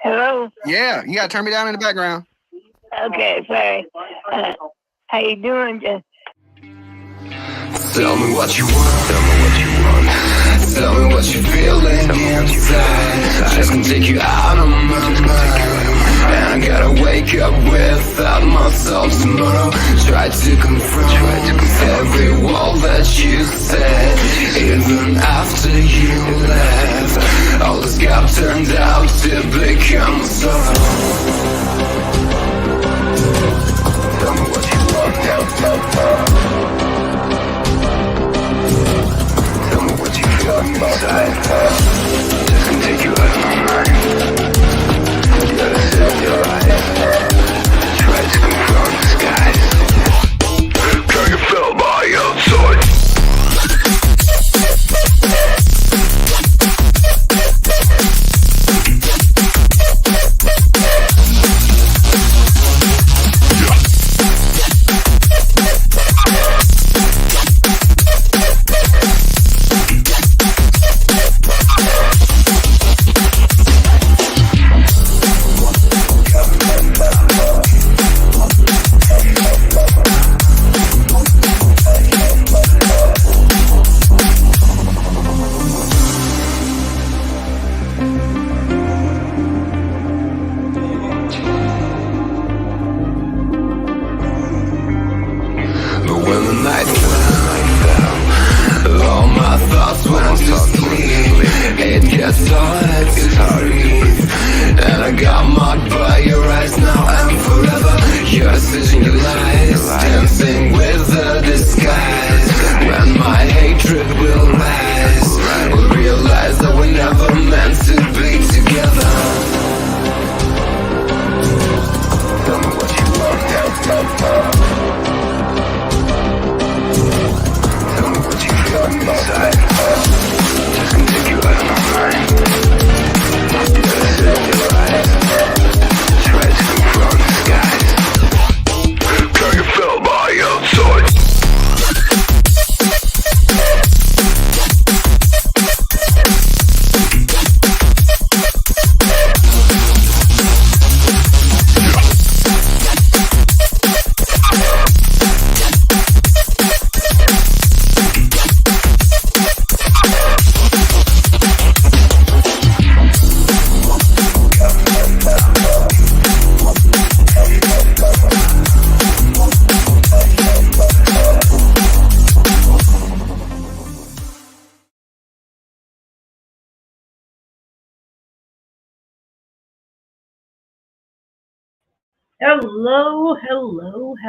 Hello? Yeah, you gotta turn me down in the background. Okay, sorry. How you doing? Tell me what you want, tell me what you want. Tell me what you're feeling inside. Just gonna take you out of my mind. And I gotta wake up without myself tomorrow. Try to confront every wall that you said. Even after you left, all this gap turned out to become sorrow. Tell me what you want, tell me what you feel inside. Just gonna take you out of my mind. You gotta set your eyes. Try to confront the skies. Can you feel my outside?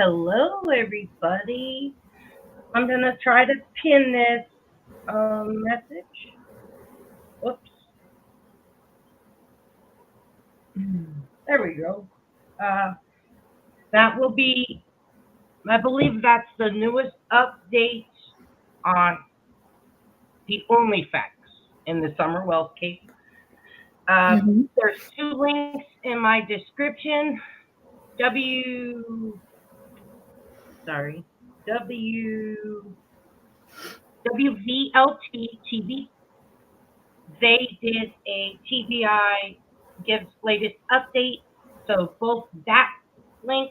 Hello, everybody. I'm going to try to pin this message. Whoops. There we go. That will be, I believe that's the newest update on the only facts in the Summer Wells case. There's 2 links in my description. WVLT TV. They did a TBI gives latest update. So both that link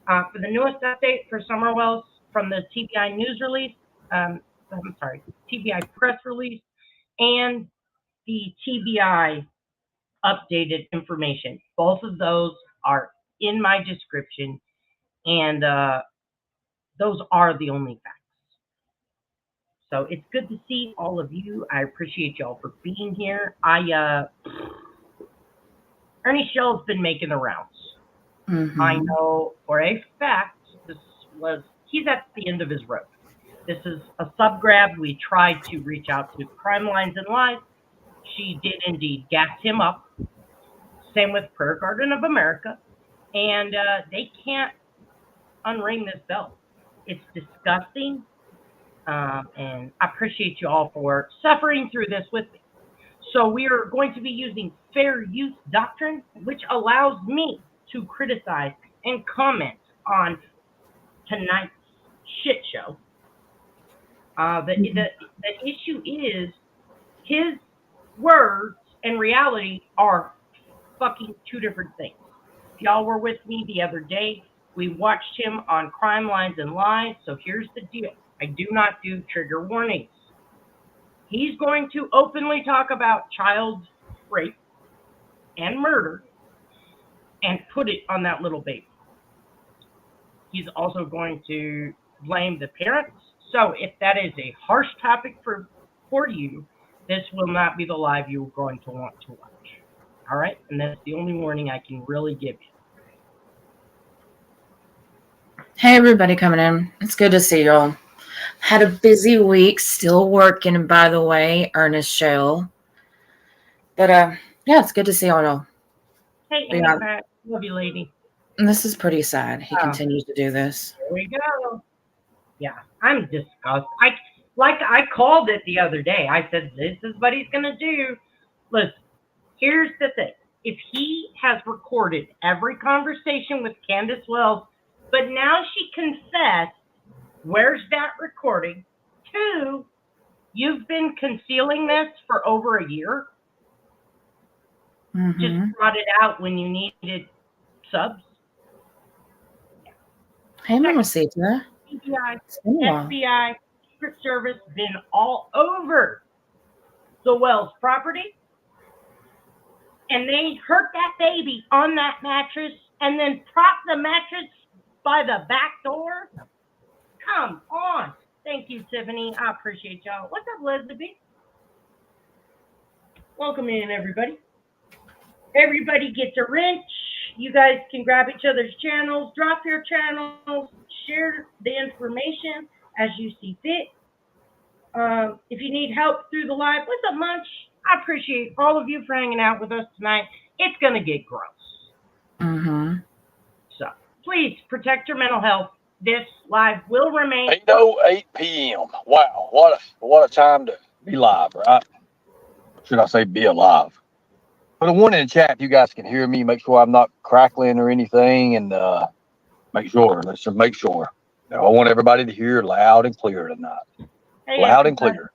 for the newest update for Summer Wells from the TBI news release, TBI press release, and the TBI updated information. Both of those are in my description, and those are the only facts. So it's good to see all of you. I appreciate y'all for being here. Ernie Shell's been making the rounds. Mm-hmm. I know for a fact he's at the end of his rope. This is a sub-grab. We tried to reach out to Crime Lines and Live. She did indeed gas him up. Same with Prayer Garden of America. And they can't unring this bell. It's disgusting. And I appreciate you all for suffering through this with me. So we are going to be using fair use doctrine, which allows me to criticize and comment on tonight's shit show. The issue is his words and reality are fucking two different things. If y'all were with me the other day, we watched him on Crime Lines and Lies. So here's the deal. I do not do trigger warnings. He's going to openly talk about child rape and murder and put it on that little baby. He's also going to blame the parents. So if that is a harsh topic for you, this will not be the live you're going to want to watch. All right? And that's the only warning I can really give you. Hey, everybody coming in. It's good to see y'all. Had a busy week, still working, by the way, Ernest Shell. But, yeah, it's good to see y'all. Hey, Yeah. Pat. Love you, lady. And this is pretty sad. He continues to do this. Here we go. Yeah, I'm disgusted. I called it the other day. I said, this is what he's going to do. Listen, here's the thing. If he has recorded every conversation with Candace Wells, but now she confessed, where's that recording? 2, you've been concealing this for over a year. Mm-hmm. Just brought it out when you needed subs. Hey, Mamacita. FBI, Secret Service, been all over the Wells property. And they hurt that baby on that mattress and then propped the mattress by the back door. Come on. Thank you, Tiffany. I appreciate y'all. What's up, Leslie B? Welcome in, everybody. Everybody gets a wrench. You guys can grab each other's channels, drop your channels, share the information as you see fit. If you need help through the live, what's up, Munch? I appreciate all of you for hanging out with us tonight. It's going to get gross. Mm-hmm. So please protect your mental health. This live will remain. 8:08 p.m. Wow, what a time to be live, right? Should I say be alive? Put a one in the chat if you guys can hear me. Make sure I'm not crackling or anything, and make sure. Let's just make sure. Now, I want everybody to hear loud and clear tonight. Hey, Loud everybody. and clear.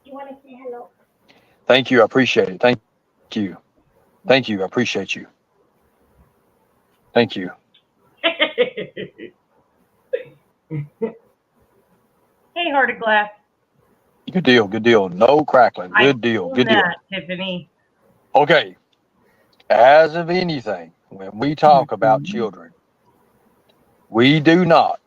You want to say hello? Thank you. I appreciate it. Thank you. Thank you. I appreciate you. Thank you. Hey, Heart of Glass. Good deal. Good deal. No crackling. Good deal. Good deal. Tiffany. Okay. As of anything, when we talk about children, we do not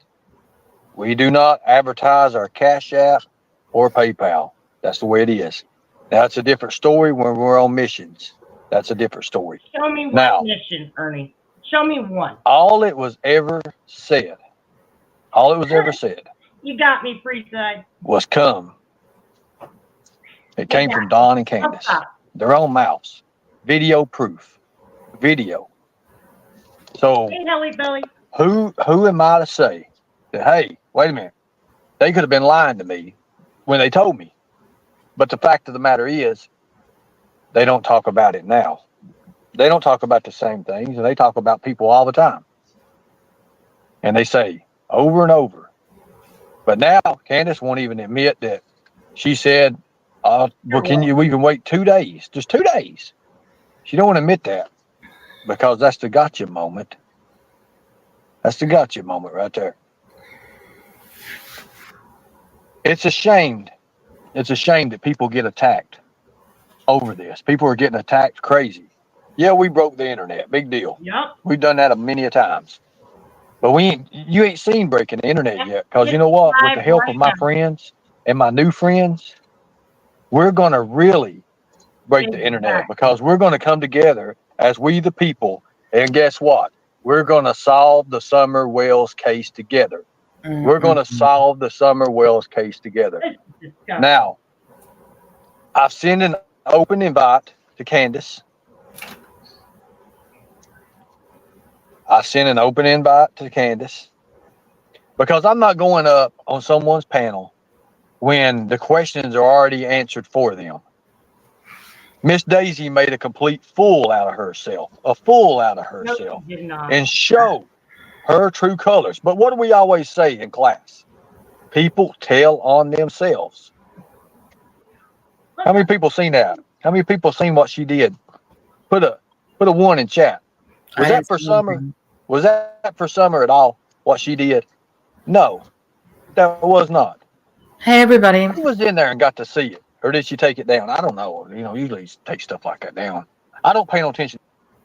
advertise our Cash App or PayPal. That's the way it is. That's a different story when we're on missions. That's a different story. Show me one Now, mission, Ernie. Show me one. all it was ever said You got me, Freeside. was come. It came from Don and Candace. Their own mouths. Video proof. Video. So Hey, Helly Belly. who am I to say that, hey, wait a minute, they could have been lying to me when they told me. But the fact of the matter is, they don't talk about it now. They don't talk about the same things, and they talk about people all the time. And they say over and over. But now Candace won't even admit that she said, well, can you even wait 2 days? Just 2 days. She don't want to admit that because that's the gotcha moment. That's the gotcha moment right there. It's a shame. It's a shame that people get attacked over this. People are getting attacked crazy. Yeah, we broke the internet. Big deal. Yep. We've done that many a times. But you ain't seen breaking the internet yet. Because you know what? With the help of my friends and my new friends, we're going to really break the internet because we're going to come together as we the people. And guess what? We're going to solve the Summer Wells case together. Mm-hmm. We're going to solve the Summer Wells case together. Now, I've sent an open invite to Candace. Because I'm not going up on someone's panel when the questions are already answered for them. Miss Daisy made a complete fool out of herself, and showed her true colors. But what do we always say in class? People tell on themselves. How many people seen that? How many people seen what she did? Put a 1 in chat. Was I that didn't for see Summer? anything. Was that for Summer at all? What she did? No, that was not. Hey, everybody. Who was in there and got to see it, or did she take it down? I don't know. Usually take stuff like that down. I don't pay no attention.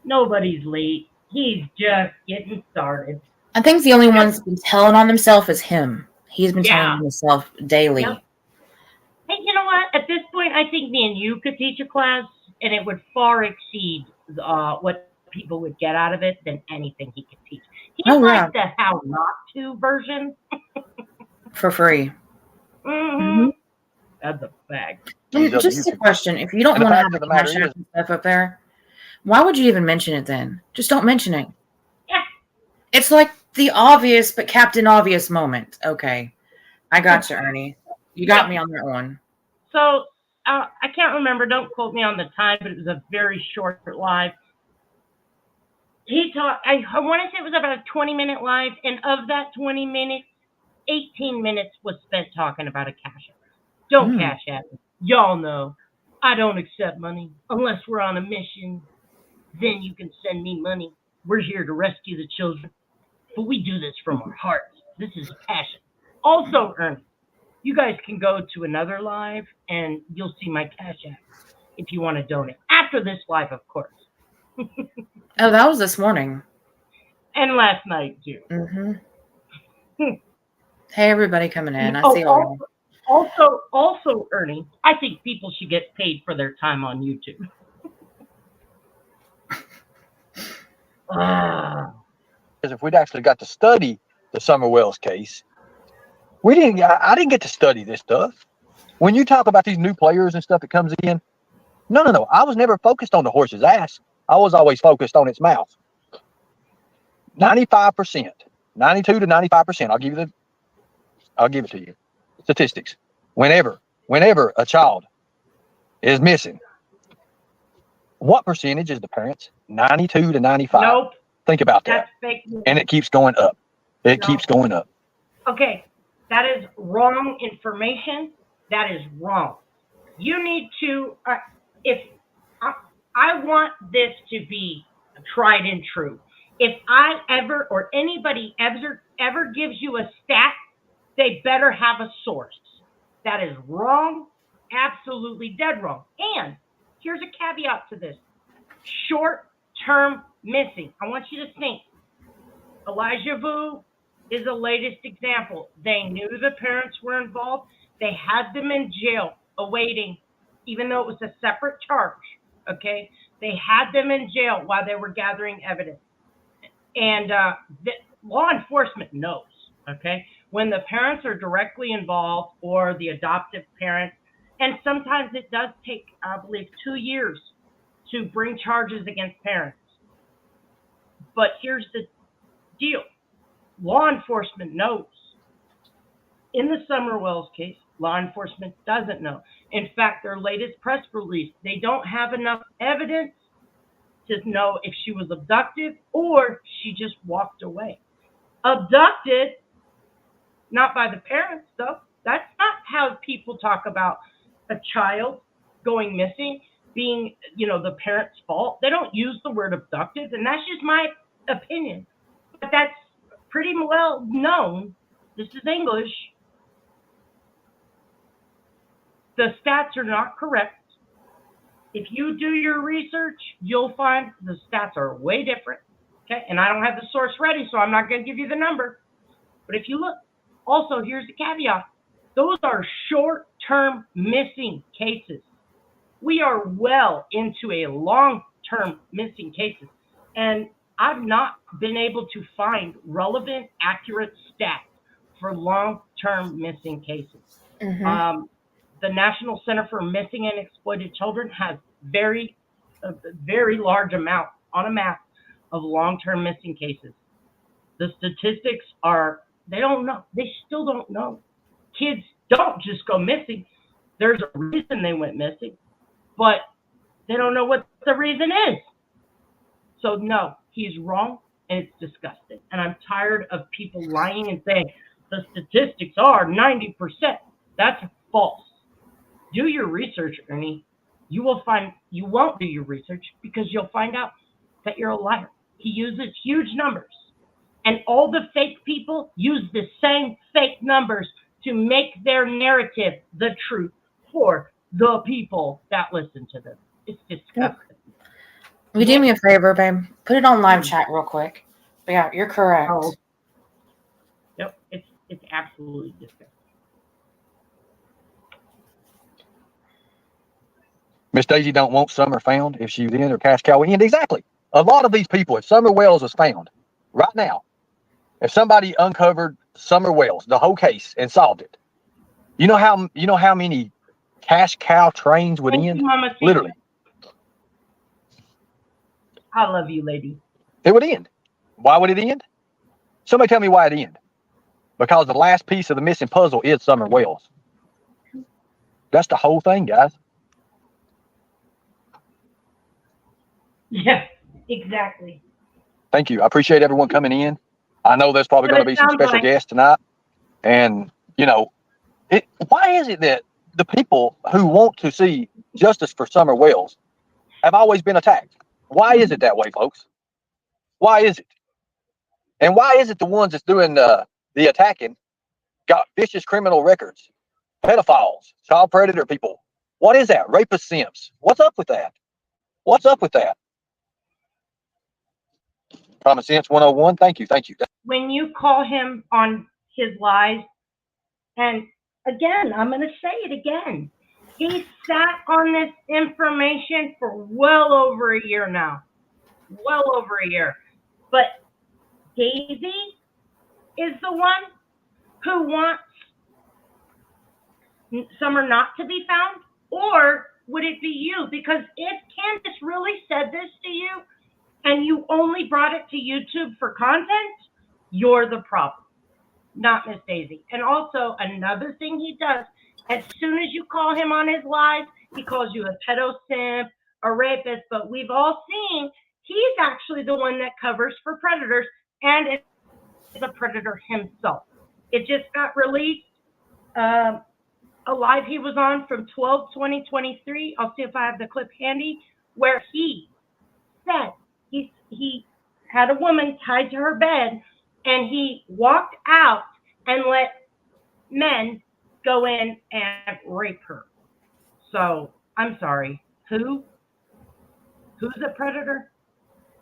Nobody's late. He's just getting started. I think the only one that's been telling on himself is him. He's been telling Yeah. on himself daily. Yep. Hey, you know what? At this point, I think me and you could teach a class, and it would far exceed what people would get out of it than anything he could teach. He's Oh, like the how not to version. For free. Mm-hmm. That's a fact. These other Just a YouTube- question. If you don't And the want to have fact a of the matter cash app is- and stuff up there, why would you even mention it then? Just don't mention it. Yeah. It's like the obvious but Captain Obvious moment. Okay. I got you, Ernie. You got me on that one. So I can't remember. Don't quote me on the time, but it was a very short live. He taught. I want to say it was about a 20-minute live, and of that 20 minutes, 18 minutes was spent talking about a cash app. Don't cash app me. Y'all know I don't accept money unless we're on a mission. Then you can send me money. We're here to rescue the children, but we do this from our hearts. This is passion. Also, Ernie, you guys can go to another live and you'll see my cash app if you want to donate. After this live, of course. Oh, that was this morning. And last night, too. Mm-hmm. Hey, everybody coming in. I Oh, see all. also, Ernie, I think people should get paid for their time on YouTube. Because if we'd actually got to study the Summer Wells case, I didn't get to study this stuff. When you talk about these new players and stuff that comes in, no. I was never focused on the horse's ass. I was always focused on its mouth. 95%, 92 to 95%. I'll give it to you. Statistics. Whenever a child is missing, what percentage is the parents? 92 to 95. Nope. Think about that. That's fake news. And it keeps going up. It No. keeps going up. Okay, that is wrong information. That is wrong. You need to, if I want this to be tried and true. If I ever, or anybody ever gives you a stat, they better have a source. That is wrong, absolutely dead wrong. And here's a caveat to this. Short-term missing. I want you to think. Elijah Vu is the latest example. They knew the parents were involved. They had them in jail awaiting, even though it was a separate charge, okay? They had them in jail while they were gathering evidence. And the law enforcement knows, okay? When the parents are directly involved or the adoptive parent, and sometimes it does take, I believe, 2 years to bring charges against parents. But here's the deal. Law enforcement knows. In the Summer Wells case, law enforcement doesn't know. In fact, their latest press release, they don't have enough evidence to know if she was abducted or she just walked away. Abducted, not by the parents, though. That's not how people talk about a child going missing being, the parent's fault. They don't use the word abducted, and that's just my opinion. But that's pretty well known. This is English. The stats are not correct. If you do your research, you'll find the stats are way different. Okay, and I don't have the source ready, so I'm not going to give you the number. But if you look, also, here's the caveat. Those are short-term missing cases. We are well into a long-term missing cases. And I've not been able to find relevant, accurate stats for long-term missing cases. Mm-hmm. The National Center for Missing and Exploited Children has a very large amount on a map of long-term missing cases. The statistics are, they don't know. They still don't know. Kids don't just go missing. There's a reason they went missing, but they don't know what the reason is. So no, he's wrong, and it's disgusting. And I'm tired of people lying and saying the statistics are 90%. That's false. Do your research, Ernie. you won't do your research because you'll find out that you're a liar. He uses huge numbers. And all the fake people use the same fake numbers to make their narrative the truth for the people that listen to them. It's disgusting. Will you do me a favor, babe? Put it on live chat real quick. But yeah, you're correct. Oh. Yep, it's absolutely disgusting. Miss Daisy don't want Summer found if she's in or cash cow in. Exactly. A lot of these people, if Summer Wells was found right now, if somebody uncovered Summer Wells, the whole case, and solved it, you know how many cash cow trains would end? Mama Literally. I love you, lady. It would end. Why would it end? Somebody tell me why it end. Because the last piece of the missing puzzle is Summer Wells. That's the whole thing, guys. Yeah, exactly. Thank you. I appreciate everyone coming in. I know there's probably going to be some special guests tonight. And, why is it that the people who want to see justice for Summer Wells have always been attacked? Why is it that way, folks? Why is it? And why is it the ones that's doing the attacking got vicious criminal records? Pedophiles, child predator people. What is that? Rapist simps. What's up with that? What's up with that? Common Sense 101. Thank you. When you call him on his lies, and again, I'm going to say it again, he sat on this information for well over a year now. Well over a year. But Daisy is the one who wants Summer not to be found? Or would it be you? Because if Candace really said this to you and you only brought it to YouTube for content, you're the problem, not Miss Daisy. And also another thing he does, as soon as you call him on his lies, he calls you a pedo simp, a rapist, but we've all seen he's actually the one that covers for predators and is a predator himself. It just got released, a live he was on from 12/20/23. I'll see if I have the clip handy, where he said he had a woman tied to her bed and he walked out and let men go in and rape her. So I'm sorry, who's a predator?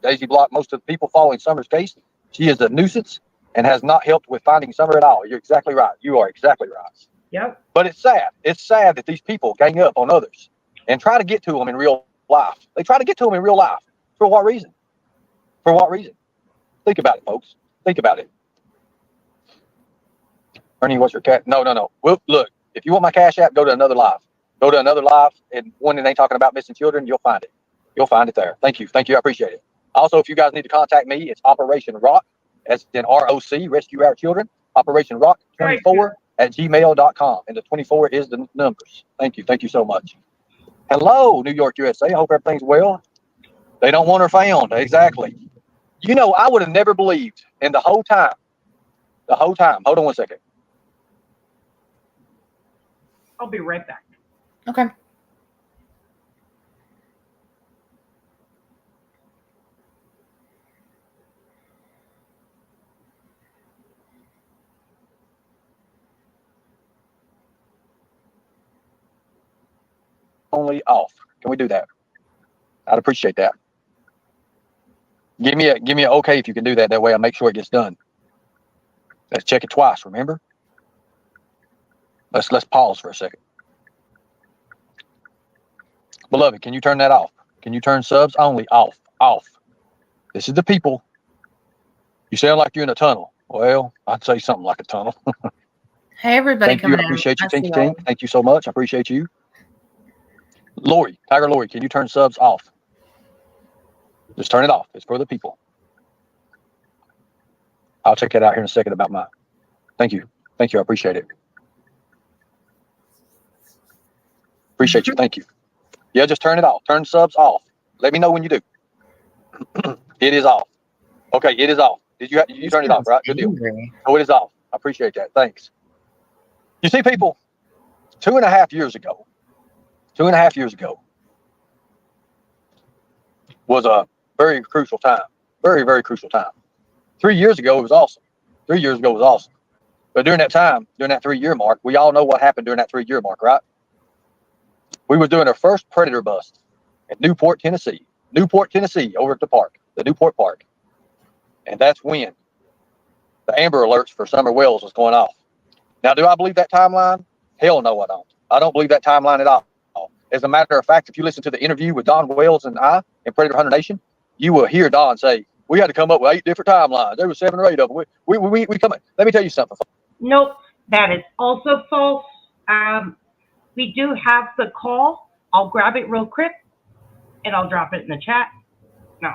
Daisy blocked most of the people following Summer's case. She is a nuisance and has not helped with finding Summer at all. You're exactly right. You are exactly right. Yep. But it's sad. It's sad that these people gang up on others and try to get to them in real life. They try to get to them in real life. For what reason? For what reason? Think about it, folks. Think about it. Ernie, what's your cat? No. Well, look, if you want my Cash App, go to another live. Go to another live, and one that ain't talking about missing children, you'll find it. You'll find it there. Thank you. I appreciate it. Also, if you guys need to contact me, it's Operation ROC, as in ROC, Rescue Our Children. Operation ROC 24 at gmail.com. And the 24 is the numbers. Thank you. Thank you so much. Hello, New York, USA. I hope everything's well. They don't want her found. Exactly. I would have never believed in the whole time. Hold on one second. I'll be right back. Okay. Only off. Can we do that? I'd appreciate that. Give me a okay if you can do that. That way I make sure it gets done. Let's check it twice, remember? Let's pause for a second. Beloved, can you turn that off? Can you turn subs only off? This is the people. You sound like you're in a tunnel. Well, I'd say something like a tunnel. Hey, everybody. Thank you. I appreciate you. Thank you so much. I appreciate you. Lori, Tiger Lori, can you turn subs off? Just turn it off. It's for the people. I'll check that out here in a second about mine. Thank you. I appreciate it. Appreciate you. Thank you. Yeah, just turn it off. Turn subs off. Let me know when you do. It is off. Okay, it is off. You turn it off, right? Good deal. Oh, it is off. I appreciate that. Thanks. You see, people, 2.5 years ago, was a very crucial time. Very, very crucial time. 3 years ago, it was awesome. 3 years ago was awesome. But during that time, during that 3 year mark, we all know what happened during that 3 year mark, right? We were doing our first predator bust at Newport, Tennessee. Newport, Tennessee, over at the park, the Newport Park. And that's when the Amber Alerts for Summer Wells was going off. Now, do I believe that timeline? Hell no, I don't. I don't believe that timeline at all. As a matter of fact, if you listen to the interview with Don Wells and I in Predator Hunter Nation, you will hear Don say, we had to come up with 8 different timelines. There were 7 or 8 of them. We come in. Let me tell you something. Nope, that is also false. We do have the call. I'll grab it real quick and I'll drop it in the chat. No,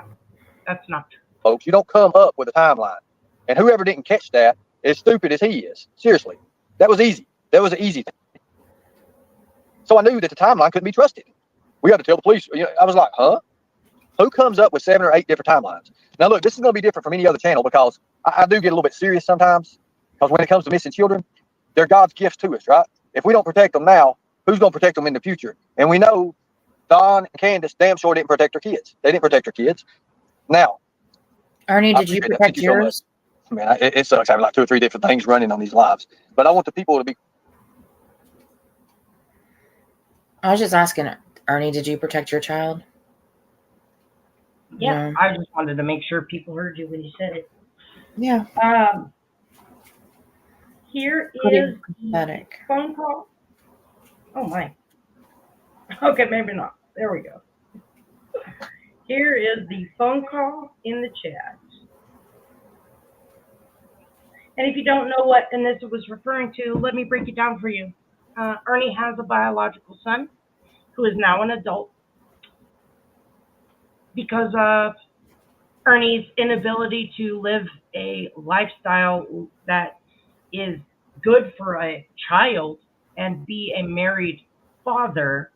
that's not true. Folks, you don't come up with a timeline. And whoever didn't catch that, as stupid as he is. Seriously. That was easy. That was an easy thing. So I knew that the timeline couldn't be trusted. We had to tell the police. You know, I was like, huh? Who comes up with 7 or 8 different timelines? Now, look, this is going to be different from any other channel because I do get a little bit serious sometimes. Because when it comes to missing children, they're God's gifts to us, right? If we don't protect them now, who's going to protect them in the future? And we know Don and Candace damn sure didn't protect their kids. They didn't protect their kids. Now, Ernie, did you protect yours? So man, it sucks having like 2 or 3 different things running on these lives. But I want the people to be. I was just asking, Ernie, did you protect your child? Yeah, No. I just wanted to make sure people heard you when you said it. Yeah. Here Pretty is pathetic. the phone call. Oh my. Okay, maybe not. There we go. Here is the phone call in the chat. And if you don't know what Anissa was referring to, let me break it down for you. Ernie has a biological son who is now an adult. Because of Ernie's inability to live a lifestyle that is good for a child and be a married father,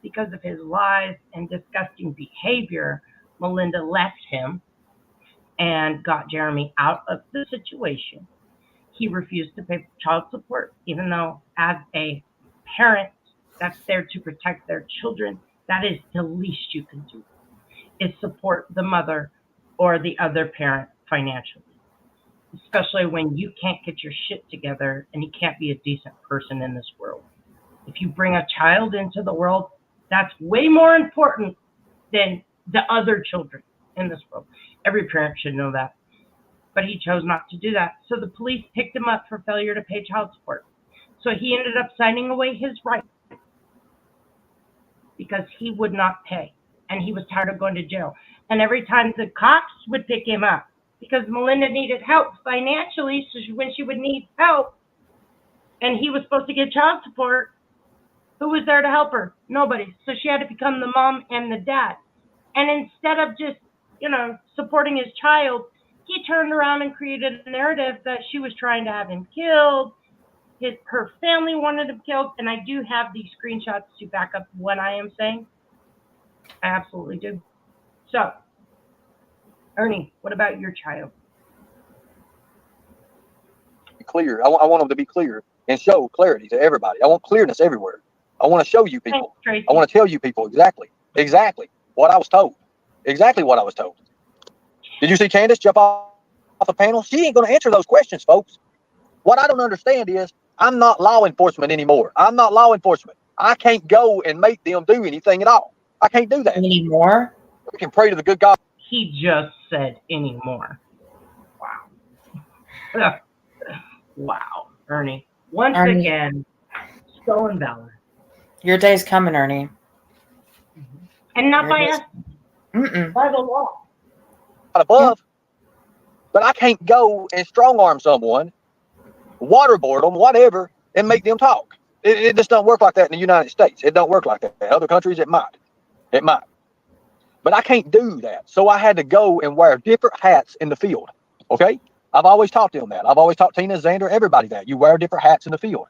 because of his lies and disgusting behavior, Melinda left him and got Jeremy out of the situation. He refused to pay child support, even though as a parent that's there to protect their children, that is the least you can do, is support the mother or the other parent financially, especially when you can't get your shit together and you can't be a decent person in this world. If you bring a child into the world, that's way more important than the other children in this world. Every parent should know that. But he chose not to do that. So the police picked him up for failure to pay child support. So he ended up signing away his right because he would not pay. And he was tired of going to jail. And every time the cops would pick him up, because Melinda needed help financially, so when she would need help, and he was supposed to get child support, who was there to help her? Nobody. So she had to become the mom and the dad. And instead of just, supporting his child, he turned around and created a narrative that she was trying to have him killed. Her family wanted him killed. And I do have these screenshots to back up what I am saying. I absolutely do. So, Ernie, what about your child? Clear. I want them to be clear and show clarity to everybody. I want clearness everywhere. I want to show you people. Thanks, I want to tell you people exactly what I was told. Exactly what I was told. Did you see Candace jump off the panel? She ain't going to answer those questions, folks. What I don't understand is I'm not law enforcement anymore. I'm not law enforcement. I can't go and make them do anything at all. I can't do that. Anymore? We can pray to the good God. He just said anymore. Wow. Wow, Ernie. Once again, stolen valor. Your day's coming, Ernie. And not by us, by the law. Not above. But I can't go and strong arm someone, waterboard them, whatever, and make them talk. It just don't work like that in the United States. It don't work like that. In other countries, it might. It might. But I can't do that. So I had to go and wear different hats in the field. Okay? I've always taught them that. I've always taught Tina, Xander, everybody that. You wear different hats in the field.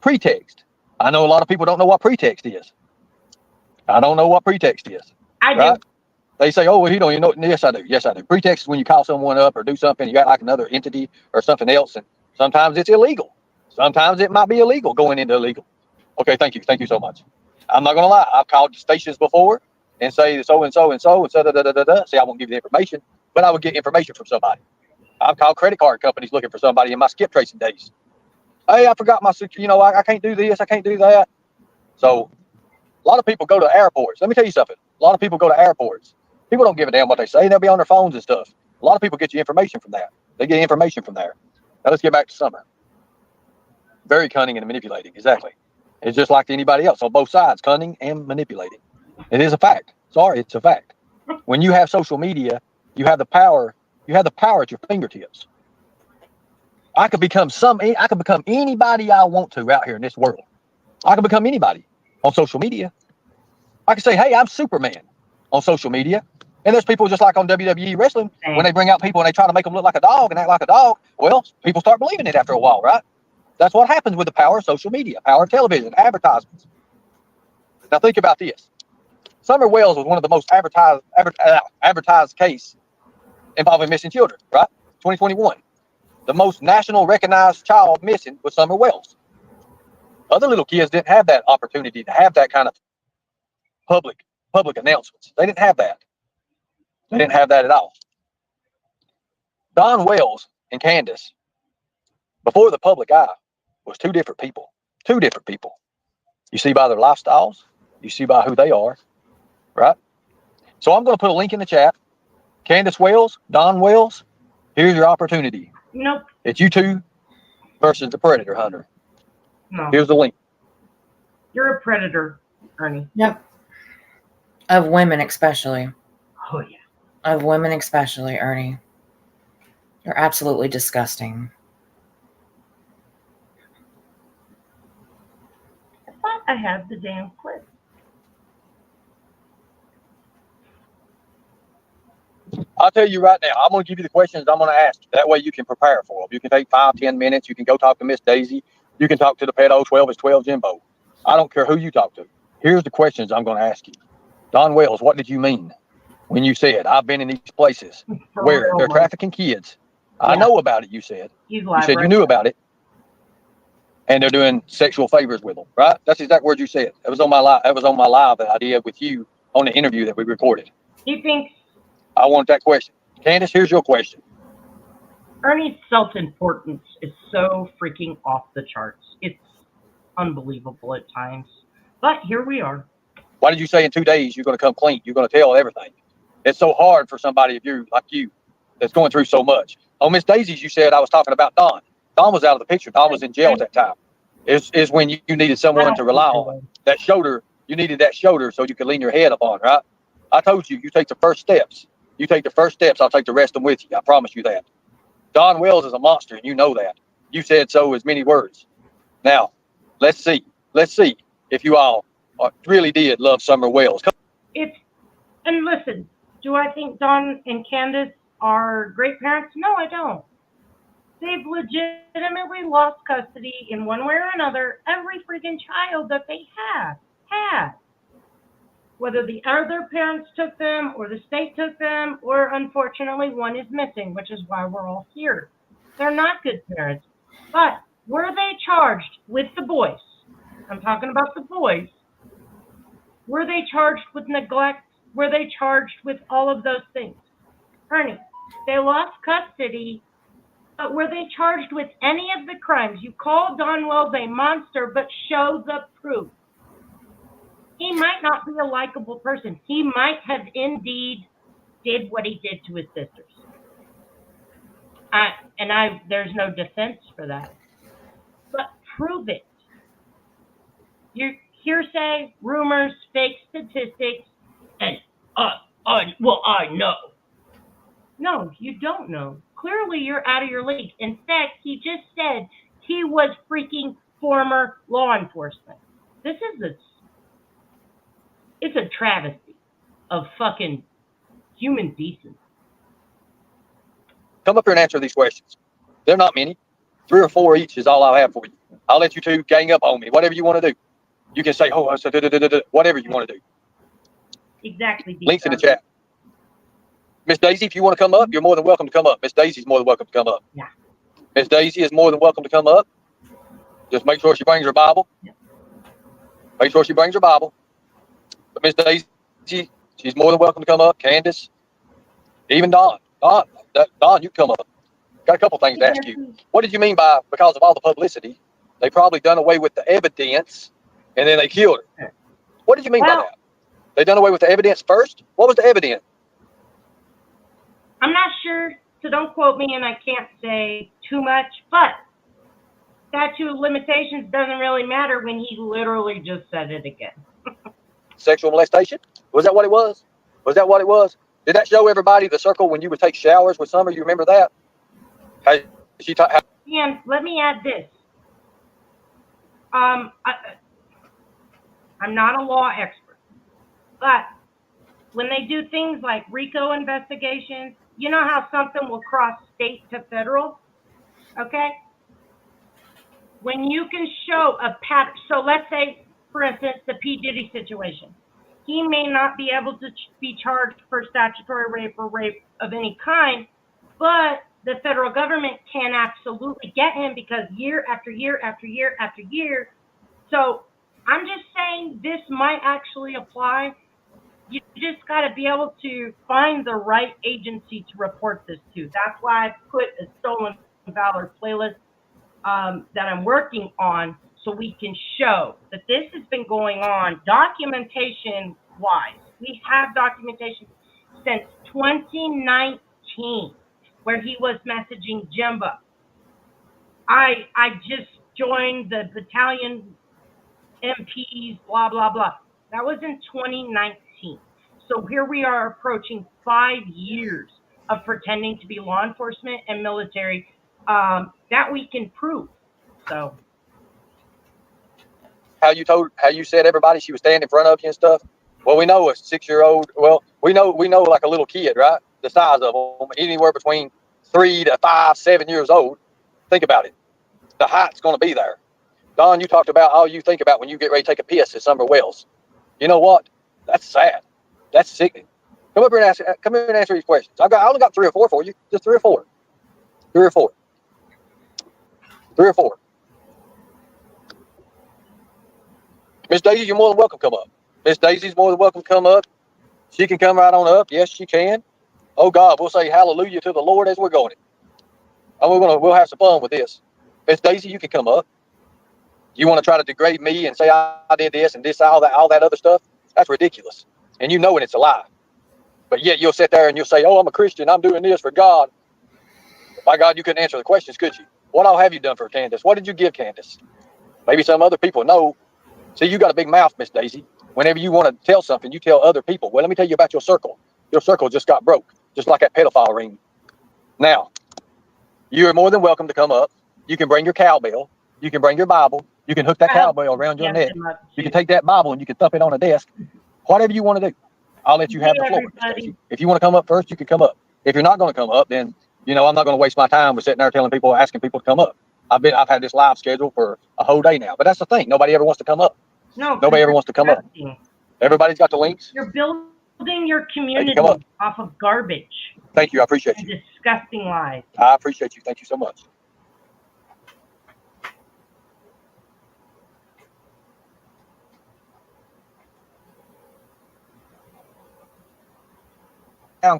Pretext. I know a lot of people don't know what pretext is. I don't know what pretext is. I do. They say, oh, well, you don't even know. Yes, I do. Yes, I do. Pretext is when you call someone up or do something. You got like another entity or something else. And sometimes it's illegal. Sometimes it might be illegal going into illegal. Okay, thank you. Thank you so much. I'm not going to lie. I've called stations before and say so and so and so and so da da da da da. See, I won't give you the information, but I would get information from somebody. I've called credit card companies looking for somebody in my skip tracing days. Hey, I forgot my, I can't do this, I can't do that. So a lot of people go to airports. Let me tell you something. A lot of people go to airports. People don't give a damn what they say. They'll be on their phones and stuff. A lot of people get you information from that. They get information from there. Now let's get back to Summer. Very cunning and manipulating. Exactly. It's just like anybody else on both sides, cunning and manipulating. It is a fact. Sorry, it's a fact. When you have social media, you have the power. You have the power at your fingertips. I could become anybody I want to out here in this world. I could become anybody on social media. I could say, hey, I'm Superman on social media. And there's people just like on WWE wrestling, when they bring out people and they try to make them look like a dog and act like a dog. Well, people start believing it after a while, right? That's what happens with the power of social media, power of television, advertisements. Now think about this. Summer Wells was one of the most advertised case involving missing children, right? 2021. The most national recognized child missing was Summer Wells. Other little kids didn't have that opportunity to have that kind of public announcements. They didn't have that. They didn't have that at all. Don Wells and Candace, before the public eye, was two different people. Two different people. You see by their lifestyles. You see by who they are. Right? So I'm going to put a link in the chat. Candace Wells, Don Wells, here's your opportunity. Nope. It's you two versus the predator hunter. No. Here's the link. You're a predator, Ernie. Yep. Of women, especially. Oh, yeah. Of women, especially, Ernie. You're absolutely disgusting. I thought I had the damn clip. I'll tell you right now, I'm going to give you the questions I'm going to ask you. That way you can prepare for them. You can take 5-10 minutes. You can go talk to Miss Daisy. You can talk to the pedo 12 is 12 Jimbo. I don't care who you talk to. Here's the questions I'm going to ask you. Don Wells, what did you mean when you said, I've been in these places where they're trafficking kids? Yeah. I know about it, you said. You said you knew about it. And they're doing sexual favors with them, right? That's the exact word you said. It was on my live. That was on my live that I did with you on the interview that we recorded. He thinks I want that question. Candace, here's your question. Ernie's self-importance is so freaking off the charts. It's unbelievable at times. But here we are. Why did you say in 2 days you're going to come clean? You're going to tell everything. It's so hard for somebody like you that's going through so much. On Miss Daisy's, you said I was talking about Don. Don was out of the picture. Don was in jail at that time. Is when you needed someone to rely on. That shoulder, you needed that shoulder so you could lean your head upon, right? I told you, you take the first steps. You take the first steps, I'll take the rest of them with you. I promise you that. Don Wells is a monster, and you know that. You said so as many words. Now, let's see. Let's see if you all really did love Summer Wells. And listen, do I think Don and Candace are great parents? No, I don't. They've legitimately lost custody in one way or another. Every freaking child that they had. Whether the other parents took them or the state took them, or unfortunately one is missing, which is why we're all here. They're not good parents. But were they charged with the boys? I'm talking about the boys. Were they charged with neglect? Were they charged with all of those things? Ernie, they lost custody, but were they charged with any of the crimes? You call Don Wells a monster, but show the proof. He might not be a likable person. He might have indeed did what he did to his sisters. There's no defense for that. But prove it. Your hearsay, rumors, fake statistics, and I know. No, you don't know. Clearly, you're out of your league. In fact, he just said he was freaking former law enforcement. It's a travesty of fucking human decency. Come up here and answer these questions. They're not many. 3 or 4 each is all I'll have for you. I'll let you two gang up on me. Whatever you want to do. You can say, oh, I said, whatever you want to do. Exactly. Links in the chat. Miss Daisy, if you want to come up, you're more than welcome to come up. Miss Daisy's more than welcome to come up. Yeah. Miss Daisy is more than welcome to come up. Just make sure she brings her Bible. Yeah. Make sure she brings her Bible. But Miss Daisy, She's more than welcome to come up. Candace, even Don. Don, you come up. Got a couple things to ask you. What did you mean by because of all the publicity, they probably done away with the evidence and then they killed her? What did you mean by that? They done away with the evidence first? What was the evidence? I'm not sure, so don't quote me, and I can't say too much, but statute of limitations doesn't really matter when he literally just said it again. Sexual molestation? Was that what it was? Was that what it was? Did that show everybody the circle when you would take showers with Summer? You remember that? And let me add this. I'm not a law expert, but when they do things like RICO investigations, you know how something will cross state to federal? Okay? When you can show a pattern, so let's say, for instance, the P. Diddy situation. He may not be able to be charged for statutory rape or rape of any kind, but the federal government can absolutely get him because year after year after year after year. So I'm just saying this might actually apply. You just got to be able to find the right agency to report this to. That's why I put a Stolen Valor playlist that I'm working on, so we can show that this has been going on documentation wise. We have documentation since 2019 where he was messaging Jimbo. I just joined the battalion MPs, blah, blah, blah. That was in 2019. So here we are approaching 5 years of pretending to be law enforcement and military that we can prove. So how you said everybody she was standing in front of you and stuff. Well, we know a 6-year-old. Well, we know like a little kid, right? The size of them, anywhere between 3 to 5, 7 years old. Think about it. The height's going to be there. Don, you talked about all you think about when you get ready to take a piss at Summer Wells. You know what? That's sad. That's sickening. Come here and answer these questions. I only got 3 or 4 for you. Just 3 or 4. 3 or 4. 3 or 4. Miss Daisy, you're more than welcome to come up. Miss Daisy's more than welcome to come up. She can come right on up. Yes, she can. Oh God, we'll say hallelujah to the Lord as we're going. And we'll have some fun with this. Miss Daisy, you can come up. You want to try to degrade me and say I did this and this, all that other stuff? That's ridiculous. And you know when it's a lie. But yet you'll sit there and you'll say, oh, I'm a Christian. I'm doing this for God. By God, you couldn't answer the questions, could you? What all have you done for Candace? What did you give Candace? Maybe some other people know. See, you got a big mouth, Miss Daisy. Whenever you want to tell something, you tell other people. Well, let me tell you about your circle. Your circle just got broke, just like that pedophile ring. Now, you're more than welcome to come up. You can bring your cowbell. You can bring your Bible. You can hook that cowbell around your neck. You can take that Bible and you can thump it on a desk. Whatever you want to do. I'll let you have the floor, Miss Daisy. If you want to come up first, you can come up. If you're not going to come up, then, I'm not going to waste my time with sitting there telling people, asking people to come up. I've had this live schedule for a whole day now, but that's the thing. Nobody ever wants to come up. no, Nobody ever wants to come up. Everybody's got the links. You're building your community off of garbage. Thank you. I appreciate you. Disgusting lies. I appreciate you. Thank you so much.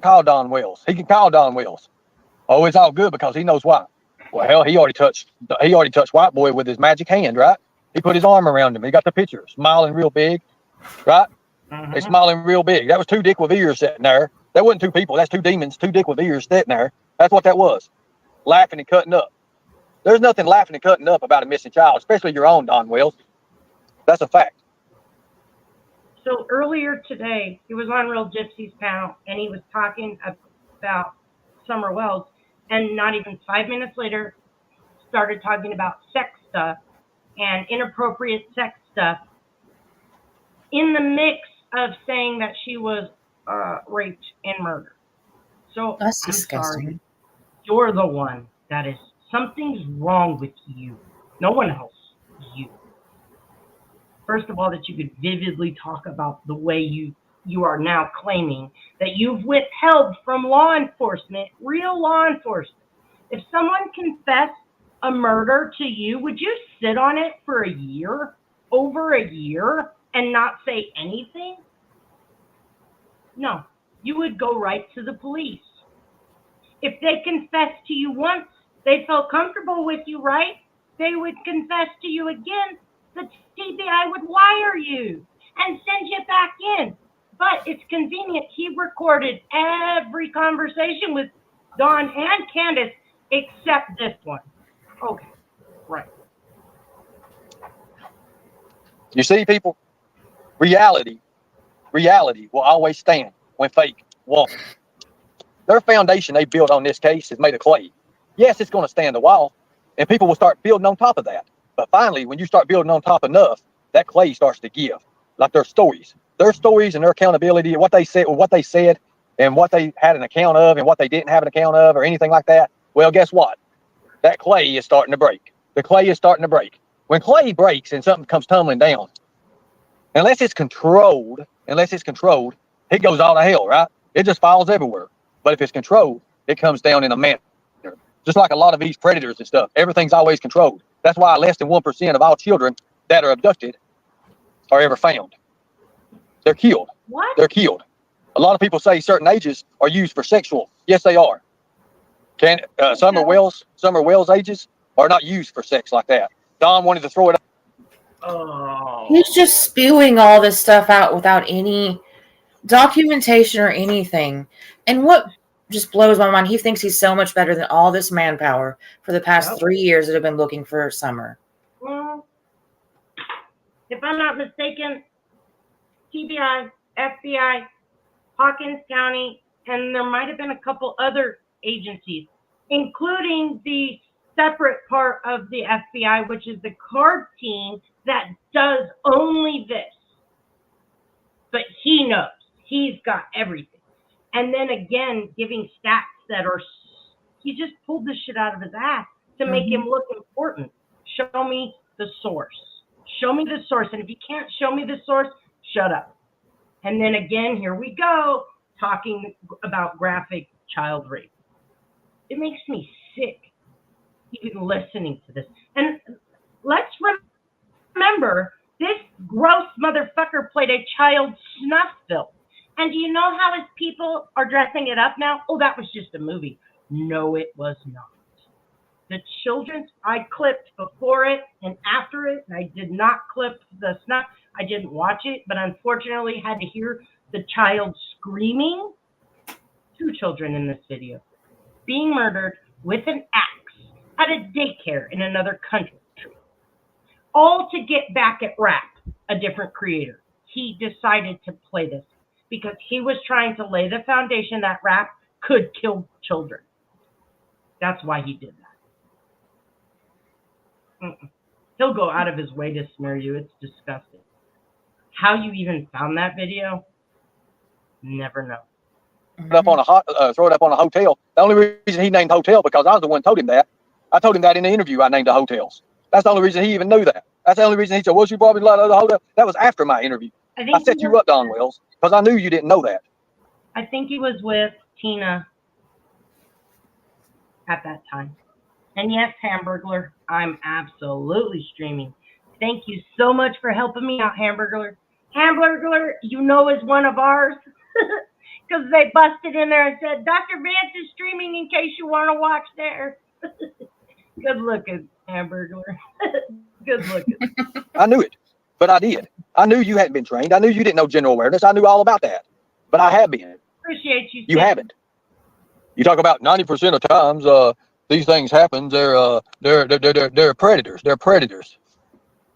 Call Don Wells. He can call Don Wells. Oh, it's all good because he knows why. Well, hell, he already touched White Boy with his magic hand, right? He put his arm around him. He got the picture, smiling real big, right? Mm-hmm. They smiling real big. That was 2 dick with ears sitting there. That wasn't 2 people. That's 2 demons. 2 dick with ears sitting there. That's what that was. Laughing and cutting up. There's nothing laughing and cutting up about a missing child, especially your own, Don Wells. That's a fact. So earlier today, he was on Real Gypsy's panel, and he was talking about Summer Wells, and not even 5 minutes later, started talking about sex stuff and inappropriate sex stuff in the mix of saying that she was raped and murdered. So that's I'm disgusting. sorry. You're the one that is, something's wrong with you. No one else. You. First of all, that you could vividly talk about the way you are now claiming that you've withheld from law enforcement, real law enforcement. If someone confessed a murder to you, would you sit on it for a year, over a year, and not say anything? No, you would go right to the police. If they confessed to you once, they felt comfortable with you, right? They would confess to you again. The TBI would wire you and send you back in. But it's convenient. He recorded every conversation with Dawn and Candace except this one. Okay, right. You see, people, reality will always stand when fake won't. Their foundation they built on this case is made of clay. Yes, it's going to stand a while, and people will start building on top of that. But finally, when you start building on top enough, that clay starts to give. Like their stories and their accountability, what they said, and what they had an account of, and what they didn't have an account of, or anything like that. Well, guess what? That clay is starting to break. The clay is starting to break. When clay breaks and something comes tumbling down, unless it's controlled, it goes all to hell, right? It just falls everywhere. But if it's controlled, it comes down in a manner. Just like a lot of these predators and stuff, everything's always controlled. That's why less than 1% of all children that are abducted are ever found. They're killed. What? They're killed. A lot of people say certain ages are used for sexual. Yes, they are. Summer Wells ages are not used for sex like that. Don wanted to throw it up. Oh. He's just spewing all this stuff out without any documentation or anything. And what just blows my mind, he thinks he's so much better than all this manpower for the past 3 years that have been looking for Summer. Well, if I'm not mistaken, TBI, FBI, Hawkins County, and there might have been a couple other agencies, including the separate part of the FBI, which is the card team that does only this. But he knows. He's got everything. And then again, giving stats that are, he just pulled this shit out of his ass to make him look important. Show me the source. Show me the source. And if you can't show me the source, shut up. And then again, here we go, talking about graphic child rape. It makes me sick even listening to this. And let's remember, this gross motherfucker played a child snuff film. And do you know how his people are dressing it up now? Oh, that was just a movie. No, it was not. The children's, I clipped before it and after it, and I did not clip the snuff. I didn't watch it, but unfortunately had to hear the child screaming. 2 children in this video being murdered with an axe at a daycare in another country. All to get back at Rap, a different creator. He decided to play this because he was trying to lay the foundation that Rap could kill children. That's why he did that. He'll go out of his way to smear you. It's disgusting. How you even found that video? Never know. Throw it up on a hotel. The only reason he named hotel because I was the one who told him that. I told him that in the interview. I named the hotels. That's the only reason he even knew that. That's the only reason he said, "Well, you probably like the hotel." That was after my interview. I set you up, Don Wells, because I knew you didn't know that. I think he was with Tina at that time. And yes, Hamburglar, I'm absolutely streaming. Thank you so much for helping me out, Hamburglar. Hamburglar, you know, is one of ours. Because they busted in there and said, Dr. Vance is streaming in case you want to watch there. Good looking, Hamburglar. Good looking. I knew it, but I did. I knew you hadn't been trained. I knew you didn't know general awareness. I knew all about that, but I have been. Appreciate you. You haven't. You talk about 90% of times these things happen. They're predators. They're predators.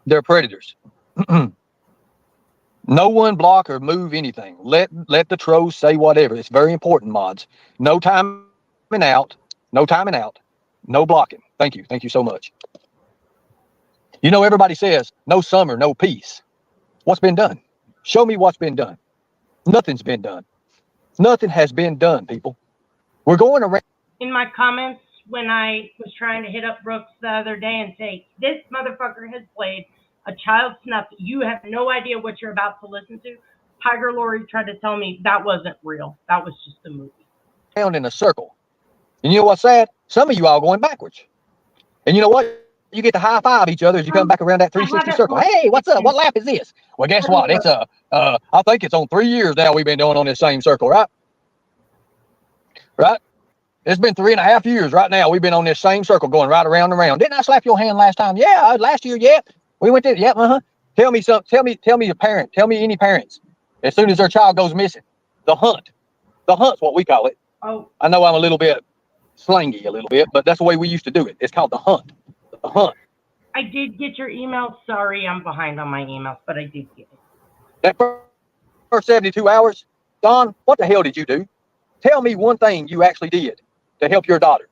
They're predators. No one block or move anything. Let the trolls say whatever. It's very important, mods. No timing out. No timing out. No blocking. Thank you. Thank you so much. You know, everybody says no summer, no peace. What's been done? Show me what's been done. Nothing's been done. Nothing has been done, people. We're going around. In my comments, when I was trying to hit up Brooks the other day and say, this motherfucker has played a child snuff. You have no idea what you're about to listen to. Tiger Lori tried to tell me that wasn't real. That was just a movie. Around in a circle. And you know what's sad? Some of you all going backwards. And you know what? you get to high five each other as you come back around that 360 circle. Hey, what's up? What lap is this? Well, guess what? It's I think it's on 3 years now we've been doing on this same circle, right? Right? It's been 3.5 years right now. We've been on this same circle going right around and around. Didn't I slap your hand last time? Yeah, last year, yeah. We went there, yeah, Tell me something. Tell me a parent. Tell me any parents. As soon as their child goes missing, the hunt. The hunt's what we call it. Oh, I know I'm a little bit slangy a little bit, but that's the way we used to do it. It's called the hunt. The hunt. I did get your email. Sorry, I'm behind on my emails, but I did get it. That first 72 hours, Don, what the hell did you do? Tell me one thing you actually did to help your daughter.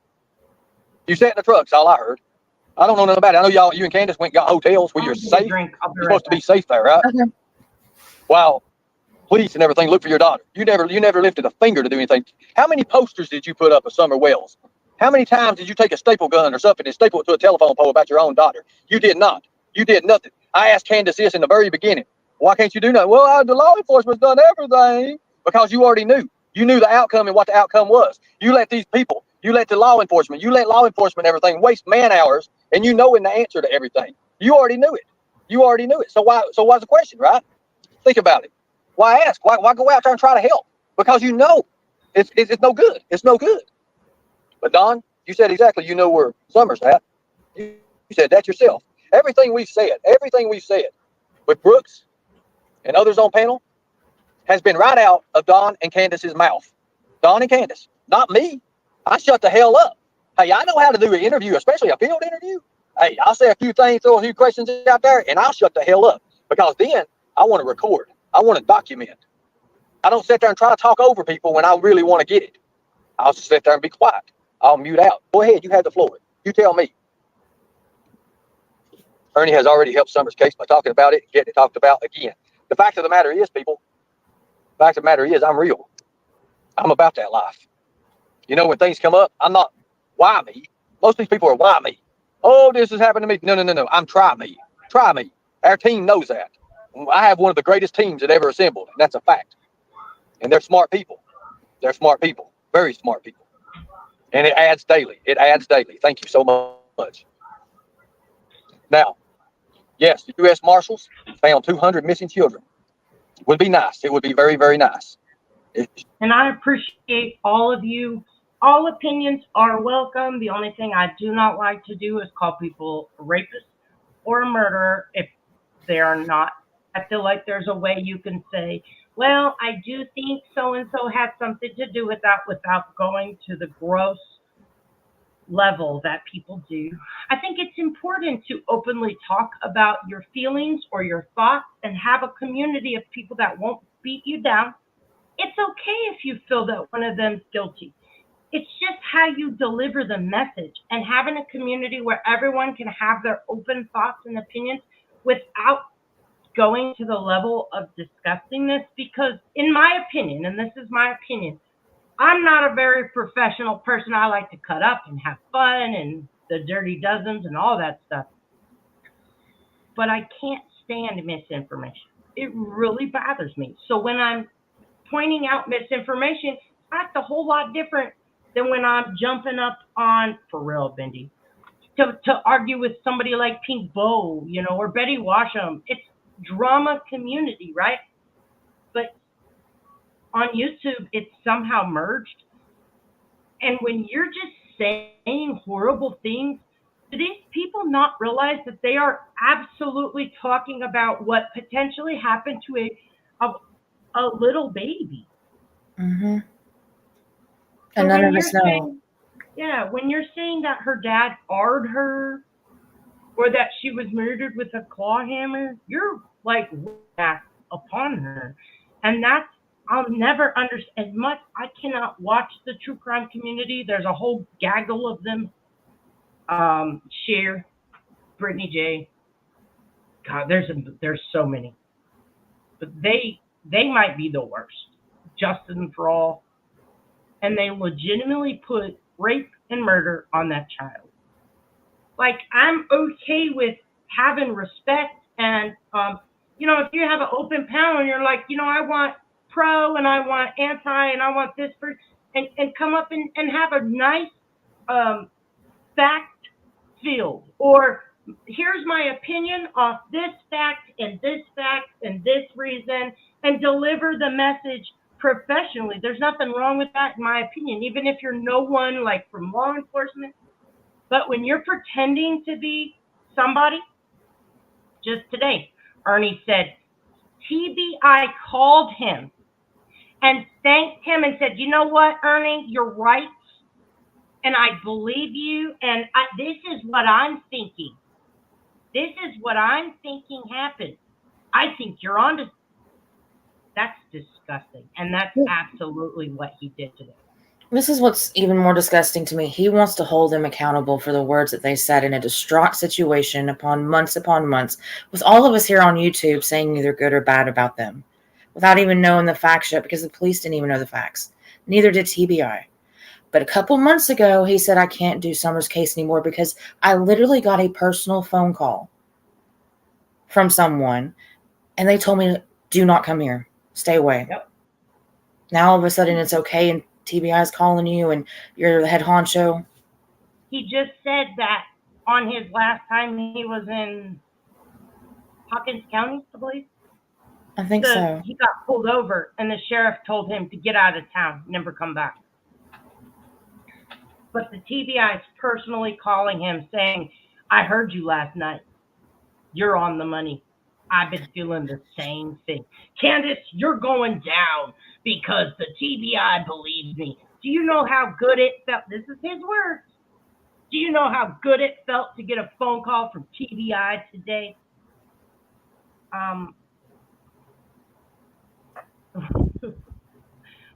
You sat in the truck, that's all I heard. I don't know nothing about it. I know you and Candace went and got hotels where you're safe. You're supposed to be safe there, right? Okay. Wow. Police and everything look for your daughter. You never lifted a finger to do anything. How many posters did you put up of Summer Wells? How many times did you take a staple gun or something and staple it to a telephone pole about your own daughter? You did not. You did nothing. I asked Candace this in the very beginning. Why can't you do nothing? Well, the law enforcement's done everything. Because you already knew. You knew the outcome and what the outcome was. You let these people, you let the law enforcement, everything waste man hours, and you know in the answer to everything. You already knew it. You already knew it. So why's the question, right? Think about it. Why ask? Why go out there and try to help? Because you know it's no good. It's no good. But Don, you said exactly, you know where Summer's at. You said that yourself. Everything we've said with Brooks and others on panel has been right out of Don and Candace's mouth. Don and Candace, not me. I shut the hell up. Hey, I know how to do an interview, especially a field interview. Hey, I'll say a few things, throw a few questions out there, and I'll shut the hell up. Because then I want to record. I want to document. I don't sit there and try to talk over people when I really want to get it. I'll just sit there and be quiet. I'll mute out. Go ahead, you have the floor. You tell me. Ernie has already helped Summer's case by talking about it, getting it talked about again. The fact of the matter is, people, I'm real. I'm about that life. You know, when things come up, I'm not, why me? Most of these people are, why me? Oh, this has happened to me. No. I'm try me. Try me. Our team knows that. I have one of the greatest teams that ever assembled, and that's a fact. And they're smart people. They're smart people. Very smart people. And it adds daily. Thank you so much. Now, yes, the U.S. Marshals found 200 missing children. Would be nice. It would be very, very nice. And I appreciate all of you. All opinions are welcome. The only thing I do not like to do is call people a rapist or a murderer if they are not. I feel like there's a way you can say, well, I do think so-and-so had something to do with that without going to the gross level that people do. I think it's important to openly talk about your feelings or your thoughts and have a community of people that won't beat you down. It's okay if you feel that one of them's guilty. It's just how you deliver the message, and having a community where everyone can have their open thoughts and opinions without going to the level of disgustingness. Because in my opinion, and this is my opinion, I'm not a very professional person. I like to cut up and have fun and the dirty dozens and all that stuff. But I can't stand misinformation. It really bothers me. So when I'm pointing out misinformation, that's a whole lot different than when I'm jumping up on, for real, Bendy, to argue with somebody like Pink Bow, or Betty Washam. It's drama community, right? But on YouTube, it's somehow merged. And when you're just saying horrible things, do these people not realize that they are absolutely talking about what potentially happened to a little baby? Mm-hmm. So And none of us know. When you're saying that her dad arred her or that she was murdered with a claw hammer, you're like wrath upon her. And I'll never understand. As much I cannot watch the true crime community. There's a whole gaggle of them. Cher, Brittany J. God, there's so many. But they might be the worst. Justin for all. And they legitimately put rape and murder on that child. Like, I'm okay with having respect and, if you have an open panel and you're like, I want pro and I want anti and I want this person, and come up and have a nice fact field or here's my opinion off this fact and this fact and this reason, and deliver the message professionally. There's nothing wrong with that, in my opinion, even if you're no one like from law enforcement. But when you're pretending to be somebody, just today, Ernie said TBI called him and thanked him and said, you know what, Ernie, you're right. And I believe you. And this is what I'm thinking. This is what I'm thinking happened. I think you're on to. That's disgusting. And that's absolutely what he did today. This is what's even more disgusting to me. He wants to hold them accountable for the words that they said in a distraught situation upon months, with all of us here on YouTube saying either good or bad about them, without even knowing the facts yet, because the police didn't even know the facts. Neither did TBI. But a couple months ago, he said, I can't do Summer's case anymore because I literally got a personal phone call from someone, and they told me, do not come here. Stay away. Yep. Now all of a sudden it's okay, and TBI is calling you, and you're the head honcho. He just said that on his last time he was in Hawkins County, I believe. I think so. He got pulled over, and the sheriff told him to get out of town, never come back. But the TBI is personally calling him saying, I heard you last night. You're on the money. I've been feeling the same thing. Candace, you're going down because the TBI believes me. Do you know how good it felt? This is his words. Do you know how good it felt to get a phone call from TBI today?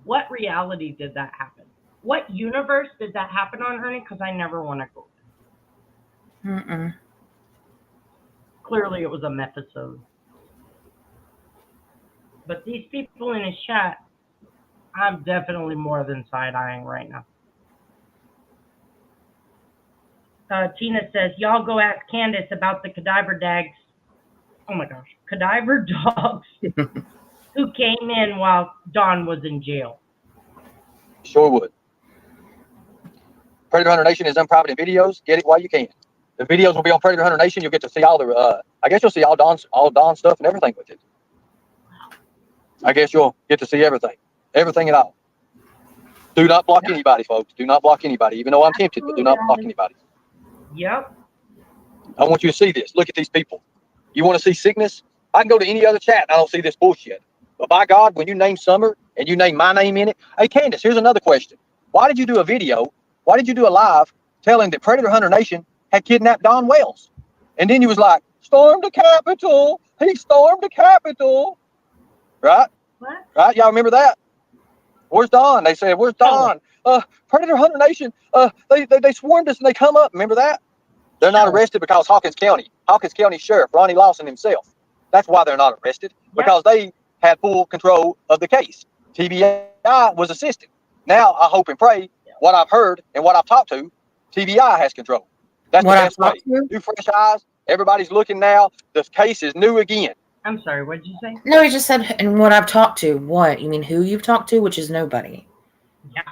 What reality did that happen? What universe did that happen on, Ernie? Because I never want to go there. Clearly it was a method. But these people in his chat, I'm definitely more than side-eyeing right now. Tina says, y'all go ask Candace about the cadaver dags. Oh my gosh. Cadaver dogs who came in while Don was in jail. Sure would. Predator Hunter Nation is unprivate videos. Get it while you can. The videos will be on Predator Hunter Nation. You'll get to see all the, I guess you'll see all Don's stuff and everything with it. I guess you'll get to see everything. Everything at all. Do not block anybody, folks. Do not block anybody. Even though I'm tempted, but do not block anybody. Yep. I want you to see this. Look at these people. You want to see sickness? I can go to any other chat and I don't see this bullshit. But by God, when you name Summer and you name my name in it. Hey, Candace, here's another question. Why did you do a video? Why did you do a live telling that Predator Hunter Nation had kidnapped Don Wells? And then you was like, stormed the Capitol. He stormed the Capitol. Right? What? Right? Y'all remember that? Where's Don? They said, where's Don? Predator Hunter Nation, they swarmed us and they come up. Remember that? They're not arrested because Hawkins County Sheriff Ronnie Lawson himself. That's why they're not arrested, because they had full control of the case. TBI was assistant. Now I hope and pray what I've heard and what I've talked to, TBI has control. That's what the best way. New fresh eyes. Everybody's looking now. The case is new again. I'm sorry, what did you say? No, he just said, and what I've talked to. What? You mean who you've talked to, which is nobody. Yeah,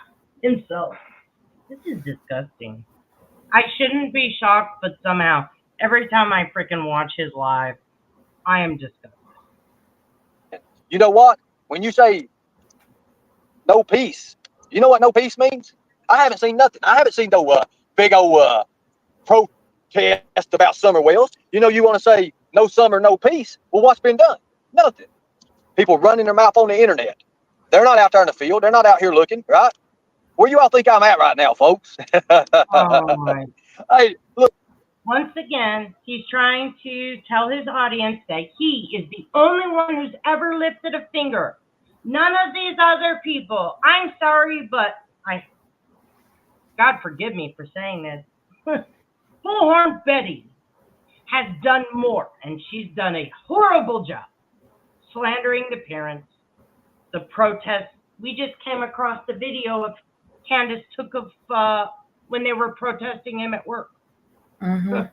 himself. This is disgusting. I shouldn't be shocked, but somehow, every time I freaking watch his live, I am disgusted. You know what? When you say no peace, you know what no peace means? I haven't seen nothing. I haven't seen no big old protest about Summer Wells. You know, you want to say no summer, no peace. Well, what's been done? Nothing. People running their mouth on the internet. They're not out there in the field. They're not out here looking, right? Where you all think I'm at right now, folks? Oh, my. Hey, look. Once again, he's trying to tell his audience that he is the only one who's ever lifted a finger. None of these other people. I'm sorry, but God forgive me for saying this. Bullhorn Betty has done more, and she's done a horrible job slandering the parents, the protests. We just came across the video of Candace took of when they were protesting him at work. Mm-hmm.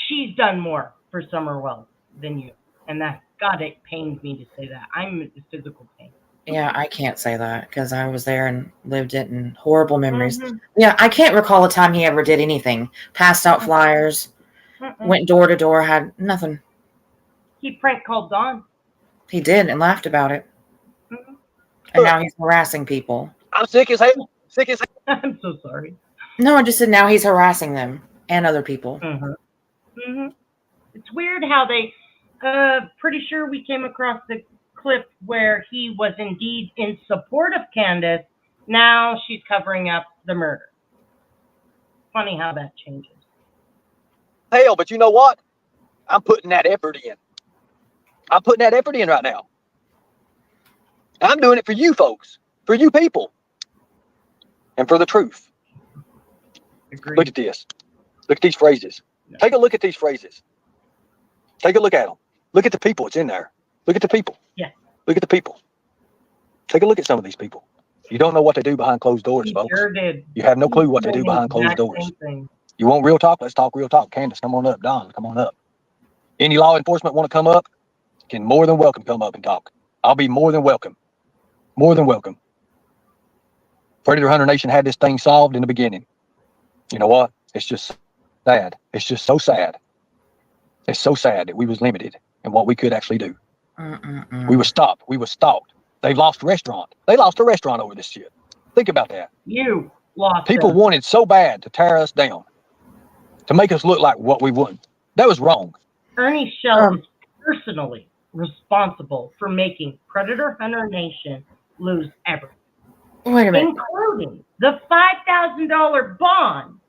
She's done more for Summer Wells than you, and that, God, it pains me to say that. I'm in physical pain. Yeah, I can't say that because I was there and lived it and horrible memories. Mhm. Yeah, I can't recall a time he ever did anything. Passed out flyers, went door to door, had nothing. He prank called Dawn. He did and laughed about it. Mhm. And now he's harassing people. I'm sick as hell. Sick as hell. I'm so sorry. No, I just said now he's harassing them and other people. It's weird how they. Pretty sure we came across the clip where he was indeed in support of Candace. Now she's covering up the murder. Funny how that changes. Hell, but you know what? I'm putting that effort in. I'm putting that effort in right now. I'm doing it for you folks, for you people, and for the truth. Agreed. Look at this. Look at these phrases. Yeah. Take a look at these phrases. Take a look at them. Look at the people. It's in there. Look at the people. Yeah. Look at the people. Take a look at some of these people. You don't know what they do behind closed doors, He folks. sure did. You have no clue what they He do did the behind closed exact doors. same thing. You want real talk? Let's talk real talk. Candace, come on up. Don, come on up. Any law enforcement want to come up? Can more than welcome come up and talk. I'll be more than welcome. More than welcome. Predator Hunter Nation had this thing solved in the beginning. You know what? It's just sad. It's just so sad. It's so sad that we was limited in what we could actually do. We were stopped. We were stalked. They lost a restaurant. They lost a restaurant over this shit. Think about that. You lost People them. wanted so bad to tear us down, to make us look like what we wouldn't. That was wrong. Ernie Shell is personally responsible for making Predator Hunter Nation lose everything, Wait a minute. including the $5,000 bond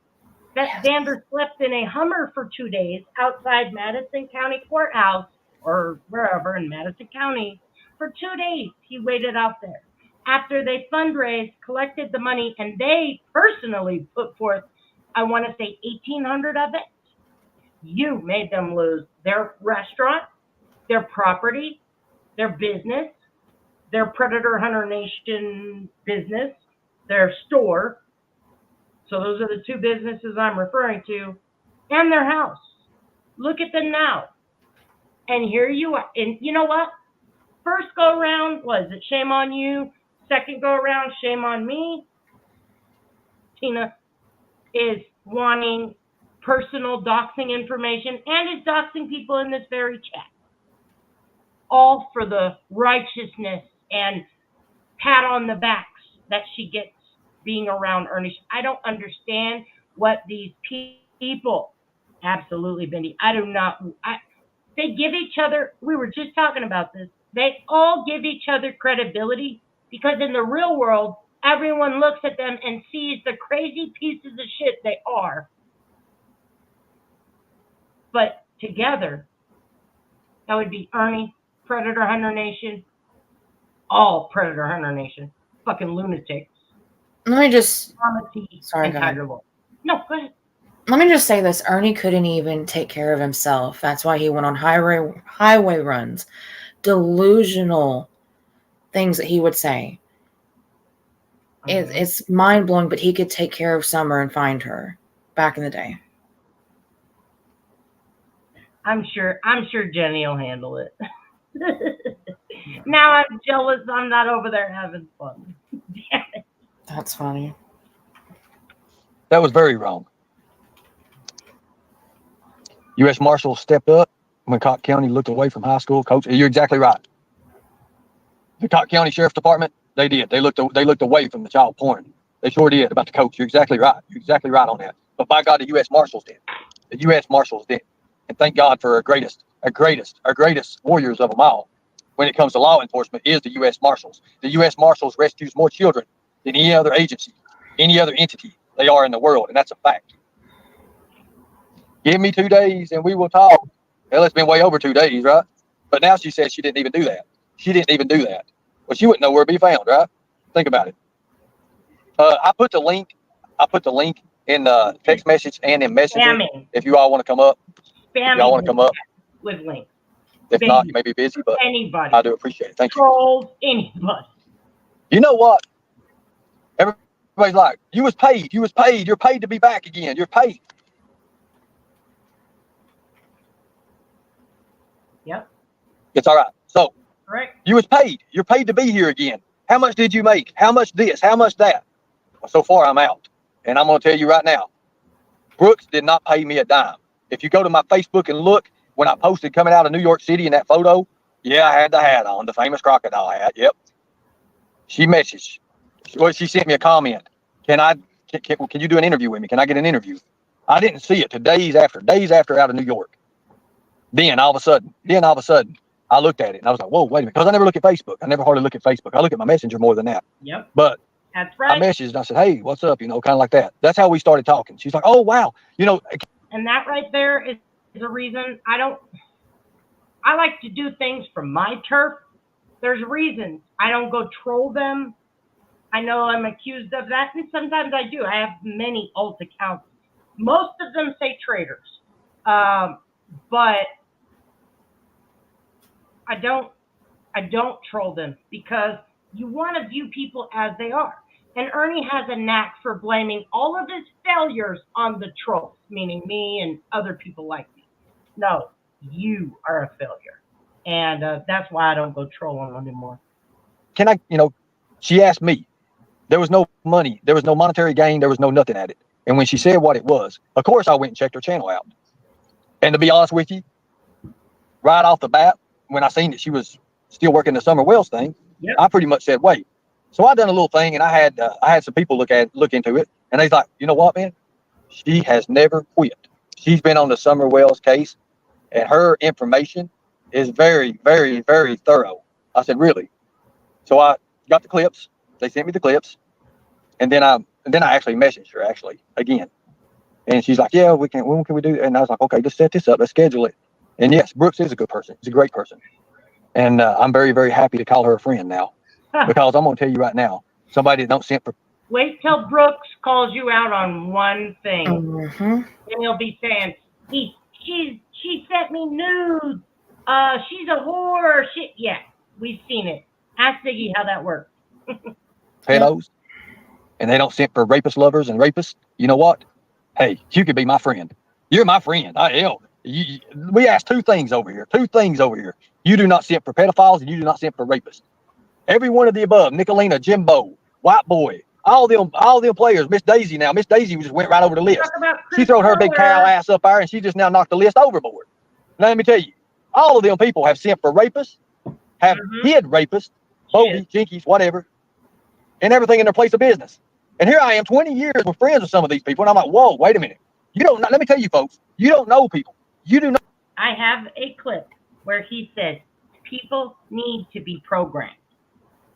that Vander slept in a Hummer for 2 days outside Madison County Courthouse or wherever in Madison County. For 2 days, he waited out there. After they fundraised, collected the money, and they personally put forth, I want to say, $1,800 of it. You made them lose their restaurant, their property, their business, their Predator Hunter Nation business, their store. So those are the two businesses I'm referring to, and their house. Look at them now. And here you are. And you know what? First go around, was it shame on you? Second go around, shame on me. Tina is wanting personal doxing information and is doxing people in this very chat. All for the righteousness and pat on the backs that she gets being around Ernie. I don't understand what these people, absolutely, Bendy, they give each other, we were just talking about this, they all give each other credibility because in the real world, everyone looks at them and sees the crazy pieces of shit they are. But together, that would be Ernie, Predator Hunter Nation, all Predator Hunter Nation, fucking lunatics. Let me just. Sorry, go ahead. No, go ahead. Let me just say this. Ernie couldn't even take care of himself. That's why he went on highway runs. Delusional things that he would say. It's mind-blowing, but he could take care of Summer and find her back in the day. I'm sure Jenny will handle it. Now I'm jealous I'm not over there having fun. Damn it. That's funny. That was very wrong. U.S. Marshals stepped up when Cobb County looked away from high school coach. You're exactly right. The Cobb County Sheriff's Department, they did. They looked away from the child porn. They sure did about the coach. You're exactly right. You're exactly right on that. But by God, the U.S. Marshals did. The U.S. Marshals did. And thank God for our greatest warriors of them all. When it comes to law enforcement, is the U.S. Marshals. The U.S. Marshals rescues more children than any other agency, any other entity they are in the world, and that's a fact. Give me 2 days and we will talk. Well, it's been way over 2 days, right? But now she says she didn't even do that. She didn't even do that. Well, she wouldn't know where to be found, right? Think about it. I put the link in the text message and in Messenger. Spamming. If you all want to come up. Spamming. If y'all want to come up. With links. If not, you may be busy, but anybody. I do appreciate it. Thank you. Trolls, anybody. You know what? Everybody's like, you was paid. You're paid to be back again. You're paid. Yep. It's all right. So Correct. you was paid. You're paid to be here again. How much did you make? How much this? How much that? Well, so far, I'm out. And I'm going to tell you right now, Brooks did not pay me a dime. If you go to my Facebook and look, when I posted coming out of New York City in that photo, yeah, I had the hat on, the famous crocodile hat. Yep. She messaged. Well, she sent me a comment. Can you do an interview with me? Can I get an interview? I didn't see it till days after out of New York. Then all of a sudden, I looked at it and I was like, whoa, wait a minute. Because I never look at Facebook. I never hardly look at Facebook. I look at my messenger more than that. Yep. But that's right. I messaged and I said, hey, what's up? Kind of like that. That's how we started talking. She's like, oh, wow. And that right there is a reason I like to do things from my turf. There's reasons. I don't go troll them. I know I'm accused of that, and sometimes I do. I have many alt accounts. Most of them say traitors. But I don't troll them because you want to view people as they are. And Ernie has a knack for blaming all of his failures on the trolls, meaning me and other people like me. No, you are a failure. And that's why I don't go trolling anymore. She asked me. There was no money. There was no monetary gain. There was no nothing at it. And when she said what it was, of course, I went and checked her channel out. And to be honest with you, right off the bat, when I seen that she was still working the Summer Wells thing, yep. I pretty much said, wait. So I done a little thing, and I had some people look into it, and they thought, you know what, man? She has never quit. She's been on the Summer Wells case, and her information is very, very, very thorough. I said, really? So I got the clips. They sent me the clips, and then I actually messaged her again, and she's like, yeah, we can. When can we do it? And I was like, okay, just set this up. Let's schedule it. And yes, Brooks is a good person. He's a great person, and I'm very, very happy to call her a friend now, because I'm gonna tell you right now, somebody that don't send for. Wait till Brooks calls you out on one thing, Mm-hmm. and he'll be saying, she sent me nudes. She's a whore. Shit, yeah, we've seen it. Ask Ziggy how that works. Pedos, and they don't send for rapist lovers and rapists. You know what? Hey, you could be my friend. You're my friend. We ask two things over here. You do not send for pedophiles, and you do not send for rapists. Every one of the above, Nicolina, Jimbo, White Boy, all them players. Miss Daisy just went right over the list. She throwed her big cow ass up there, and she just now knocked the list overboard. Now let me tell you, all of them people have sent for rapists, have hid rapists, Bogey, jinkies, whatever, and everything in their place of business. And here I am 20 years with friends with some of these people, and I'm like, whoa, wait a minute. Let me tell you folks, you don't know people. You do not. I have a clip where he said, people need to be programmed.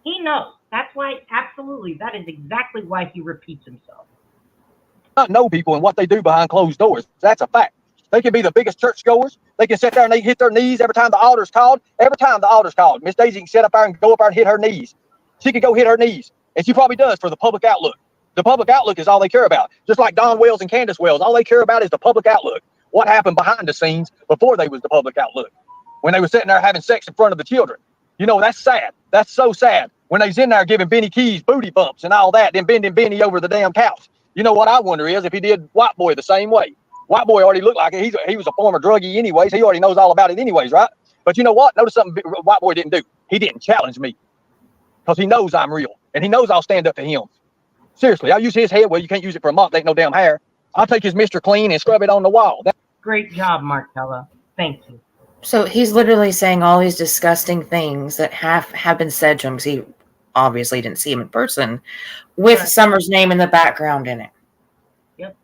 He knows. That's why, absolutely, that is exactly why he repeats himself. Not know people and what they do behind closed doors. That's a fact. They can be the biggest church goers. They can sit there and they hit their knees every time the altar's called. Miss Daisy can sit up there and go up there and hit her knees. She can go hit her knees. And she probably does for the public outlook. The public outlook is all they care about. Just like Don Wells and Candace Wells, all they care about is the public outlook. What happened behind the scenes before they was the public outlook. When they were sitting there having sex in front of the children. That's sad. That's so sad. When they was in there giving Benny Keys booty bumps and all that, then bending Benny over the damn couch. What I wonder is if he did White Boy the same way. White Boy already looked like it. He was a former druggie anyways. He already knows all about it anyways, right? But you know what? Notice something White Boy didn't do. He didn't challenge me because he knows I'm real and he knows I'll stand up to him. Seriously, I'll use his head. Well, you can't use it for a month. Ain't no damn hair. I'll take his Mr. Clean and scrub it on the wall. Great job, Markella. Thank you. So he's literally saying all these disgusting things that have been said to him because he obviously didn't see him in person with Summer's name in the background in it. Yep.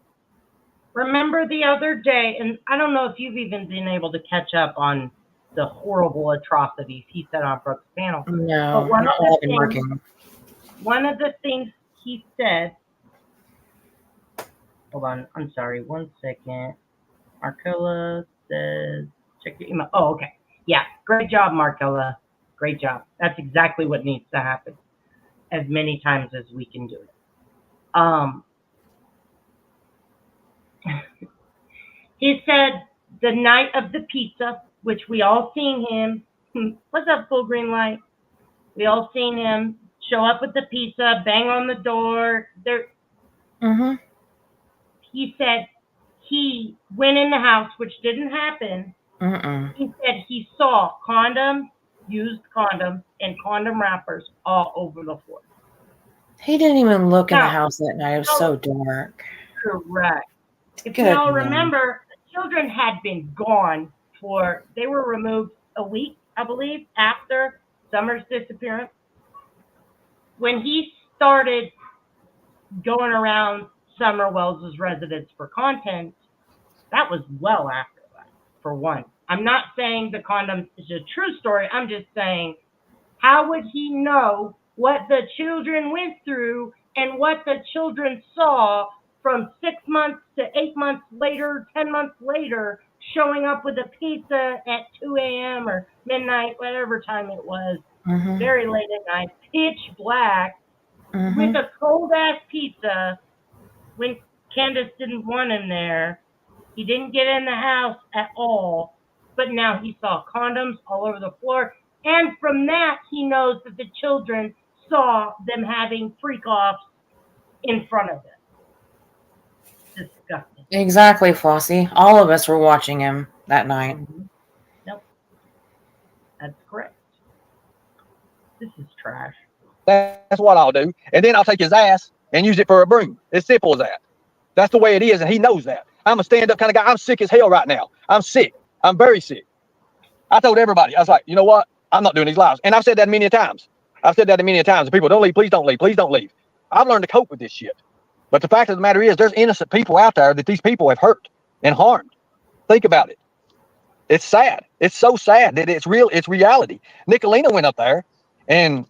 Remember the other day, and I don't know if you've even been able to catch up on the horrible atrocities he said on Brooks' panel. No, but one of the things he said, hold on, I'm sorry, 1 second. Markella says, check your email. Oh, okay. Yeah, great job, Markella. Great job. That's exactly what needs to happen as many times as we can do it. He said the night of the pizza, which we all seen him. What's up, Full Green Light? We all seen him show up with the pizza, bang on the door. He said he went in the house, which didn't happen. He said he saw condoms, used condoms and condom wrappers all over the floor. He didn't even look in the Now, house that night. It was so dark. Correct. If you all Goodness. remember, the children had been gone they were removed a week, I believe, after Summer's disappearance. When he started going around Summer Wells's residence for content, that was well after that, for one. I'm not saying the condoms is a true story. I'm just saying, how would he know what the children went through and what the children saw from 6 months to 8 months later, 10 months later, showing up with a pizza at 2 a.m. or midnight, whatever time it was, very late at night, pitch black, with a cold-ass pizza when Candace didn't want him there. He didn't get in the house at all, but now he saw condoms all over the floor. And from that, he knows that the children saw them having freak-offs in front of them. Disgusting. Exactly, Flossie. All of us were watching him that night. Nope. That's correct. This is trash. That's what I'll do. And then I'll take his ass and use it for a broom. It's simple as that. That's the way it is, and he knows that. I'm a stand-up kind of guy. I'm sick as hell right now. I'm sick. I'm very sick. I told everybody, I was like, you know what? I'm not doing these lives. And I've said that many times. I've said that many times. People, don't leave. Please don't leave. Please don't leave. I've learned to cope with this shit. But the fact of the matter is, there's innocent people out there that these people have hurt and harmed. Think about it. It's sad. It's so sad that it's real. It's reality. Nicolina went up there and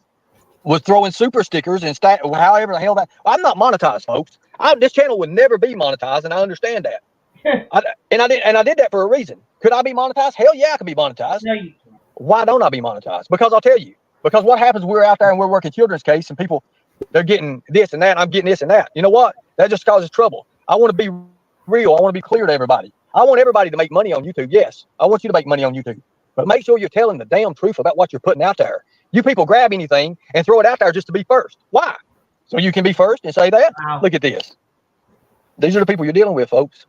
was throwing super stickers and however the hell that. I'm not monetized, folks. This channel would never be monetized, and I understand that. I did that for a reason. Could I be monetized? Hell yeah, I could be monetized. No, you can't. Why don't I be monetized? Because I'll tell you. Because what happens, we're out there and we're working children's case, and people, they're getting this and that, and I'm getting this and that. You know what? That just causes trouble. I want to be real. I want to be clear to everybody. I want everybody to make money on YouTube. Yes, I want you to make money on YouTube. But make sure you're telling the damn truth about what you're putting out there. You people grab anything and throw it out there just to be first. Why? So you can be first and say that? Wow. Look at this. These are the people you're dealing with, folks.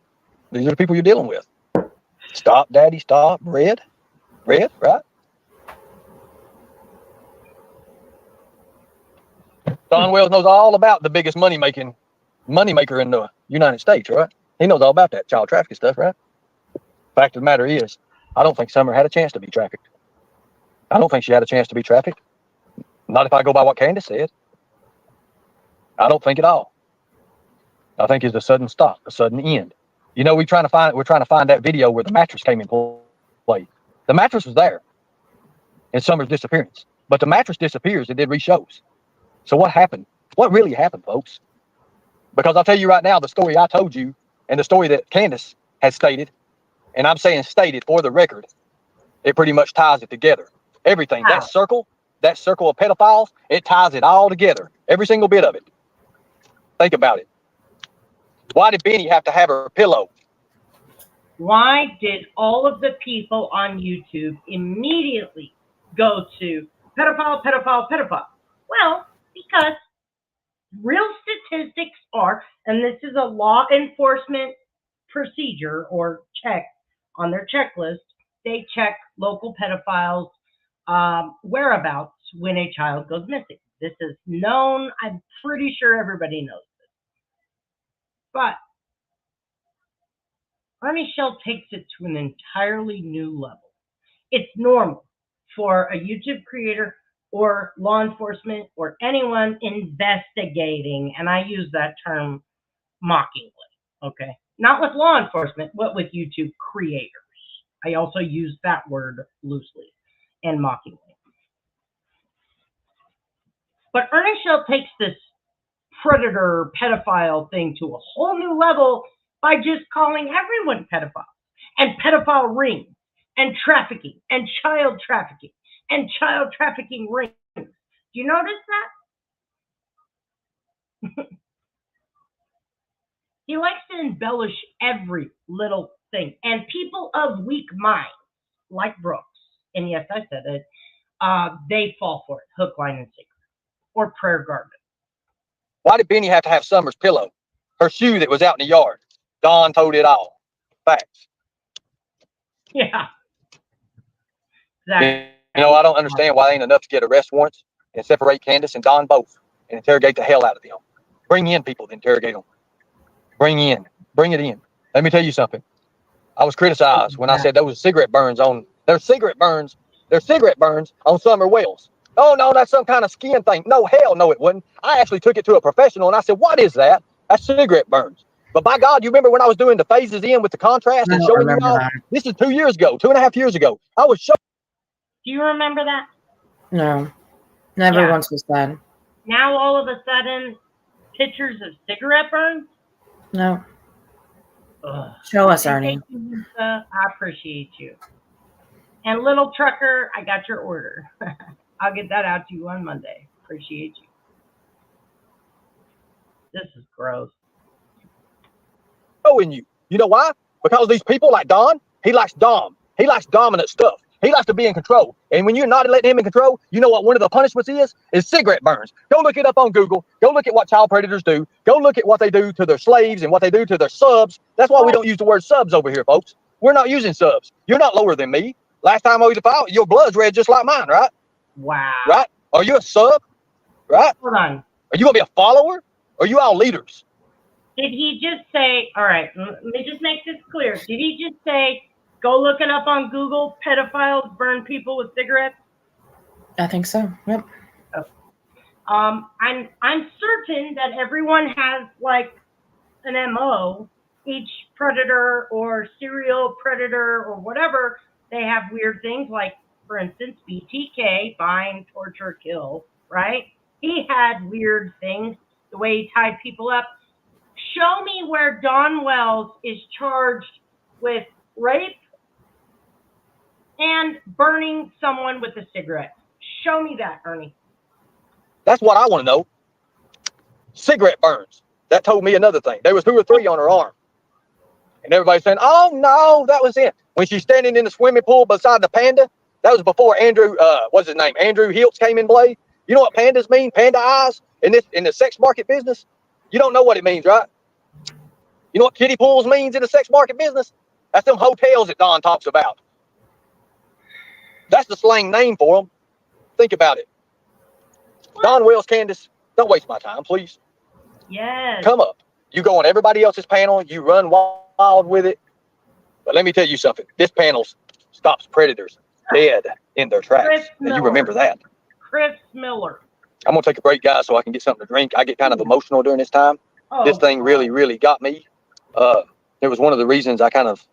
These are the people you're dealing with. Stop, Daddy, stop. Red, right? Don Wells knows all about the biggest money maker in the United States, right? He knows all about that child trafficking stuff, right? Fact of the matter is, I don't think Summer had a chance to be trafficked. I don't think she had a chance to be trafficked. Not if I go by what Candace said. I don't think at all. I think it's a sudden stop, a sudden end. You know, we're trying to find that video where the mattress came in play. The mattress was there in Summer's disappearance, but the mattress disappears. It did re-shows. So what happened? What really happened, folks? Because I'll tell you right now, the story I told you and the story that Candace has stated, and I'm saying stated for the record, it pretty much ties it together. Everything, that circle of pedophiles, it ties it all together. Every single bit of it. Think about it. Why did Benny have to have her pillow? Why did all of the people on YouTube immediately go to pedophile, pedophile, pedophile? Well, because real statistics are, and this is a law enforcement procedure or check on their checklist, they check local pedophiles' whereabouts when a child goes missing. This is known. I'm pretty sure everybody knows this. But Ernie Shell takes it to an entirely new level. It's normal for a YouTube creator or law enforcement or anyone investigating, and I use that term mockingly, okay? Not with law enforcement, but with YouTube creators. I also use that word loosely and mockingly. But Ernie Shell takes this predator pedophile thing to a whole new level by just calling everyone pedophile and pedophile rings and trafficking and child trafficking rings. Do you notice that? He likes to embellish every little thing. And people of weak minds, like Brooks, and yes, I said it, they fall for it, hook, line, and sinker, or prayer garden. Why did Benny have to have Summer's pillow? Her shoe that was out in the yard. Don told it all. Facts. Yeah. Exactly. You know, I don't understand why it ain't enough to get arrest warrants and separate Candace and Don both and interrogate the hell out of them. Bring in people to interrogate them. Bring it in. Let me tell you something. I was criticized when I said there was cigarette burns on. There's cigarette burns on Summer Wells. Oh no, that's some kind of skin thing. No, hell no, it wasn't. I actually took it to a professional and I said, "What is that?" That's cigarette burns. But by God, you remember when I was doing the phases in with the contrast I and don't showing you remember all? that. This is 2 years ago, 2.5 years ago. I was showing. Do you remember that? No, never Yeah. once was said. Now all of a sudden, pictures of cigarette burns? No. Ugh. Show us, And Ernie. thank you, Lisa. I appreciate you. And little trucker, I got your order. I'll get that out to you on Monday. Appreciate you. This is gross. Showing you. You know why? Because these people like Don, he likes dom. He likes dominant stuff. He likes to be in control. And when you're not letting him in control, you know what one of the punishments is cigarette burns. Go look it up on Google. Go look at what child predators do. Go look at what they do to their slaves and what they do to their subs. That's why we don't use the word subs over here, folks. We're not using subs. You're not lower than me. Last time I was a file, your blood's red just like mine, right? Wow. Right? Are you a sub? Right? Hold on. Are you going to be a follower? Or are you all leaders? Did he just say, all right, let me just make this clear. Did he just say, go look it up on Google, pedophiles burn people with cigarettes? I think so. Yep. I'm certain that everyone has like an MO. Each predator or serial predator or whatever, they have weird things like, for instance, BTK, bind, torture, kill, right? He had weird things, the way he tied people up. Show me where Don Wells is charged with rape and burning someone with a cigarette. Show me that, Ernie. That's what I want to know. Cigarette burns. That told me another thing. There was 2 or 3 on her arm. And everybody's saying, oh, no, that was it. When she's standing in the swimming pool beside the panda, that was before Andrew, what's his name? Andrew Hiltz came in play. You know what pandas mean? Panda eyes in the sex market business? You don't know what it means, right? You know what kiddie pools means in the sex market business? That's them hotels that Don talks about. That's the slang name for them. Think about it. Don Wells, Candace, don't waste my time, please. Yes. Come up. You go on everybody else's panel. You run wild with it. But let me tell you something. This panel stops predators dead in their tracks. And you remember that. Chris Miller. I'm going to take a break, guys, so I can get something to drink. I get kind of emotional during this time. This thing really, really got me. It was one of the reasons I kind of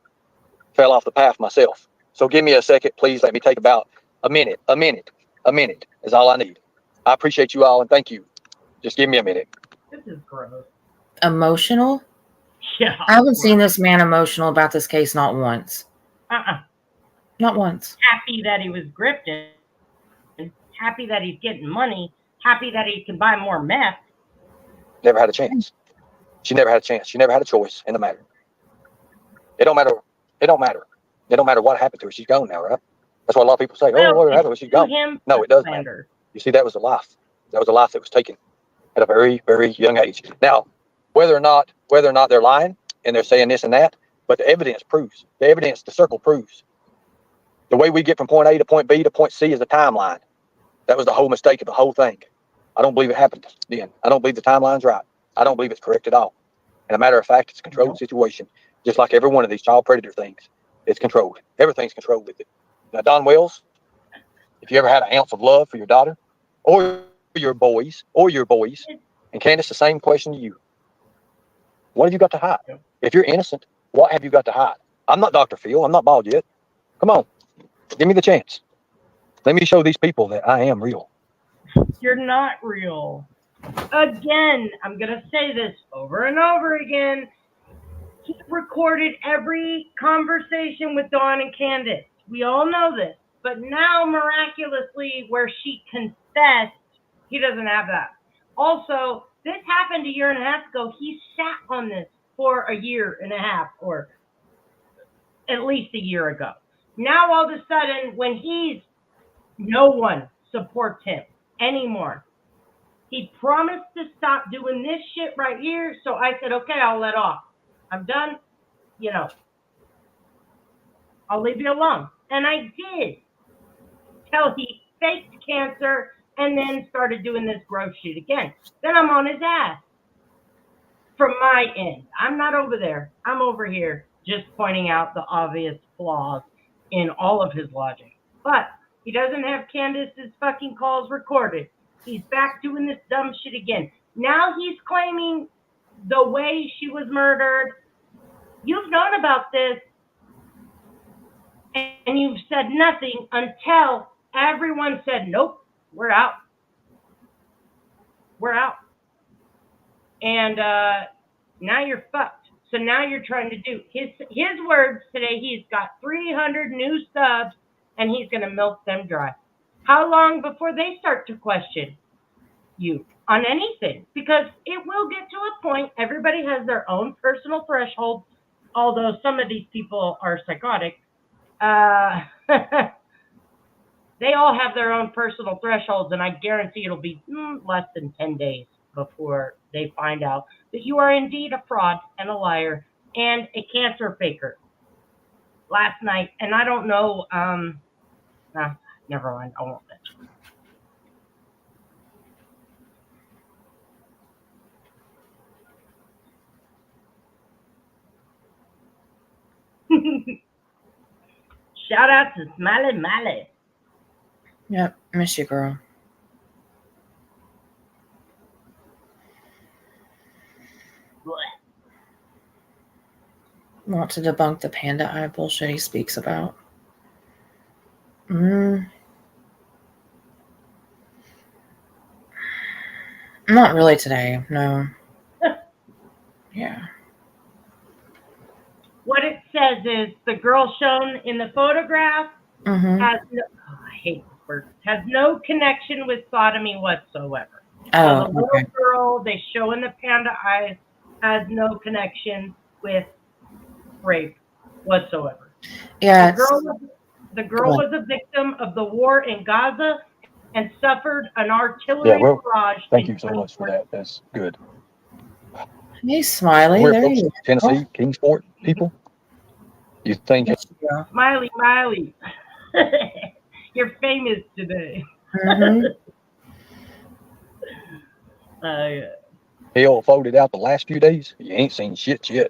fell off the path myself. So give me a second, please. Let me take about a minute. A minute is all I need. I appreciate you all and thank you. Just give me a minute. This is gross. Emotional? Yeah. I haven't seen this man emotional about this case not once. Not once. Happy that he was grifted. Happy that he's getting money. Happy that he can buy more meth. Never had a chance. She never had a chance. She never had a choice in the matter. It don't matter. It don't matter. It don't matter what happened to her. She's gone now, right? That's what a lot of people say. Oh, what happened? She's gone. No, it doesn't matter. You see, that was a life. That was a life that was taken at a very, very young age. Now, whether or not they're lying and they're saying this and that, but the evidence proves. The evidence, the circle proves. The way we get from point A to point B to point C is the timeline. That was the whole mistake of the whole thing. I don't believe it happened then. I don't believe the timeline's right. I don't believe it's correct at all. And a matter of fact, it's a controlled situation. Just like every one of these child predator things, it's controlled. Everything's controlled with it. Now, Don Wells, if you ever had an ounce of love for your daughter or your boys, and Candace, the same question to you. What have you got to hide? If you're innocent, what have you got to hide? I'm not Dr. Phil. I'm not bald yet. Come on. Give me the chance. Let me show these people that I am real. You're not real. Again, I'm going to say this over and over again. He recorded every conversation with Dawn and Candace. We all know this. But now, miraculously, where she confessed, he doesn't have that. Also, this happened a year and a half ago. He sat on this for a year and a half, or at least a year ago. Now, all of a sudden, when no one supports him anymore. He promised to stop doing this shit right here. So I said, okay, I'll let off. I'm done. I'll leave you alone. And I did. till he faked cancer and then started doing this gross shit again. Then I'm on his ass from my end. I'm not over there. I'm over here just pointing out the obvious flaws in all of his logic. But he doesn't have Candace's fucking calls recorded. He's back doing this dumb shit again. Now he's claiming the way she was murdered. You've known about this, and you've said nothing until everyone said, nope, we're out. We're out. And now you're fucked. So now you're trying to do his words today. He's got 300 new subs, and he's going to milk them dry. How long before they start to question you on anything? Because it will get to a point. Everybody has their own personal threshold, although some of these people are psychotic. They all have their own personal thresholds, and I guarantee it'll be less than 10 days before they find out that you are indeed a fraud and a liar and a cancer faker. Last night, and I don't know, never mind, I won't mention. Shout out to Smiley Mally. Yep, miss you, girl. Want to debunk the panda eye bullshit he speaks about? Not really today, no. Yeah. What it says is the girl shown in the photograph has no, I hate this word, has no connection with sodomy whatsoever. Oh, so the little girl they show in the panda eyes has no connection with rape whatsoever. Yeah. The girl was a victim of the war in Gaza and suffered an artillery barrage. Thank you so much for that. That's good. Hey, Smiley. We're There you go. Tennessee, Kingsport people. You think Smiley, you're famous today. hell folded out the last few days? You ain't seen shit yet.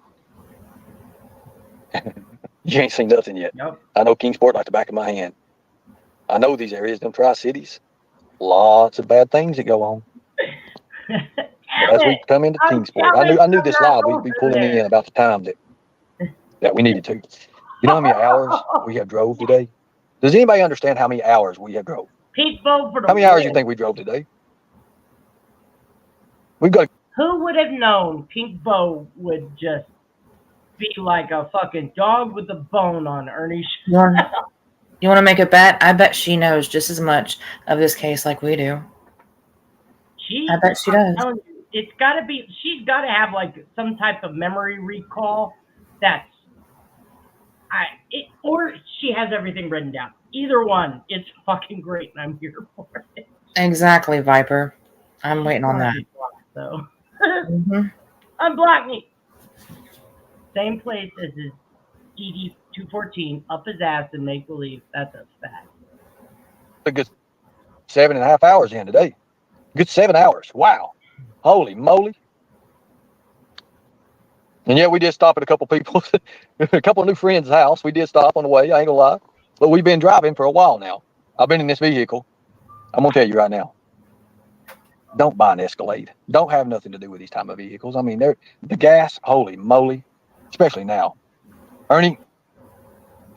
You ain't seen nothing yet. Nope. I know Kingsport like the back of my hand. I know these areas, them Tri-Cities. Lots of bad things that go on. But as we come into Kingsport, I knew this live we'd be pulling in about the time that we needed to. You know how many hours we have drove today? Does anybody understand how many hours we have drove? Pink Bow for the How many hours do you think we drove today? We've got. Who would have known Pink Bow would just be like a fucking dog with a bone on Ernie's show? You want to make a bet? I bet she knows just as much of this case like we do. I bet she does. It's got to be, she's got to have like some type of memory recall that's, or she has everything written down. Either one, it's fucking great, and I'm here for it. Exactly, Viper. I'm waiting on that. So, unblock me. Same place as his ED-214, up his ass and make believe. That's a fact. A good 7.5 hours in today. Good 7 hours. Wow. Holy moly. And yeah, we did stop at a couple people, a couple of new friends' house. We did stop on the way, I ain't gonna lie. But we've been driving for a while now. I've been in this vehicle. I'm gonna tell you right now. Don't buy an Escalade. Don't have nothing to do with these type of vehicles. I mean, the gas, holy moly, especially now. Ernie,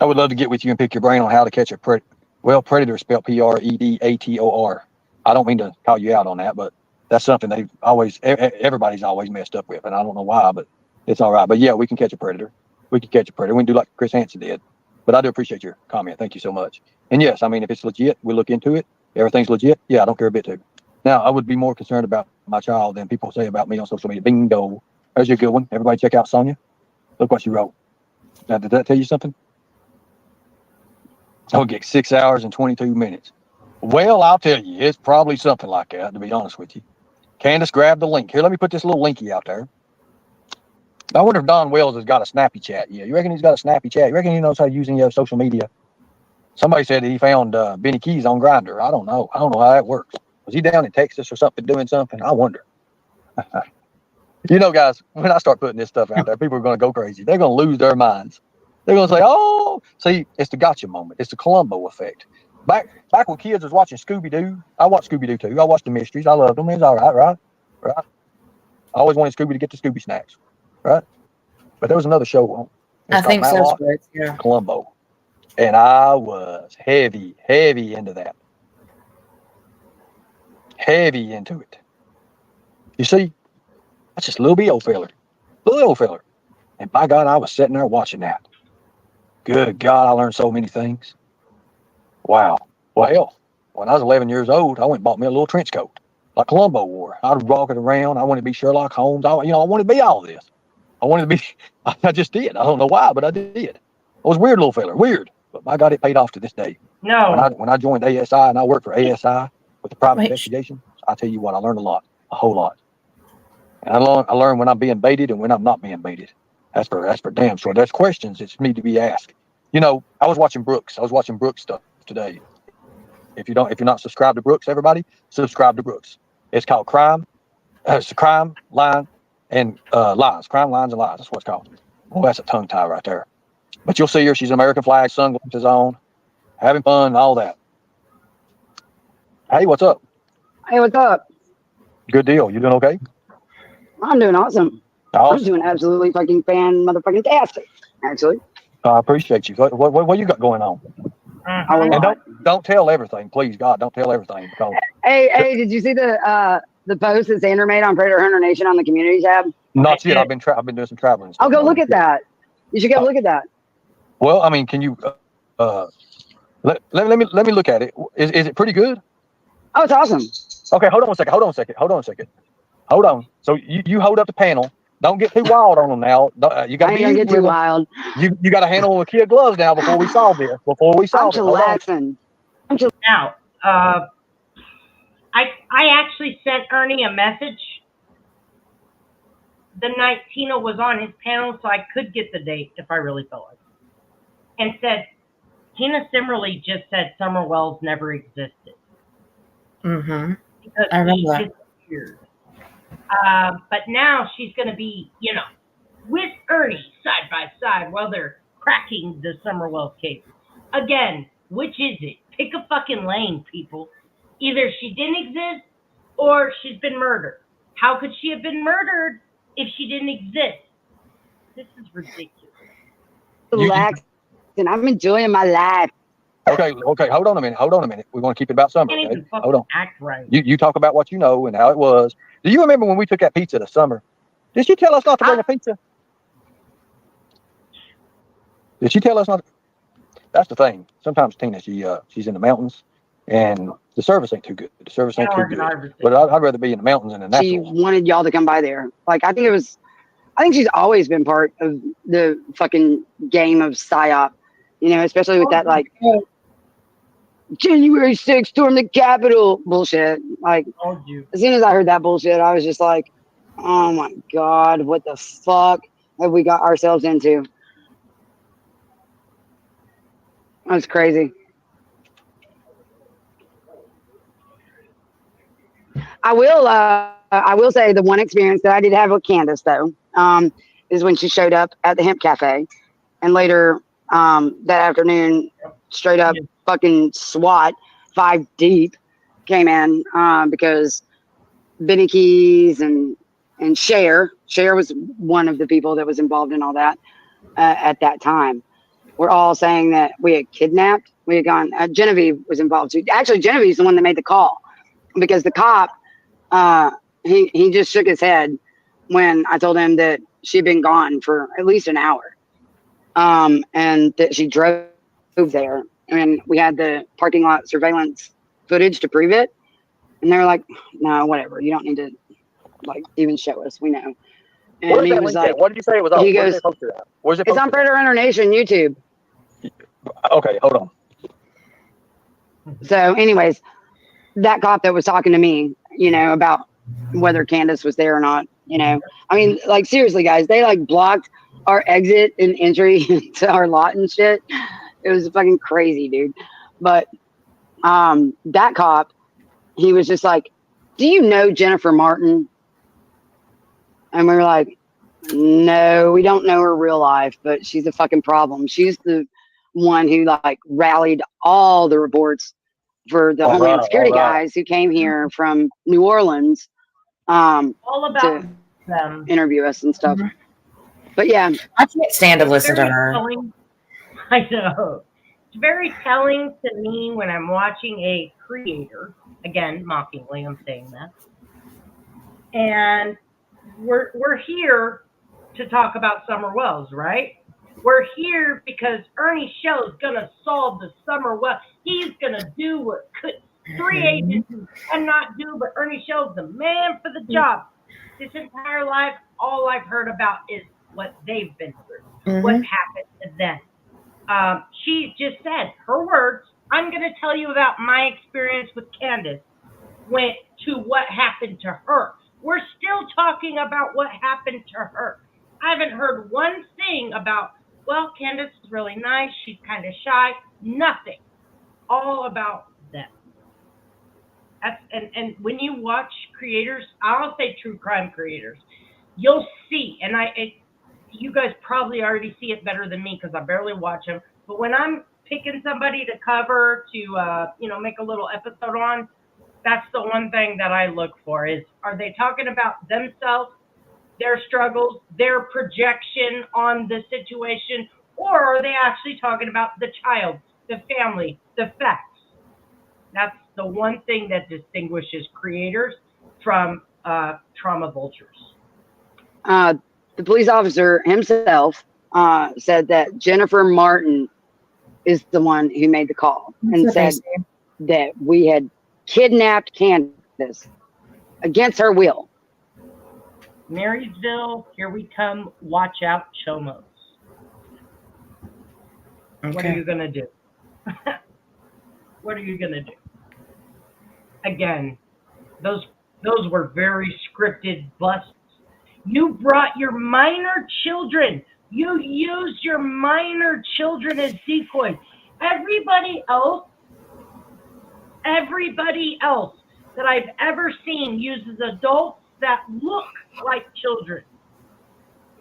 I would love to get with you and pick your brain on how to catch a predator. Well, predator is spelled Predator. I don't mean to call you out on that, but that's something everybody's always messed up with, and I don't know why, but it's all right. But yeah, we can catch a predator. We can do like Chris Hansen did. But I do appreciate your comment. Thank you so much. And yes, I mean, if it's legit, we look into it. Everything's legit. Yeah, I don't care a bit too. Now, I would be more concerned about my child than people say about me on social media. Bingo. There's your good one. Everybody check out Sonia. Look what she wrote. Now, did that tell you something? I'll get 6 hours and 22 minutes. Well, I'll tell you, it's probably something like that, to be honest with you. Candace, grab the link. Here, let me put this little linky out there. I wonder if Don Wells has got a snappy chat. Yeah, you reckon he's got a snappy chat? You reckon he knows how to use any social media? Somebody said he found Benny Keys on Grindr. I don't know. I don't know how that works. Was he down in Texas or something doing something? I wonder. You know, guys, when I start putting this stuff out there, people are going to go crazy. They're going to lose their minds. They're going to say, "Oh, see, it's the gotcha moment. It's the Columbo effect." Back when kids was watching Scooby-Doo, I watched Scooby-Doo too. I watched the mysteries. I loved them. It was all right. I always wanted Scooby to get the Scooby snacks, right? But there was another show on. I think so. Yeah. Columbo. And I was heavy into that. Heavy into it. You see, that's just a little old feller. And by God, I was sitting there watching that. Good God, I learned so many things. Wow. Well, hell, when I was 11 years old, I went and bought me a little trench coat like Columbo wore. I'd walk it around. I wanted to be Sherlock Holmes. I wanted to be all this. I just did. I don't know why, but I did. I was a weird little feller. Weird. But by God, it paid off to this day. No. When I joined ASI and I worked for ASI with the private investigation, I tell you what, I learned a whole lot. And I learned when I'm being baited and when I'm not being baited. That's for damn sure. There's questions that need to be asked. You know, I was watching Brooks stuff today. If you're not subscribed to Brooks, everybody subscribe to Brooks. It's called Crime, Line, and Lies. Crime, Lines, and Lies. That's what it's called. Oh, that's a tongue tie right there. But you'll see her. She's an American flag, sunglasses on, having fun, and all that. Hey, what's up? Hey, what's up? Good deal. You doing okay? I'm doing awesome. I'm doing absolutely fucking motherfucking tastic, actually. I appreciate you. What you got going on? And don't tell everything, please, God. Don't tell everything. Because hey, did you see the post that Sandra made on Predator Hunter Nation on the community tab? Not yet. I've been doing some traveling. I'll go look at that. You should go look at that. Well, I mean, can you let me look at it? Is it pretty good? Oh, it's awesome. Okay, hold on a second. Hold on. So you hold up the panel. Don't get too wild on them now. You got to get too wild. You got to handle with kid gloves now before we solve this. I'm relaxing. Now, I actually sent Ernie a message the night Tina was on his panel, so I could get the date if I really felt like it. And said, Tina Simmerly just said Summer Wells never existed. Mm-hmm. Because I remember he disappeared. But now she's going to be, with Ernie side by side while they're cracking the Summer Wells case. Again, which is it? Pick a fucking lane, people. Either she didn't exist or she's been murdered. How could she have been murdered if she didn't exist? This is ridiculous. Relaxing. I'm enjoying my life. Okay. Hold on a minute. We want to keep it about Summer. Okay? Hold on. Act right. You talk about what you know and how it was. Do you remember when we took that pizza to Summer? Did she tell us not to bring a pizza? Did she tell us not? That's the thing. Sometimes Tina, she's in the mountains, and the service ain't too good. But I'd rather be in the mountains than the natural. She wanted y'all to come by there. Like I think she's always been part of the fucking game of PSYOP. Especially with that like January 6th storm the Capitol bullshit. Like as soon as I heard that bullshit, I was just like, oh my God, what the fuck have we got ourselves into? That's crazy. I will say the one experience that I did have with Candace though, is when she showed up at the hemp cafe, and later that afternoon, straight up fucking SWAT 5 deep came in because Benny Keys and Cher was one of the people that was involved in all that at that time. We're all saying that we had kidnapped. We had gone. Genevieve was involved too. Actually, Genevieve's the one that made the call because the cop he just shook his head when I told him that she'd been gone for at least an hour. And that she drove there, and we had the parking lot surveillance footage to prove it. And they're like, "No, whatever. You don't need to even show us. We know." And he was like, "What did you say it was on?" He goes, "It's on Predator Hunter Nation YouTube." Okay, hold on. So, anyways, that cop that was talking to me, about whether Candace was there or not, I mean, seriously, guys, they blocked our exit and entry to our lot and shit. It was fucking crazy, dude. But that cop, he was just like, "Do you know Jennifer Martin?" And we were like, "No, we don't know her real life, but she's a fucking problem. She's the one who like rallied all the reports for the Homeland Security guys who came here from New Orleans All about to them. interview us and stuff." But yeah, I can't stand to It's listen to very her. telling. I know. It's very telling to me when I'm watching a creator, again, mockingly, I'm saying that. And we're here to talk about Summer Wells, right? We're here because Ernie Shell's gonna solve the Summer Wells. He's gonna do what three agencies cannot do, but Ernie Shell's the man for the job. This entire life, all I've heard about is what they've been through, what happened to them. She just said her words. I'm going to tell you about my experience with Candace. Went to what happened to her. We're still talking about what happened to her. I haven't heard one thing about, well, Candace is really nice. She's kind of shy. Nothing. All about them. That's, and when you watch creators, I'll say true crime creators, you'll see, and you guys probably already see it better than me because I barely watch them. But when I'm picking somebody to cover to, make a little episode on, that's the one thing that I look for is, are they talking about themselves, their struggles, their projection on the situation, or are they actually talking about the child, the family, the facts? That's the one thing that distinguishes creators from trauma vultures. the police officer himself said that Jennifer Martin is the one who made the call and said that we had kidnapped Candace against her will. Marysville, here we come. Watch out, Chomos. Okay. What are you gonna do? What are you gonna do? Again, those were very scripted busts. You brought your minor children. You used your minor children as decoys. Everybody else that I've ever seen uses adults that look like children.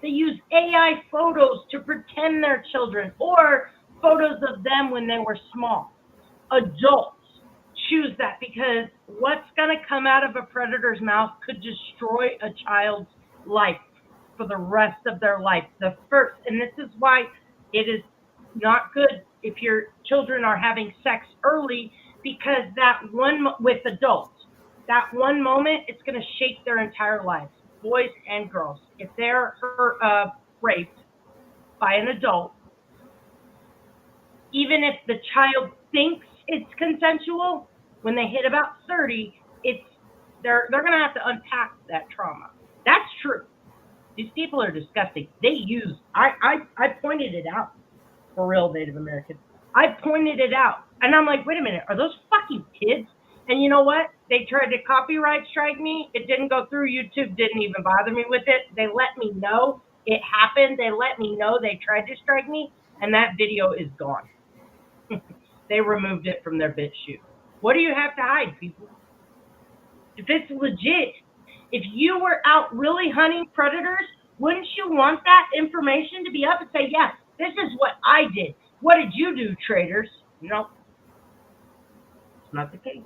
They use AI photos to pretend they're children or photos of them when they were small. Adults choose that because what's going to come out of a predator's mouth could destroy a child's life for the rest of their life. And this is why it is not good if your children are having sex early, because that one with adults, that one moment, it's going to shape their entire lives, boys and girls. If they're raped by an adult, even if the child thinks it's consensual, when they hit about 30, they're going to have to unpack that trauma. That's true. These people are disgusting. I pointed it out, for real, Native Americans. I pointed it out. And I'm like, wait a minute, are those fucking kids? And you know what? They tried to copyright strike me. It didn't go through. YouTube didn't even bother me with it. They let me know it happened. They let me know they tried to strike me. And that video is gone. They removed it from their BitChute. What do you have to hide, people? If it's legit, if you were out really hunting predators, wouldn't you want that information to be up and say, yes, this is what I did. What did you do, traitors? No, it's not the case.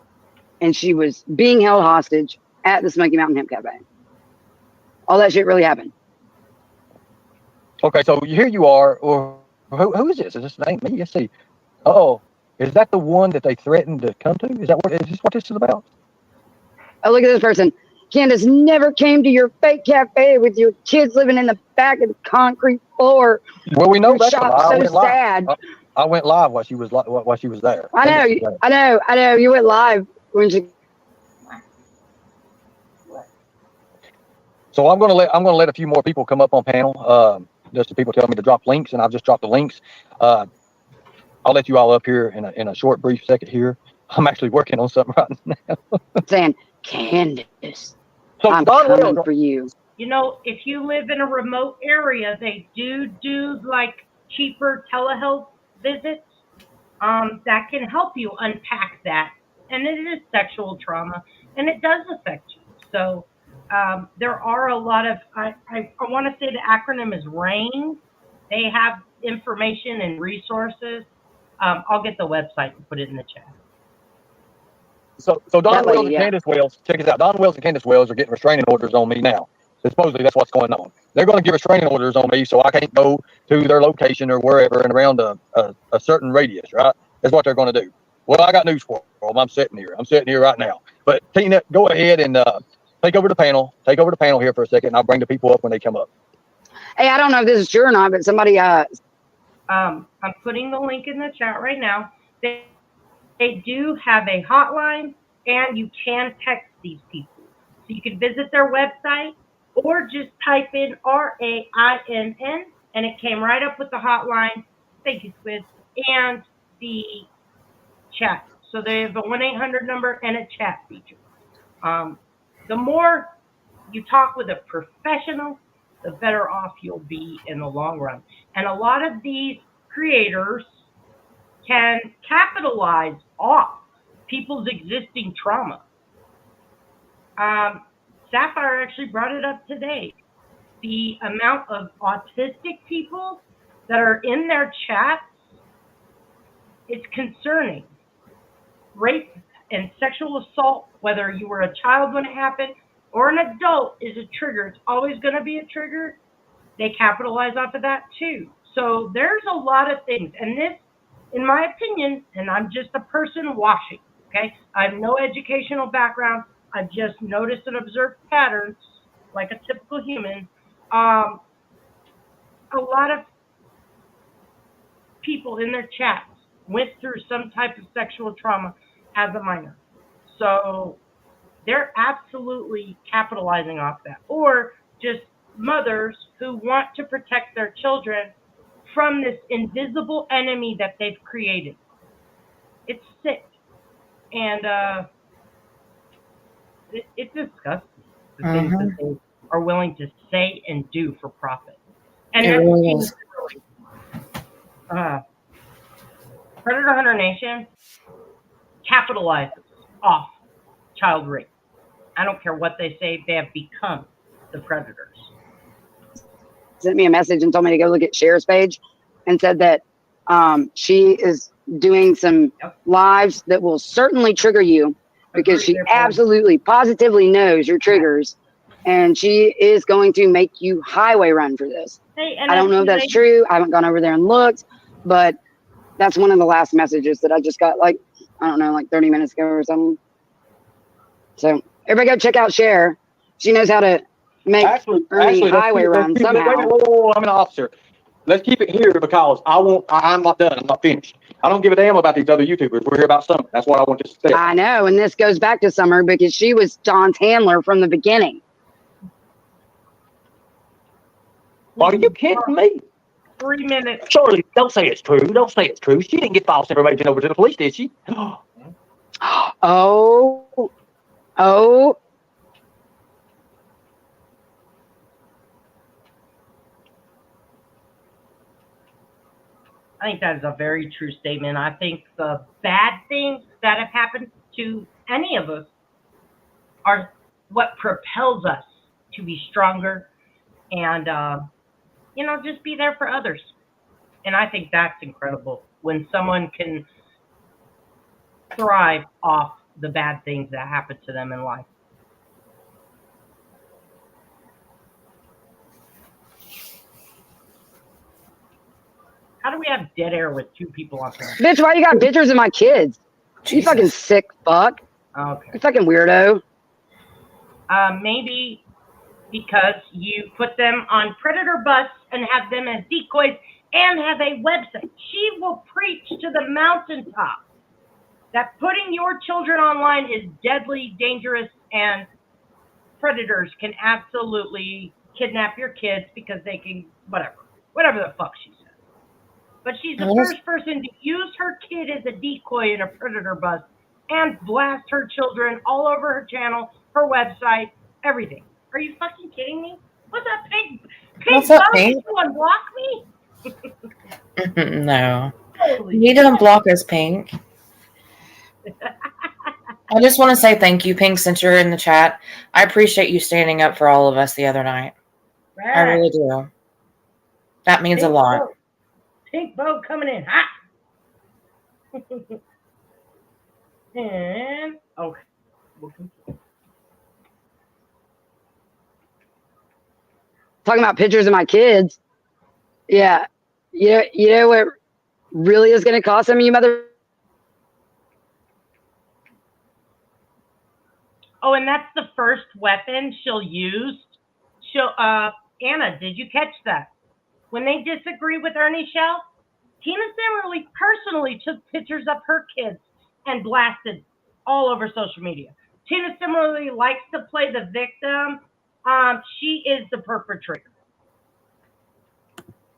And she was being held hostage at the Smoky Mountain Hemp Cafe. All that shit really happened. Okay, so here you are, or who is this? Is this name me? Let's see. Oh, is that the one that they threatened to come to? Is this what this is about? Oh, look at this person. Candace never came to your fake cafe with your kids living in the back of the concrete floor. Well, we know your that. shop's so sad. I went live while she was there. I know. You went live when she. So I'm gonna let a few more people come up on panel. Just the people tell me to drop links, and I've just dropped the links. I'll let you all up here in a short, brief second here. I'm actually working on something right now. Saying, Candace, so I'm coming for you. You know, if you live in a remote area, they do like cheaper telehealth visits. that can help you unpack that. And it is sexual trauma, and it does affect you. So there are a lot of, I want to say the acronym is RAIN. They have information and resources. I'll get the website and put it in the chat. So Don That Wells lady, and yeah. Candace Wells, check it out. Don Wells and Candace Wells are getting restraining orders on me now. Supposedly that's what's going on. They're going to give restraining orders on me so I can't go to their location or wherever and around a certain radius, right? That's what they're going to do. Well, I got news for them. I'm sitting here. I'm sitting here right now. But Tina, go ahead and take over the panel. Take over the panel here for a second, and I'll bring the people up when they come up. Hey, I don't know if this is true or not, but somebody I'm putting the link in the chat right now. They do have a hotline, and you can text these people. So you can visit their website or just type in RAINN, and it came right up with the hotline. Thank you, Squid. And the chat. So they have a 1-800 number and a chat feature. The more you talk with a professional, the better off you'll be in the long run. And a lot of these creators can capitalize off people's existing trauma. Sapphire actually brought it up today. The amount of autistic people that are in their chats, it's concerning. Rape and sexual assault, whether you were a child when it happened or an adult, is a trigger. It's always going to be a trigger. They capitalize off of that too. So there's a lot of things. And this, in my opinion, and I'm just a person watching, okay? I have no educational background. I've just noticed and observed patterns like a typical human. A lot of people in their chats went through some type of sexual trauma as a minor. So they're absolutely capitalizing off that. Or just mothers who want to protect their children from this invisible enemy that they've created. It's sick. And it disgusts me, the things that they are willing to say and do for profit. And It really is. Predator Hunter Nation capitalizes off child rape. I don't care what they say, they have become the predators. Sent me a message and told me to go look at Cher's page and said that she is doing some lives that will certainly trigger you because she absolutely positively knows your triggers, and she is going to make you highway run for this. Hey, I don't know if that's true. I haven't gone over there and looked, but that's one of the last messages that I just got, like, I don't know, like 30 minutes ago or something. So everybody go check out Cher. She knows how to make Ernie highway run somehow. I'm an officer. Let's keep it here because I'm not done. I'm not finished. I don't give a damn about these other YouTubers. We're here about Summer. That's what I want to say. I know, and this goes back to Summer because she was John's handler from the beginning. Are you kidding me? 3 minutes. Shirley, don't say it's true. Don't say it's true. She didn't get false information over to the police, did she? Oh. I think that is a very true statement. I think the bad things that have happened to any of us are what propels us to be stronger and, just be there for others. And I think that's incredible when someone can thrive off the bad things that happen to them in life. How do we have dead air with 2 people on camera? Bitch, why you got pictures of my kids? You fucking sick fuck. Okay. You fucking weirdo. Maybe because you put them on predator bus and have them as decoys and have a website. She will preach to the mountaintop that putting your children online is deadly, dangerous, and predators can absolutely kidnap your kids because they can, whatever the fuck she said. But she's the first person to use her kid as a decoy in a predator bus and blast her children all over her channel, her website, everything. Are you fucking kidding me? What's up, Pig? What's up, Pig? Did you unblock me? No. You need to unblock us, Pink. I just want to say thank you, Pink, since you're in the chat. I appreciate you standing up for all of us the other night. I really do. That means a lot. Pink boat coming in hot. And okay. Talking about pictures of my kids. Yeah. You know what really is going to cost some of you mother. Oh, and that's the first weapon she'll use. Anna, did you catch that? When they disagree with Ernie Shell, Tina Similarly personally took pictures of her kids and blasted all over social media. Tina Similarly likes to play the victim. She is the perpetrator.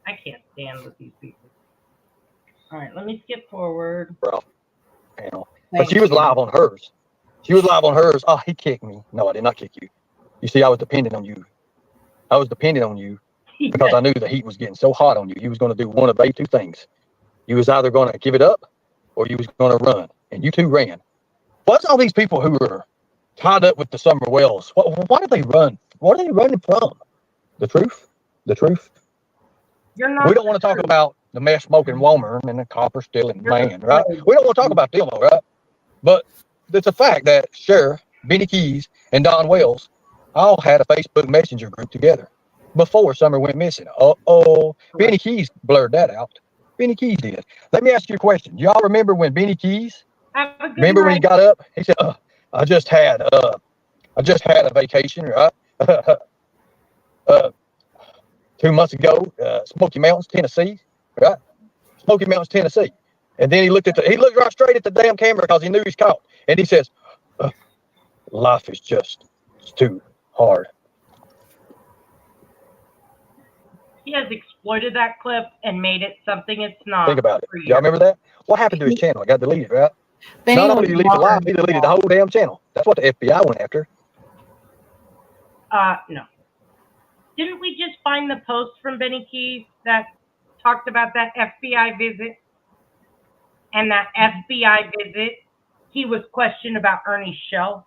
I can't stand with these people. All right, let me skip forward. Bro, you know. But she was live on hers. She was live on hers. Oh, he kicked me. No, I did not kick you. You see, I was dependent on you. I was dependent on you because I knew the heat was getting so hot on you. You was going to do one of two things. You was either going to give it up or you was going to run. And you two ran. What's all these people who are tied up with the Summer Wells? Why did they run? What are they running from? The truth? The truth? You're not. We don't want to talk about the meth smoking woman and the copper stealing man, right? We don't want to talk about them, right? But it's a fact that Sheriff Benny Keys and Don Wells all had a Facebook Messenger group together before Summer went missing. Benny Keys blurred that out. Benny Keys did. Let me ask you a question. Y'all remember when Benny Keys? Remember when he got up? He said, "I just had a vacation, right? 2 months ago, Smoky Mountains, Tennessee, right? Smoky Mountains, Tennessee." And then he looked right straight at the damn camera because he knew he's caught. And he says, "Life is just too hard." He has exploited that clip and made it something it's not. Think about it. Y'all remember that? What happened to his channel? It got deleted, right? Not only did he delete the live, he deleted the whole damn channel. That's what the FBI went after. No. Didn't we just find the post from Benny Keys that talked about that FBI visit? And that FBI visit, he was questioned about Ernie Shell.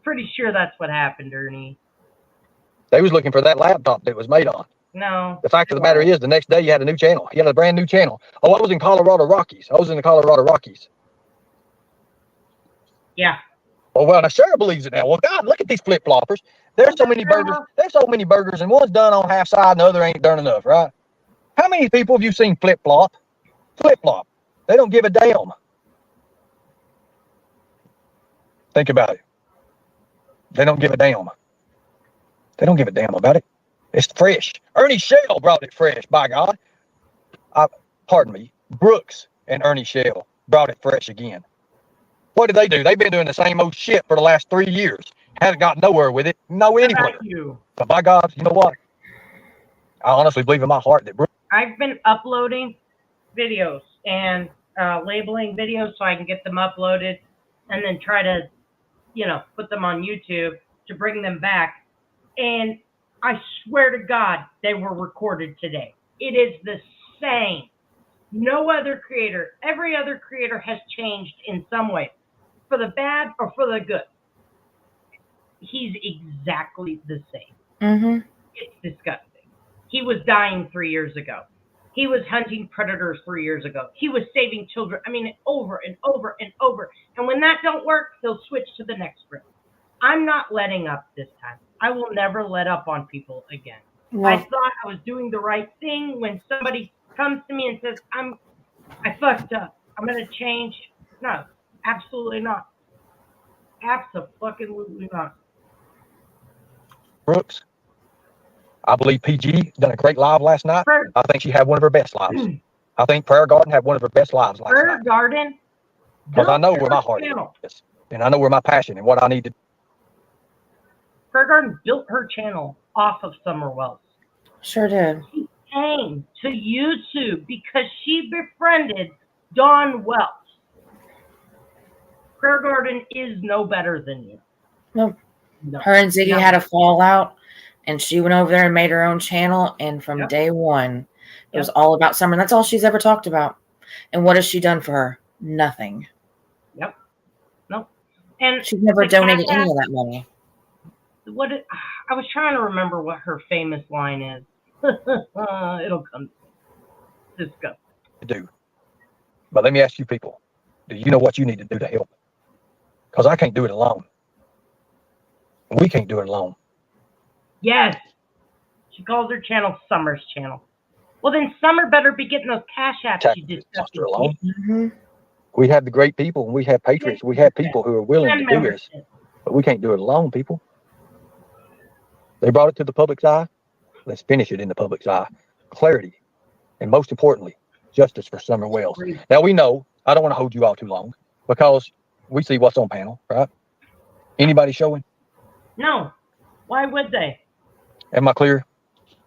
Pretty sure that's what happened, Ernie. They was looking for that laptop that it was made on. No. The fact of the matter is, the next day you had a new channel. You had a brand new channel. Oh, I was in Colorado Rockies. I was in the Colorado Rockies. Yeah. Well, now Sarah believes it now. Well, God, look at these flip-floppers. There's so many burgers. There's so many burgers, and one's done on half side and the other ain't done enough, right? How many people have you seen flip-flop? Flip-flop. They don't give a damn. Think about it. They don't give a damn. They don't give a damn about it. It's fresh. Ernie Shell brought it fresh, by God. Pardon me. Brooks and Ernie Shell brought it fresh again. What did they do? They've been doing the same old shit for the last 3 years. Haven't got nowhere with it. No anywhere. But by God, you know what? I honestly believe in my heart that Brooks. I've been uploading videos and labeling videos so I can get them uploaded and then try to, put them on YouTube to bring them back. And I swear to God, they were recorded today. It is the same. No other creator, every other creator has changed in some way, for the bad or for the good. He's exactly the same. Mm-hmm. It's disgusting. He was dying 3 years ago. He was hunting predators 3 years ago. He was saving children. I mean, over and over and over. And when that don't work, he'll switch to the next script. I'm not letting up this time. I will never let up on people again. Well, I thought I was doing the right thing when somebody comes to me and says, I fucked up. I'm going to change. No, absolutely not. Absolutely not. Brooks, I believe PG done a great live last night. I think she had one of her best lives. I think Prayer Garden had one of her best lives last night. Prayer Garden? Because I know where my heart is. And I know where my passion and what I need to do. Prayer Garden built her channel off of Summer Wells. Sure did. She came to YouTube because she befriended Don Wells. Prayer Garden is no better than you. Nope. No. Her and Ziggy had a fallout, and she went over there and made her own channel. And from day one, It was all about Summer. And that's all she's ever talked about. And what has she done for her? Nothing. Yep. Nope. And She's never the donated Cash any App, of that money. I was trying to remember what her famous line is. It'll come. Just go. To do. But let me ask you people, do you know what you need to do to help? Because I can't do it alone. We can't do it alone. Yes. She calls her channel Summer's channel. Well, then Summer better be getting those Cash Apps she did. Alone. Mm-hmm. We have the great people, and we have patriots. We have people who are willing to do this, but we can't do it alone, people. They brought it to the public's eye. Let's finish it in the public's eye. Clarity, and most importantly, justice for Summer Wells. Now, we know, I don't want to hold you all too long, because we see what's on panel, right? Anybody showing? No. Why would they? Am I clear?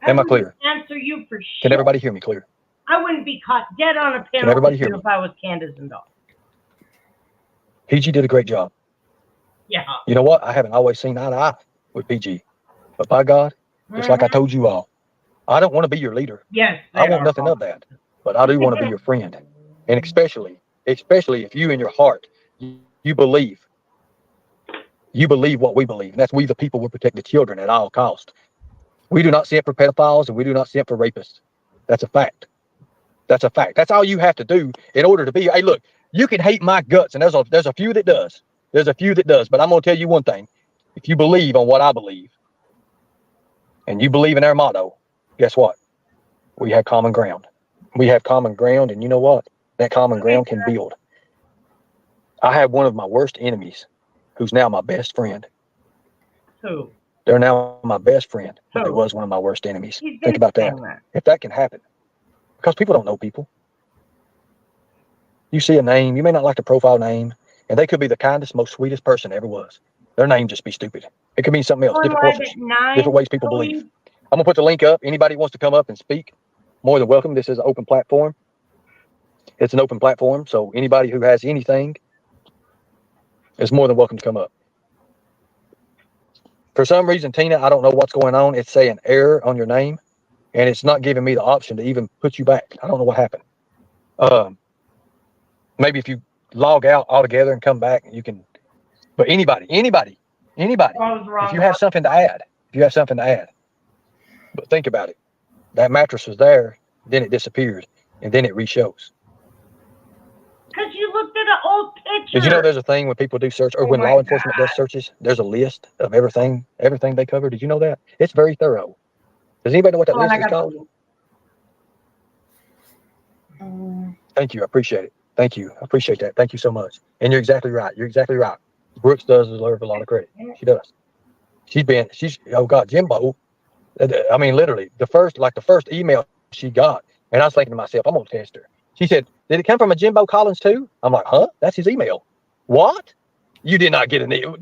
Am I clear? Answer you for sure. Can everybody hear me clear? I wouldn't be caught dead on a panel everybody hear if I was Candace and Dog. PG did a great job. Yeah. You know what? I haven't always seen eye to eye with PG. But by God, just like I told you all, I don't want to be your leader. Yes. I want nothing of that. But I do want to be your friend. And especially if you in your heart, you believe what we believe. And that's we the people will protect the children at all costs. We do not send for pedophiles and we do not send for rapists. That's a fact. That's a fact. That's all you have to do in order to be. Hey, look, you can hate my guts, and there's a few that does. There's a few that does. But I'm going to tell you one thing. If you believe on what I believe, and you believe in our motto, guess what? We have common ground. We have common ground, and you know what? That common ground can build. I have one of my worst enemies, who's now my best friend. Who? They're now my best friend, but it was one of my worst enemies. Think about that. If that can happen. Because people don't know people. You see a name, you may not like the profile name, and they could be the kindest, most sweetest person ever was. Their name just be stupid. It could mean something else, different cultures, different ways people believe. I'm going to put the link up. Anybody wants to come up and speak, more than welcome. This is an open platform. It's an open platform, so anybody who has anything is more than welcome to come up. For some reason, Tina, I don't know what's going on. It's saying error on your name, and it's not giving me the option to even put you back. I don't know what happened. Maybe if you log out altogether and come back, you can. But anybody, if you have something to add, But think about it. That mattress was there, then it disappeared, and then it re-shows. Because you looked at an old picture. Did you know there's a thing when people do search, or when law enforcement does searches, there's a list of everything they cover? Did you know that? It's very thorough. Does anybody know what that list is called? Thank you. I appreciate it. Thank you. I appreciate that. Thank you so much. And you're exactly right. Brooks does deserve a lot of credit. She does. Oh God, Jimbo. I mean, literally, the first email she got, and I was thinking to myself, I'm going to test her. She said, did it come from a Jimbo Collins too? I'm like, huh? That's his email. What? You did not get an email?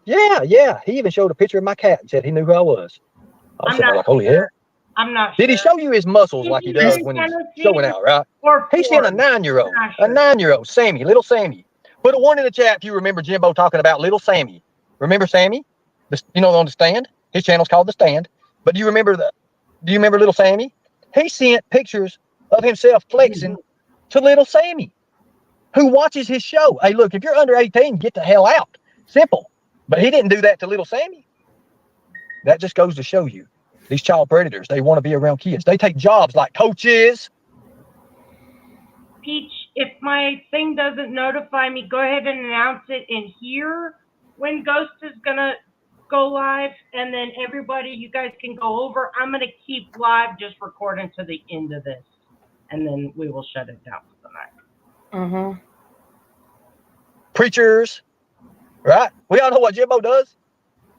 Yeah. He even showed a picture of my cat and said he knew who I was. I was like, holy hell. I'm not sure. Did he show you his muscles like he does when he's showing out, right? He's seen a 9-year-old, Sammy, little Sammy. Put a 1 in the chat if you remember Jimbo talking about little Sammy. Remember Sammy? On the stand? His channel's called The Stand. But do you remember little Sammy? He sent pictures of himself flexing to little Sammy, who watches his show. Hey, look, if you're under 18, get the hell out. Simple. But he didn't do that to little Sammy. That just goes to show you. These child predators, they want to be around kids. They take jobs like coaches. Peach, if my thing doesn't notify me, go ahead and announce it in here when Ghost is going to go live. And then everybody, you guys can go over. I'm going to keep live just recording to the end of this. And then we will shut it down for the night. Mm-hmm. Preachers, right? We all know what Jimbo does.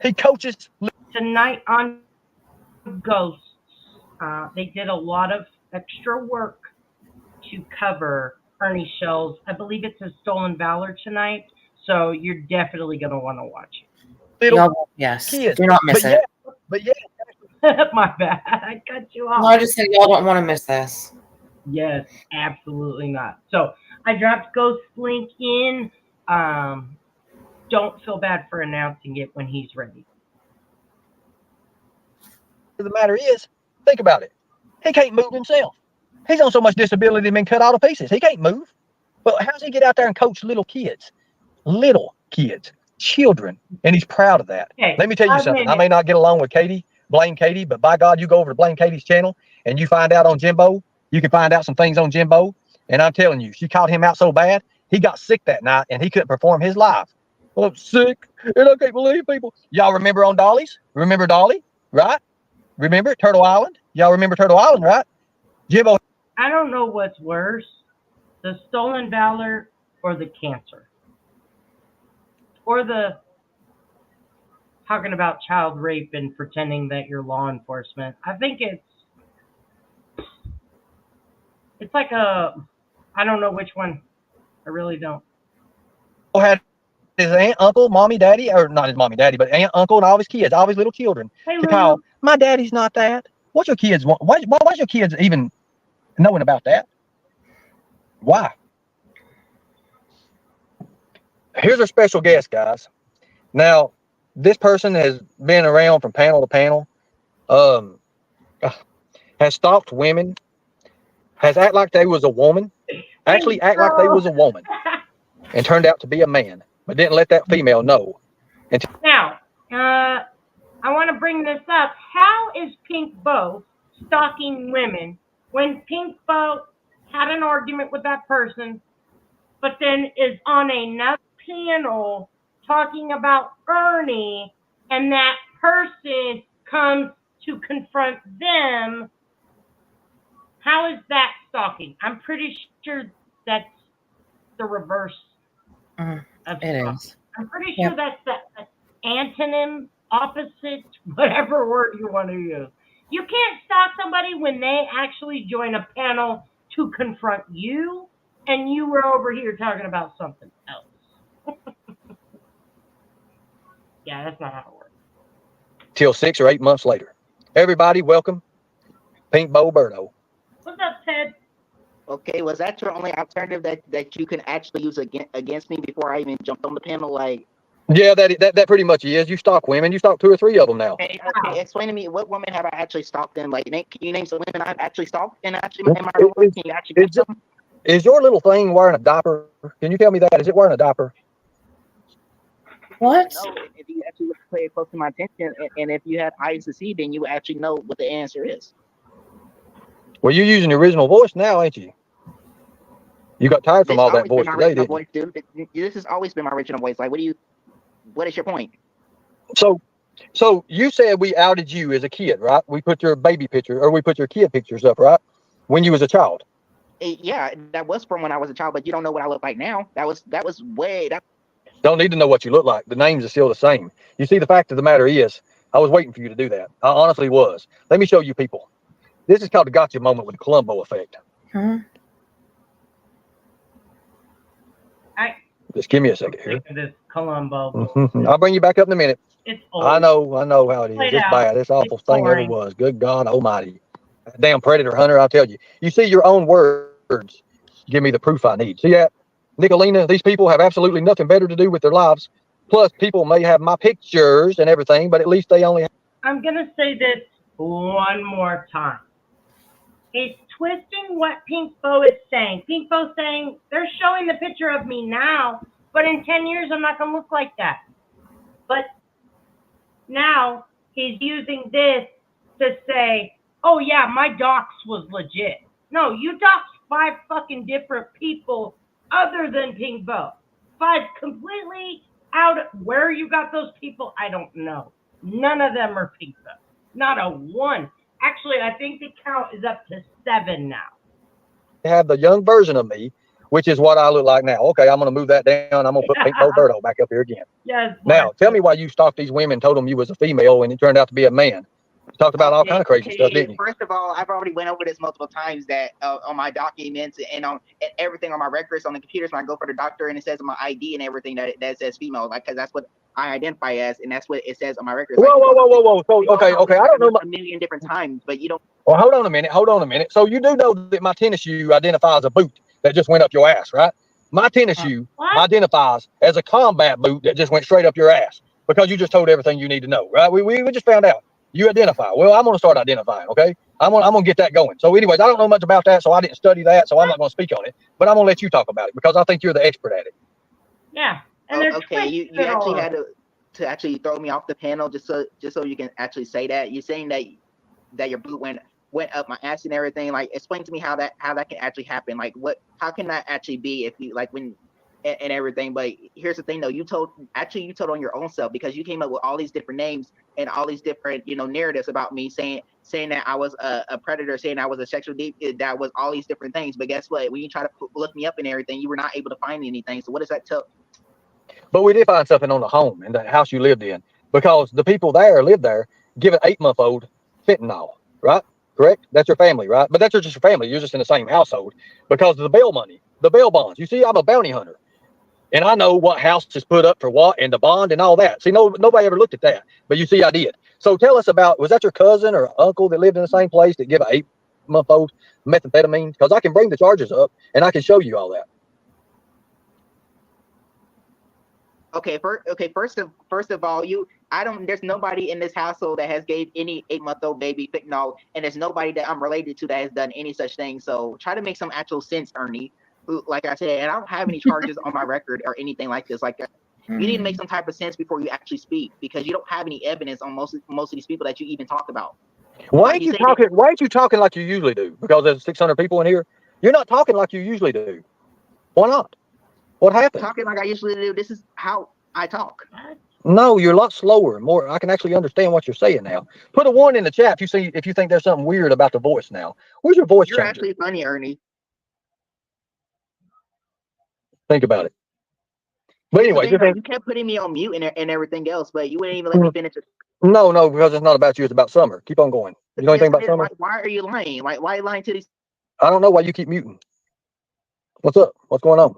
He coaches. Tonight on Ghosts, they did a lot of extra work to cover Ernie Shell's, I believe it's a Stolen Valor tonight, so you're definitely going to want to watch it. Yes, kids. do not miss it. But yeah. My bad, I cut you off. No, I just said y'all don't want to miss this. Yes, absolutely not. So I dropped Ghost's link in. Don't feel bad for announcing it when he's ready. The matter is, think about it. He can't move himself. He's on so much disability and been cut all to pieces. He can't move. But how does he get out there and coach little kids, children? And he's proud of that. Okay, Let me tell you something. I may not get along with Katie, blame Katie, but by God, you go over to Blame Katie's channel and you find out on Jimbo, you can find out some things on Jimbo. And I'm telling you, she caught him out so bad, he got sick that night and he couldn't perform his live. Well, I'm sick and I can't believe people. Y'all remember on Dolly's? Remember Dolly, right? Remember Turtle Island? Y'all remember Turtle Island, right? Jimbo. I don't know what's worse, the stolen valor or the cancer. Or the talking about child rape and pretending that you're law enforcement. I think it's like I don't know which one. I really don't. Had his aunt, uncle, mommy, daddy, or not his mommy, daddy, but aunt, uncle, and all his kids, all his little children, Hey, to call, my daddy's not that. What's your kids want? Why's your kids even knowing about that? Why? Here's our special guest, guys. Now, this person has been around from panel to panel, has stalked women, has act like they was a woman, actually act like they was a woman, and turned out to be a man, but didn't let that female know. Now, I want to bring this up. How is Pink Bow stalking women when Pink Bow had an argument with that person, but then is on another panel talking about Ernie, and that person comes to confront them? How is that stalking? I'm pretty sure that's the reverse of It stalking. is. I'm pretty sure that's the antonym, opposite, whatever word you want to use. You can't stalk somebody when they actually join a panel to confront you, and you were over here talking about something else. Yeah, that's not how it works. Till 6 or 8 months later. Everybody, welcome Pink Bow Berto. What's up, Ted? Okay, was that your only alternative that you can actually use against me before I even jumped on the panel? Like, Yeah, that pretty much is. You stalk women. You stalk 2 or 3 of them now. okay, explain to me what woman have I actually stalked? And like, can you name some women I've actually stalked? And actually, in my real life, can you actually name some? Is your little thing wearing a diaper? Can you tell me that? Is it wearing a diaper? What? No, if you actually pay it close to my attention, and if you have eyes to see, then you actually know what the answer is. Well, you're using the original voice now, ain't you? You got tired from all that voice today, didn't you? Dude. This has always been my original voice. Like, what is your point? So you said we outed you as a kid, right? We put your baby picture, or we put your kid pictures up, right? When you was a child. Yeah, that was from when I was a child, but you don't know what I look like now. That was way. Don't need to know what you look like. The names are still the same. You see, the fact of the matter is, I was waiting for you to do that. I honestly was. Let me show you people. This is called the gotcha moment with the Columbo effect. Just give me a second here. This Columbo. I'll bring you back up in a minute. It's old. I know how it is. Played It's out. bad. It's the awful It's thing ever boring. was. Good God Almighty. Damn predator hunter, I'll tell you. You see, your own words give me the proof I need. See that? Nicolina, these people have absolutely nothing better to do with their lives. Plus, people may have my pictures and everything, but at least they only have. I'm going to say this one more time. It's twisting what Pink Bow is saying. Pink Bow's saying, they're showing the picture of me now, but in 10 years, I'm not going to look like that. But now he's using this to say, oh yeah, my dox was legit. No, you doxed 5 fucking different people other than Pink Bow. 5 completely out. Where you got those people, I don't know. None of them are Pink Bow. Not a one. Actually, I think the count is up to 7 now. Have the young version of me, which is what I look like now. Okay, I'm going to move that down. I'm going to put Pink Boberto back up here again. Yes. Now, tell me why you stalked these women, told them you was a female, and it turned out to be a man. You talked about all kind of crazy stuff, didn't you? First of all, I've already went over this multiple times that on my documents and on everything on my records on the computers when I go for the doctor, and it says on my ID and everything that says female, like, because that's what I identify as, and that's what it says on my records. Whoa. So, okay. I don't know. A million different times, but you don't. Well, hold on a minute. So you do know that my tennis shoe identifies a boot that just went up your ass, right? My tennis shoe identifies as a combat boot that just went straight up your ass because you just told everything you need to know, right? We just found out. You identify. Well, I'm going to start identifying. Okay, I'm gonna get that going. So, anyways, I don't know much about that, so I didn't study that, so I'm not going to speak on it. But I'm going to let you talk about it because I think you're the expert at it. Yeah. And there's Okay, you twists and actually all. had to actually throw me off the panel just so you can actually say that. You're saying that your boot went up my ass and everything. Like, explain to me how that can actually happen. Like, how can that actually be if you like when and everything? But here's the thing though, you told on your own self, because you came up with all these different names and all these different narratives about me, saying that I was a predator, saying I was a sexual that was all these different things. But guess what? When you try to look me up and everything, you were not able to find anything. So what does that tell? But we did find something on the home and the house you lived in, because the people there lived there giving 8-month-old fentanyl, right? Correct? That's your family, right? But that's just your family. You're just in the same household because of the bail money, the bail bonds. You see, I'm a bounty hunter, and I know what house is put up for what and the bond and all that. See, nobody ever looked at that, but you see, I did. So tell us about, was that your cousin or uncle that lived in the same place that give an 8-month-old methamphetamine? Because I can bring the charges up and I can show you all that. Okay, first of all, there's nobody in this household that has gave any 8-month-old baby fentanyl, and there's nobody that I'm related to that has done any such thing. So try to make some actual sense, Ernie. Like I said, and I don't have any charges on my record or anything like this. Like, you need to make some type of sense before you actually speak, because you don't have any evidence on most of these people that you even talk about. Why aren't you talking like you usually do? Because there's 600 people in here. You're not talking like you usually do. Why not? What happened? Talking like I usually do. This is how I talk. No, you're a lot slower and more. I can actually understand what you're saying now. Put a 1 in the chat if you think there's something weird about the voice now. Where's your voice You're changer? actually funny, Ernie. Think about it. But anyway, you kept putting me on mute and everything else, but you wouldn't even let me finish it. No, because it's not about you. It's about Summer. Keep on going. You know anything about Summer? Why are you lying? Why are you lying to these? I don't know why you keep muting. What's up? What's going on?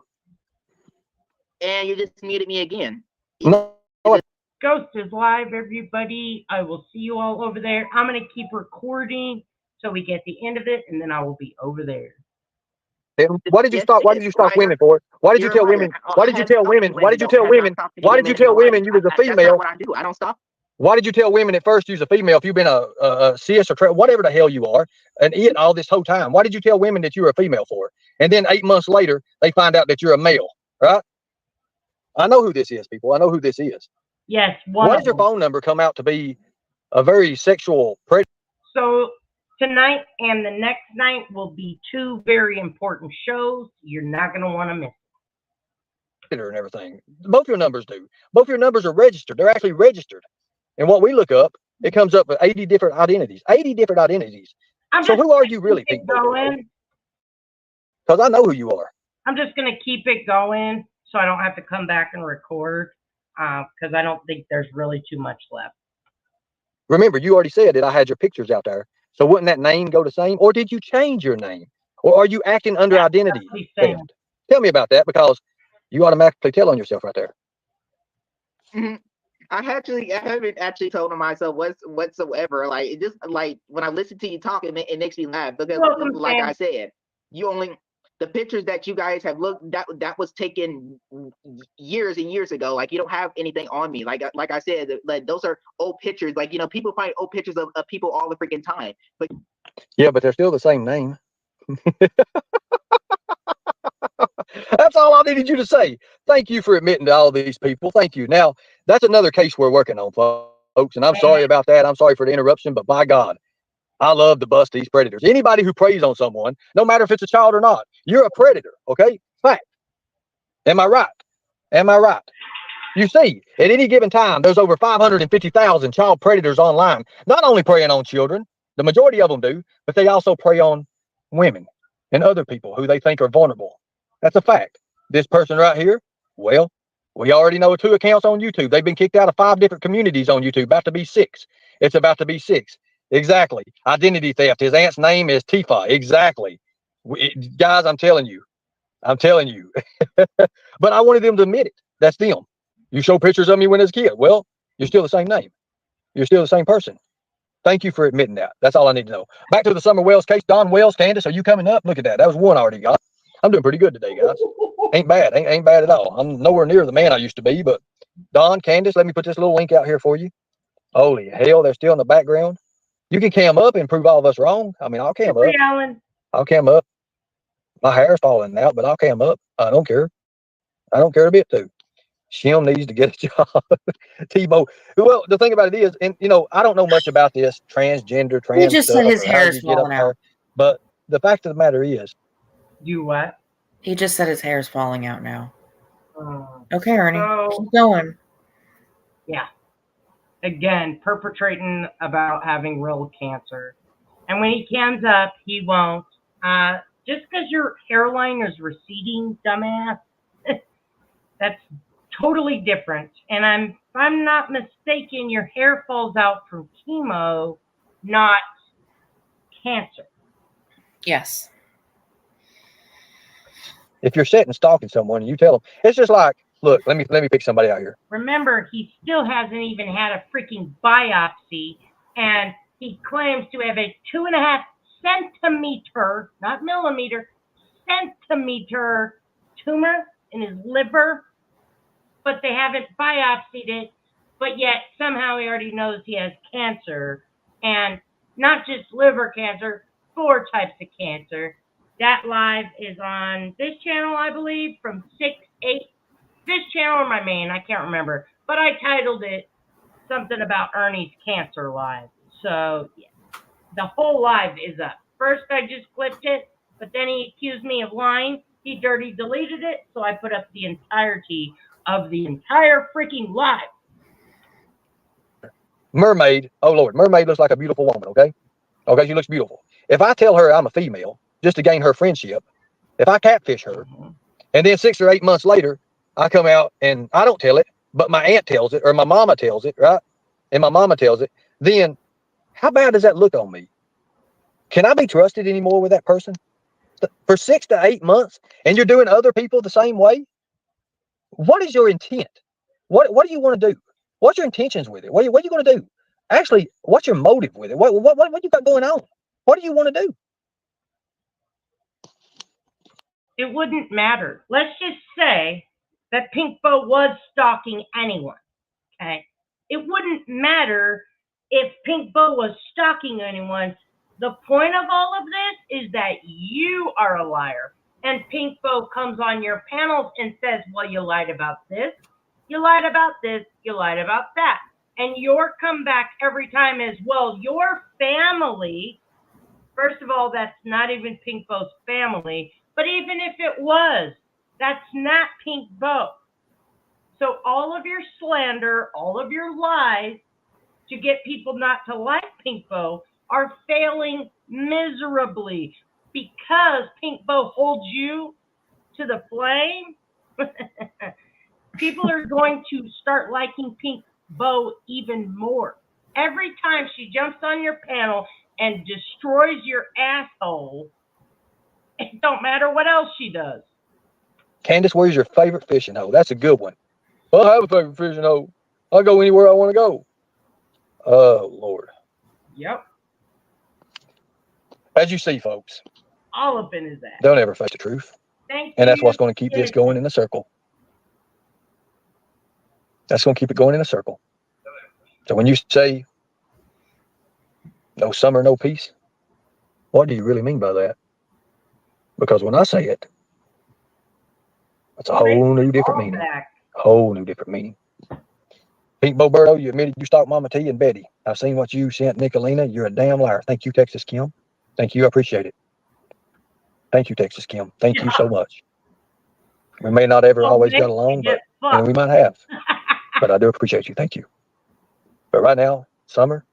And you just muted me again. No. Ghost is live, everybody. I will see you all over there. I'm going to keep recording so we get the end of it, and then I will be over there. Why did you stop? Why did you stop women for it? Why did you tell women? Why did you tell women? Why did you tell women? Why did you tell women you was a female? That's not what I do. I don't stop. Why did you tell women at first you was a female if you've been a cis or whatever the hell you are, and it all this whole time? Why did you tell women that you were a female for? And then 8 months later, they find out that you're a male, right? I know who this is, people. I know who this is. Yes. Why does your phone number come out to be a very sexual predator? So tonight and the next night will be 2 very important shows. You're not going to want to miss it. And everything. Both your numbers do. Both your numbers are registered. They're actually registered. And what we look up, it comes up with 80 different identities. 80 different identities. So who are you really, people? Because I know who you are. I'm just going to keep it going so I don't have to come back and record, because I don't think there's really too much left. Remember, you already said that I had your pictures out there. So wouldn't that name go the same? Or did you change your name? Or are you acting under identity theft? Tell me about that, because you automatically tell on yourself right there. Mm-hmm. I haven't actually told myself whatsoever. Like, it just, like, when I listen to you talk, it makes me laugh, because like I said, the pictures that you guys have looked, that was taken years and years ago. Like, you don't have anything on me. Like I said, like, those are old pictures. Like, people find old pictures of people all the freaking time. But yeah, but they're still the same name. That's all I needed you to say. Thank you for admitting to all these people. Thank you. Now, that's another case we're working on, folks, and I'm sorry about that. I'm sorry for the interruption, but by God, I love to bust these predators. Anybody who preys on someone, no matter if it's a child or not, you're a predator, okay? Fact. Am I right? Am I right? You see, at any given time, there's over 550,000 child predators online, not only preying on children, the majority of them do, but they also prey on women and other people who they think are vulnerable. That's a fact. This person right here, well, we already know 2 accounts on YouTube. They've been kicked out of 5 different communities on YouTube, about to be 6. It's about to be 6. Exactly. Identity theft. His aunt's name is Tifa. Exactly. Guys, I'm telling you. But I wanted them to admit it. That's them. You show pictures of me when I was a kid. Well, you're still the same name. You're still the same person. Thank you for admitting that. That's all I need to know. Back to the Summer Wells case. Don Wells, Candace, are you coming up? Look at that. That was 1 I already got. I'm doing pretty good today, guys. Ain't bad. Ain't bad at all. I'm nowhere near the man I used to be, but Don, Candace, let me put this little link out here for you. Holy hell, they're still in the background. You can cam up and prove all of us wrong. I mean, I'll cam up. Alan. I'll cam up. My hair's falling out, but I'll cam up. I don't care. I don't care a bit too. Shim needs to get a job. Tebow. Well, the thing about it is, and I don't know much about this transgender, He trans just stuff, said his or how hair's you get up falling out. there. But the fact of the matter is, You what? He just said his hair's falling out now. Oh. Okay, Ernie, So- keep going. Yeah. Again, perpetrating about having real cancer. And when he cams up, he won't. Just because your hairline is receding, dumbass, that's totally different. And if I'm not mistaken, your hair falls out from chemo, not cancer. Yes. if you're sitting stalking someone and you tell them, it's just like, look, let me pick somebody out here. Remember, he still hasn't even had a freaking biopsy, and he claims to have a 2.5 centimeter, not millimeter, centimeter tumor in his liver, but they haven't biopsied it, but yet somehow he already knows he has cancer, and not just liver cancer, 4 types of cancer. That live is on this channel, I believe, from 6, 8, this channel or my main, I can't remember, but I titled it something about Ernie's cancer live. So yeah, the whole live is up. First I just clipped it, but then he accused me of lying. He dirty deleted it, so I put up the entirety of the entire freaking live. Mermaid, oh Lord, Mermaid looks like a beautiful woman, okay? Okay, she looks beautiful. If I tell her I'm a female just to gain her friendship, if I catfish her, and then 6 or 8 months later, I come out and I don't tell it, but my aunt tells it, or my mama tells it, right? And my mama tells it, then how bad does that look on me? Can I be trusted anymore with that person? For 6 to 8 months, and you're doing other people the same way? What is your intent? What do you want to do? What's your intentions with it? What are you going to do? Actually, what's your motive with it? What you got going on? What do you want to do? It wouldn't matter. Let's just say that Pinkbo was stalking anyone, okay? It wouldn't matter if Pinkbo was stalking anyone. The point of all of this is that you are a liar. And Pinkbo comes on your panels and says, well, you lied about this, you lied about this, you lied about that. And your comeback every time is, well, your family, first of all, that's not even Pinkbo's family, but even if it was, that's not Pinkbo. So all of your slander, all of your lies to get people not to like Pinkbo are failing miserably because Pinkbo holds you to the flame. People are going to start liking Pinkbo even more. Every time she jumps on your panel and destroys your asshole, it don't matter what else she does. Candace, where's your favorite fishing hole? That's a good one. Well, I have a favorite fishing hole. I'll go anywhere I want to go. Oh, Lord. Yep. As you see, folks, All up in his ass. don't ever face the truth. Thank And that's you. what's going to keep this going in a circle. That's going to keep it going in a circle. So when you say no summer, no peace, what do you really mean by that? Because when I say it, it's a whole new different meaning. Whole new different meaning. Pete Boberto, you admitted you stalked Mama T and Betty. I've seen what you sent Nicolina. You're a damn liar. Thank you, Texas Kim. Thank you. I appreciate it. Thank you, Texas Kim. Thank you so much. We may not ever always get along, but and we might have. But I do appreciate you. Thank you. But right now, Summer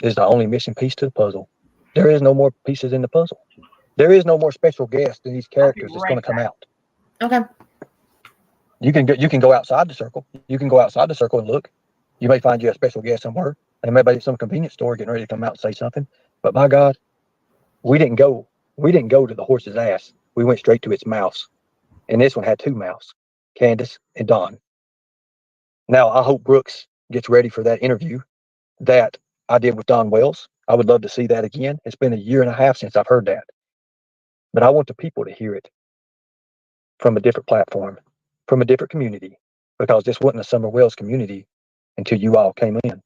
is the only missing piece to the puzzle. There is no more pieces in the puzzle. There is no more special guest in these characters that's going to come out. Okay. You can go outside the circle. You can go outside the circle and look. You may find you a special guest somewhere, and maybe at some convenience store getting ready to come out and say something. But my God, we didn't go to the horse's ass. We went straight to its mouth. And this one had 2 mouths, Candace and Don. Now I hope Brooks gets ready for that interview that I did with Don Wells. I would love to see that again. It's been 1.5 years since I've heard that. But I want the people to hear it from a different platform, from a different community, because this wasn't a Summer Wells community until you all came in.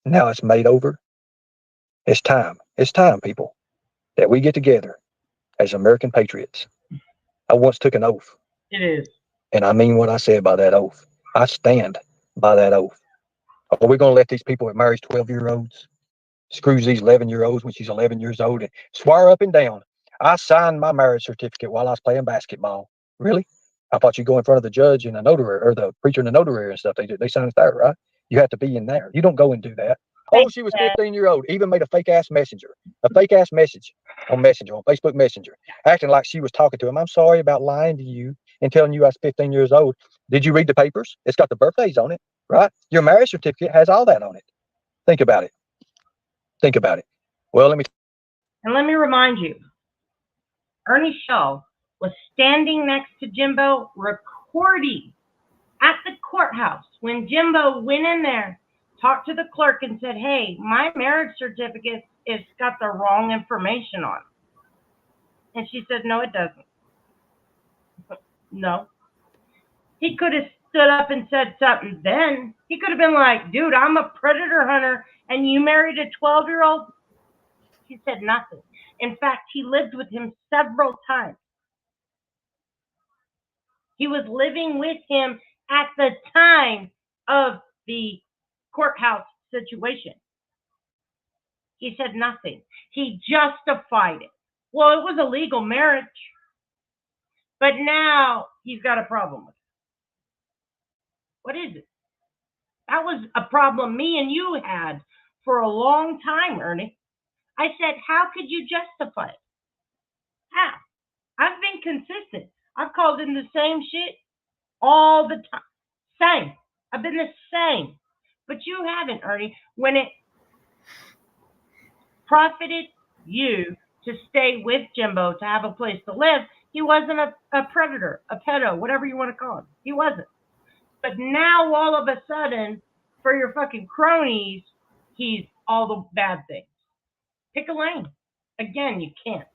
Now it's made over. It's time. It's time, people, that we get together as American patriots. I once took an oath. It is. And I mean what I said by that oath. I stand by that oath. Are we going to let these people that marries 12-year-olds, screws these 11-year-olds when she's 11 years old, and swear up and down? I signed my marriage certificate while I was playing basketball. Really? I thought you go in front of the judge and the notary, or the preacher and the notary and stuff. They sign it there, right? You have to be in there. You don't go and do that. Oh, she was 15-year-old. Even made a fake ass message on Facebook Messenger, acting like she was talking to him. I'm sorry about lying to you and telling you I was 15 years old. Did you read the papers? It's got the birthdays on it, right? Your marriage certificate has all that on it. Think about it. Think about it. Well, let me remind you, Ernie Shaw was standing next to Jimbo recording at the courthouse when Jimbo went in there, talked to the clerk and said, hey, my marriage certificate has got the wrong information on it. And she said, no, it doesn't. No. He could have stood up and said something then. He could have been like, dude, I'm a predator hunter and you married a 12-year-old? He said nothing. In fact, he lived with him several times. He was living with him at the time of the courthouse situation. He said nothing. He justified it. Well, it was a legal marriage, but now he's got a problem with it. What is it? That was a problem me and you had for a long time, Ernie. I said, how could you justify it? How? I've been consistent. I've called in the same shit all the time. Same. I've been the same. But you haven't, Ernie. When it profited you to stay with Jimbo, to have a place to live, he wasn't a predator, a pedo, whatever you want to call him. He wasn't. But now, all of a sudden, for your fucking cronies, he's all the bad things. Pick a lane. Again, you can't.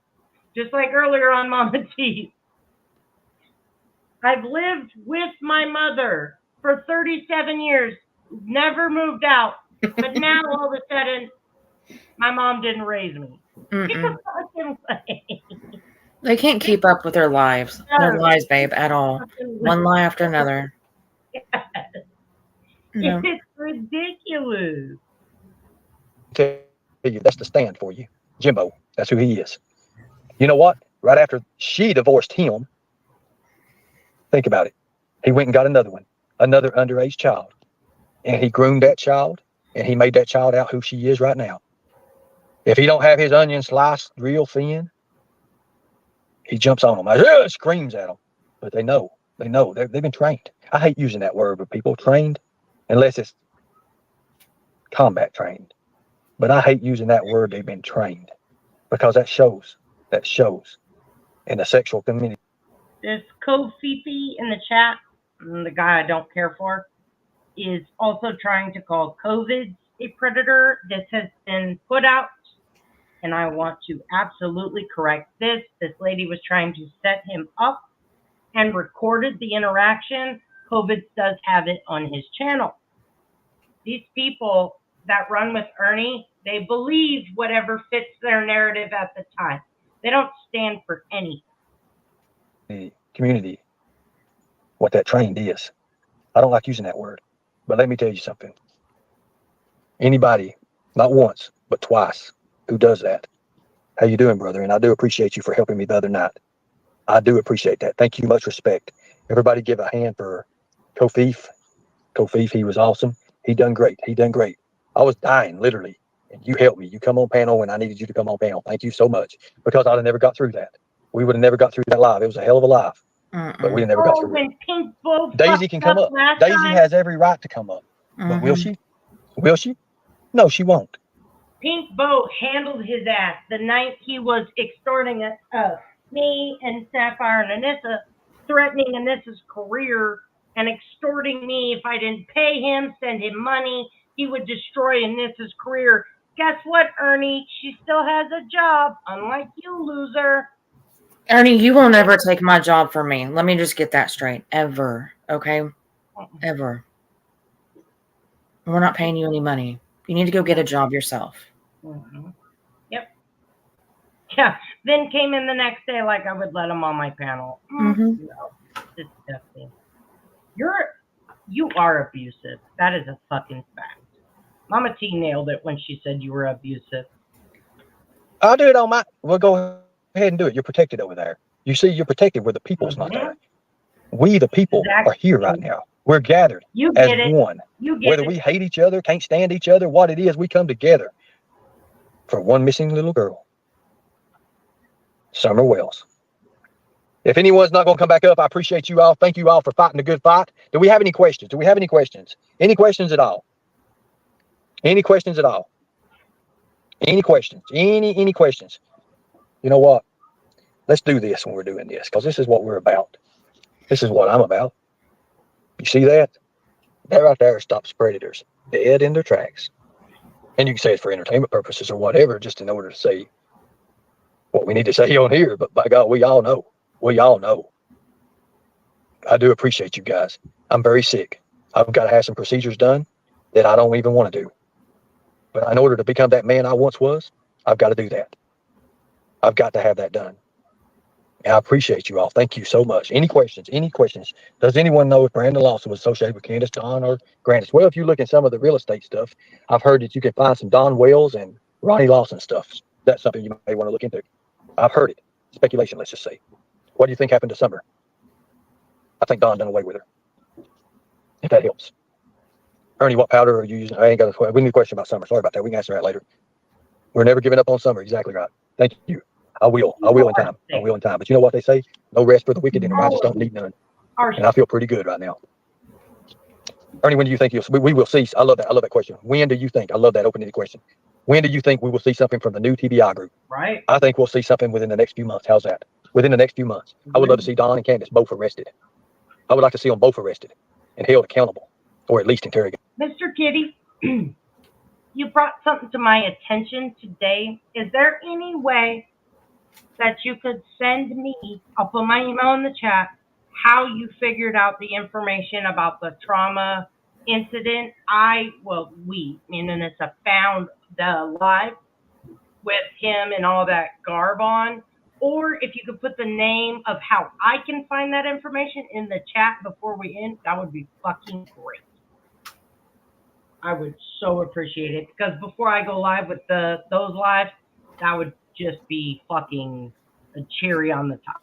Just like earlier on Mama T. I've lived with my mother for 37 years, never moved out, but now all of a sudden, my mom didn't raise me. Pick a fucking lane. They can't keep up with their lives. Their lives, babe, at all. One lie after another. Yes. No. It's ridiculous. tell you, that's the stand for you. Jimbo, that's who he is. You know what? Right after she divorced him, think about it. He went and got another one, another underage child. And he groomed that child, and he made that child out who she is right now. If he don't have his onion sliced real thin, he jumps on them, screams at them. But they know, they've been trained. I hate using that word with people, trained, unless it's combat trained. But I hate using that word, they've been trained, because that shows in the sexual community. This Kofifi in the chat, the guy I don't care for, is also trying to call COVID a predator. This has been put out, and I want to absolutely correct this. This lady was trying to set him up and recorded the interaction. COVID does have it on his channel. These people that run with Ernie, they believe whatever fits their narrative at the time. They don't stand for anything. The community, what that trained is. I don't like using that word, but let me tell you something. Anybody, not once, but twice, who does that, how you doing, brother? And I do appreciate you for helping me the other night. I do appreciate that. Thank you, much respect. Everybody give a hand for Kofif. Kofif, he was awesome. He done great. I was dying, literally, and you helped me. You come on panel when I needed you to come on panel. Thank you so much, because I'd have never got through that. We would have never got through that live. It was a hell of a live, but we never got through it. Pink Bull Daisy can come up. Daisy has every right to come up, but will she? Will she? No, she won't. Pink Boat handled his ass the night he was extorting me and Sapphire and Anissa, threatening Anissa's career and extorting me if I didn't pay him, send him money, he would destroy Anissa's career. Guess what, Ernie? She still has a job, unlike you, loser. Ernie, you will never take my job from me. Let me just get that straight. Ever. Okay? Ever. We're not paying you any money. You need to go get a job yourself. Mm-hmm. Yep. Yeah. Then came in the next day like I would let him on my panel. Mm-hmm. No, disgusting. You are abusive. That is a fucking fact. Mama T nailed it when she said you were abusive. I'll do it on my. We'll go ahead and do it. You're protected over there. You see, you're protected where the people's not there. We, the people, are here right now. We're gathered You as get it. one. You get Whether it. we hate each other, can't stand each other, what it is, we come together for one missing little girl, Summer Wells. If anyone's not going to come back up, I appreciate you all. Thank you all for fighting a good fight. Do we have any questions? Do we have any questions? Any questions at all? Any questions at all? Any questions? Any questions? You know what? Let's do this when we're doing this, because this is what we're about. This is what I'm about. You see that? That right there stops predators dead in their tracks. And you can say it for entertainment purposes or whatever, just in order to say what we need to say on here. But by God, we all know. We all know. I do appreciate you guys. I'm very sick. I've got to have some procedures done that I don't even want to do. But in order to become that man I once was, I've got to do that. I've got to have that done. And I appreciate you all. Thank you so much. Any questions? Any questions? Does anyone know if Brandon Lawson was associated with Candace, Don, or Grandis? Well, if you look at some of the real estate stuff, I've heard that you can find some Don Wells and Ronnie Lawson stuff. That's something you may want to look into. I've heard it. Speculation, let's just say. What do you think happened to Summer? I think Don done away with her. If that helps. Ernie, what powder are you using? I ain't got a. We need a question about Summer. Sorry about that. We can answer that later. We're never giving up on Summer. Exactly right. Thank you. I will in time. I will in time. But you know what they say? No rest for the wicked, and the righteous don't need none. And I feel pretty good right now. Ernie, when do you think we will see? I love that. I love that question. When do you think? I love that open-ended question. When do you think we will see something from the new TBI group? Right. I think we'll see something within the next few months. How's that? Within the next few months. I would love to see Don and Candace both arrested. I would like to see them both arrested and held accountable, or at least interrogated. Mr. Kitty, you brought something to my attention today. Is there any way that you could send me, I'll put my email in the chat, how you figured out the information about the trauma incident? We, meaning it's a found the live with him and all that garb on. Or if you could put the name of how I can find that information in the chat before we end, that would be fucking great. I would so appreciate it, because before I go live with those lives, that would just be fucking a cherry on the top.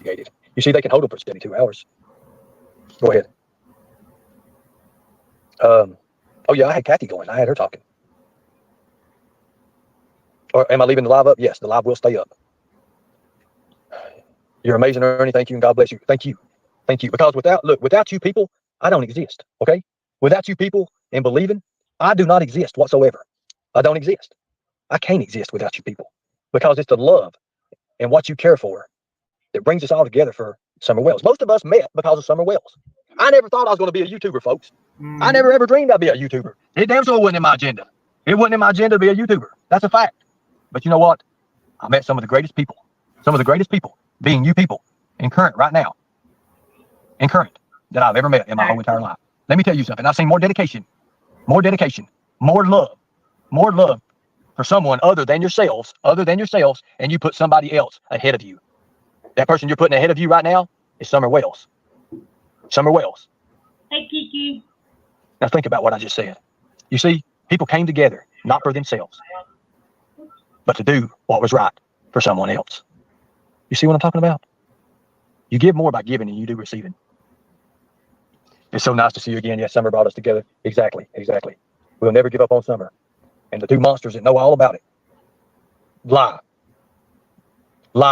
You see, they can hold them for 72 hours. Go ahead. Oh yeah, I had Kathy going. I had her talking. Or am I leaving the live up? Yes, the live will stay up. You're amazing, Ernie. Thank you, and God bless you. Thank you. Thank you. Because without you people, I don't exist. Okay? Without you people and believing, I do not exist whatsoever. I don't exist. I can't exist without you people. Because it's the love and what you care for that brings us all together for Summer Wells. Most of us met because of Summer Wells. I never thought I was going to be a YouTuber, folks. I never ever dreamed I'd be a YouTuber. It damn sure wasn't in my agenda. It wasn't in my agenda to be a YouTuber. That's a fact. But you know what? I met some of the greatest people. Some of the greatest people being you people in current right now. In current that I've ever met in my whole entire life. Let me tell you something. I've seen more dedication, more love for someone other than yourselves, and you put somebody else ahead of you. That person you're putting ahead of you right now is Summer Wells. Summer Wells. Hey, Kiki. Now think about what I just said. You see, people came together, not for themselves, but to do what was right for someone else. You see what I'm talking about? You give more by giving than you do receiving. It's so nice to see you again. Yes, Summer brought us together. Exactly. We'll never give up on Summer. And the two monsters that know all about it lie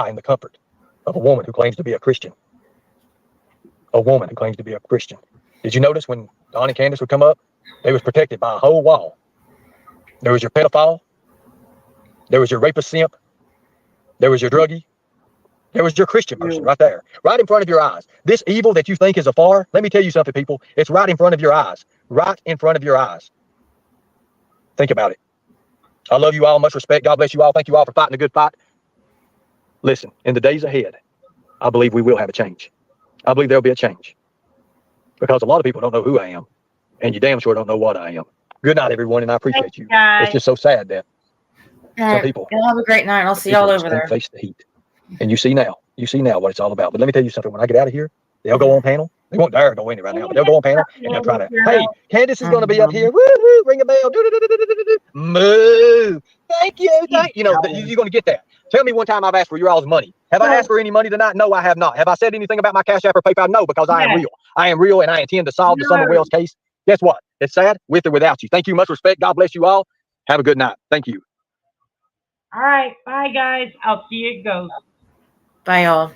in the comfort of a woman who claims to be a Christian. A woman who claims to be a Christian. Did you notice when Don and Candace would come up, they was protected by a whole wall? There was your pedophile. There was your rapist simp. There was your druggie. There was your Christian person right there, right in front of your eyes. This evil that you think is afar, let me tell you something, people. It's right in front of your eyes. Right in front of your eyes. Think about it. I love you all. Much respect. God bless you all. Thank you all for fighting a good fight. Listen, in the days ahead, I believe we will have a change. I believe there'll be a change. Because a lot of people don't know who I am. And you damn sure don't know what I am. Good night, everyone, and I appreciate you. guys. It's just so sad that All some right. people. Y'all have a great night. I'll see people y'all just over won't there. face the heat. And you see now what it's all about. But let me tell you something. When I get out of here, they'll go on panel. They won't dare go in right now, but they'll go on panel and they'll try to, hey, Candace is going to be up here. Woo, woo, ring a bell. Moo. Thank you. You know, you're going to get that. Tell me one time I've asked for your all's money. Have I asked for any money tonight? No, I have not. Have I said anything about my Cash App or PayPal? No, because I am real. I am real, and I intend to solve the Summer Wells case. Guess what? It's sad, with or without you. Thank you. Much respect. God bless you all. Have a good night. Thank you. All right. Bye, guys. I'll see you at Ghost. Bye, y'all.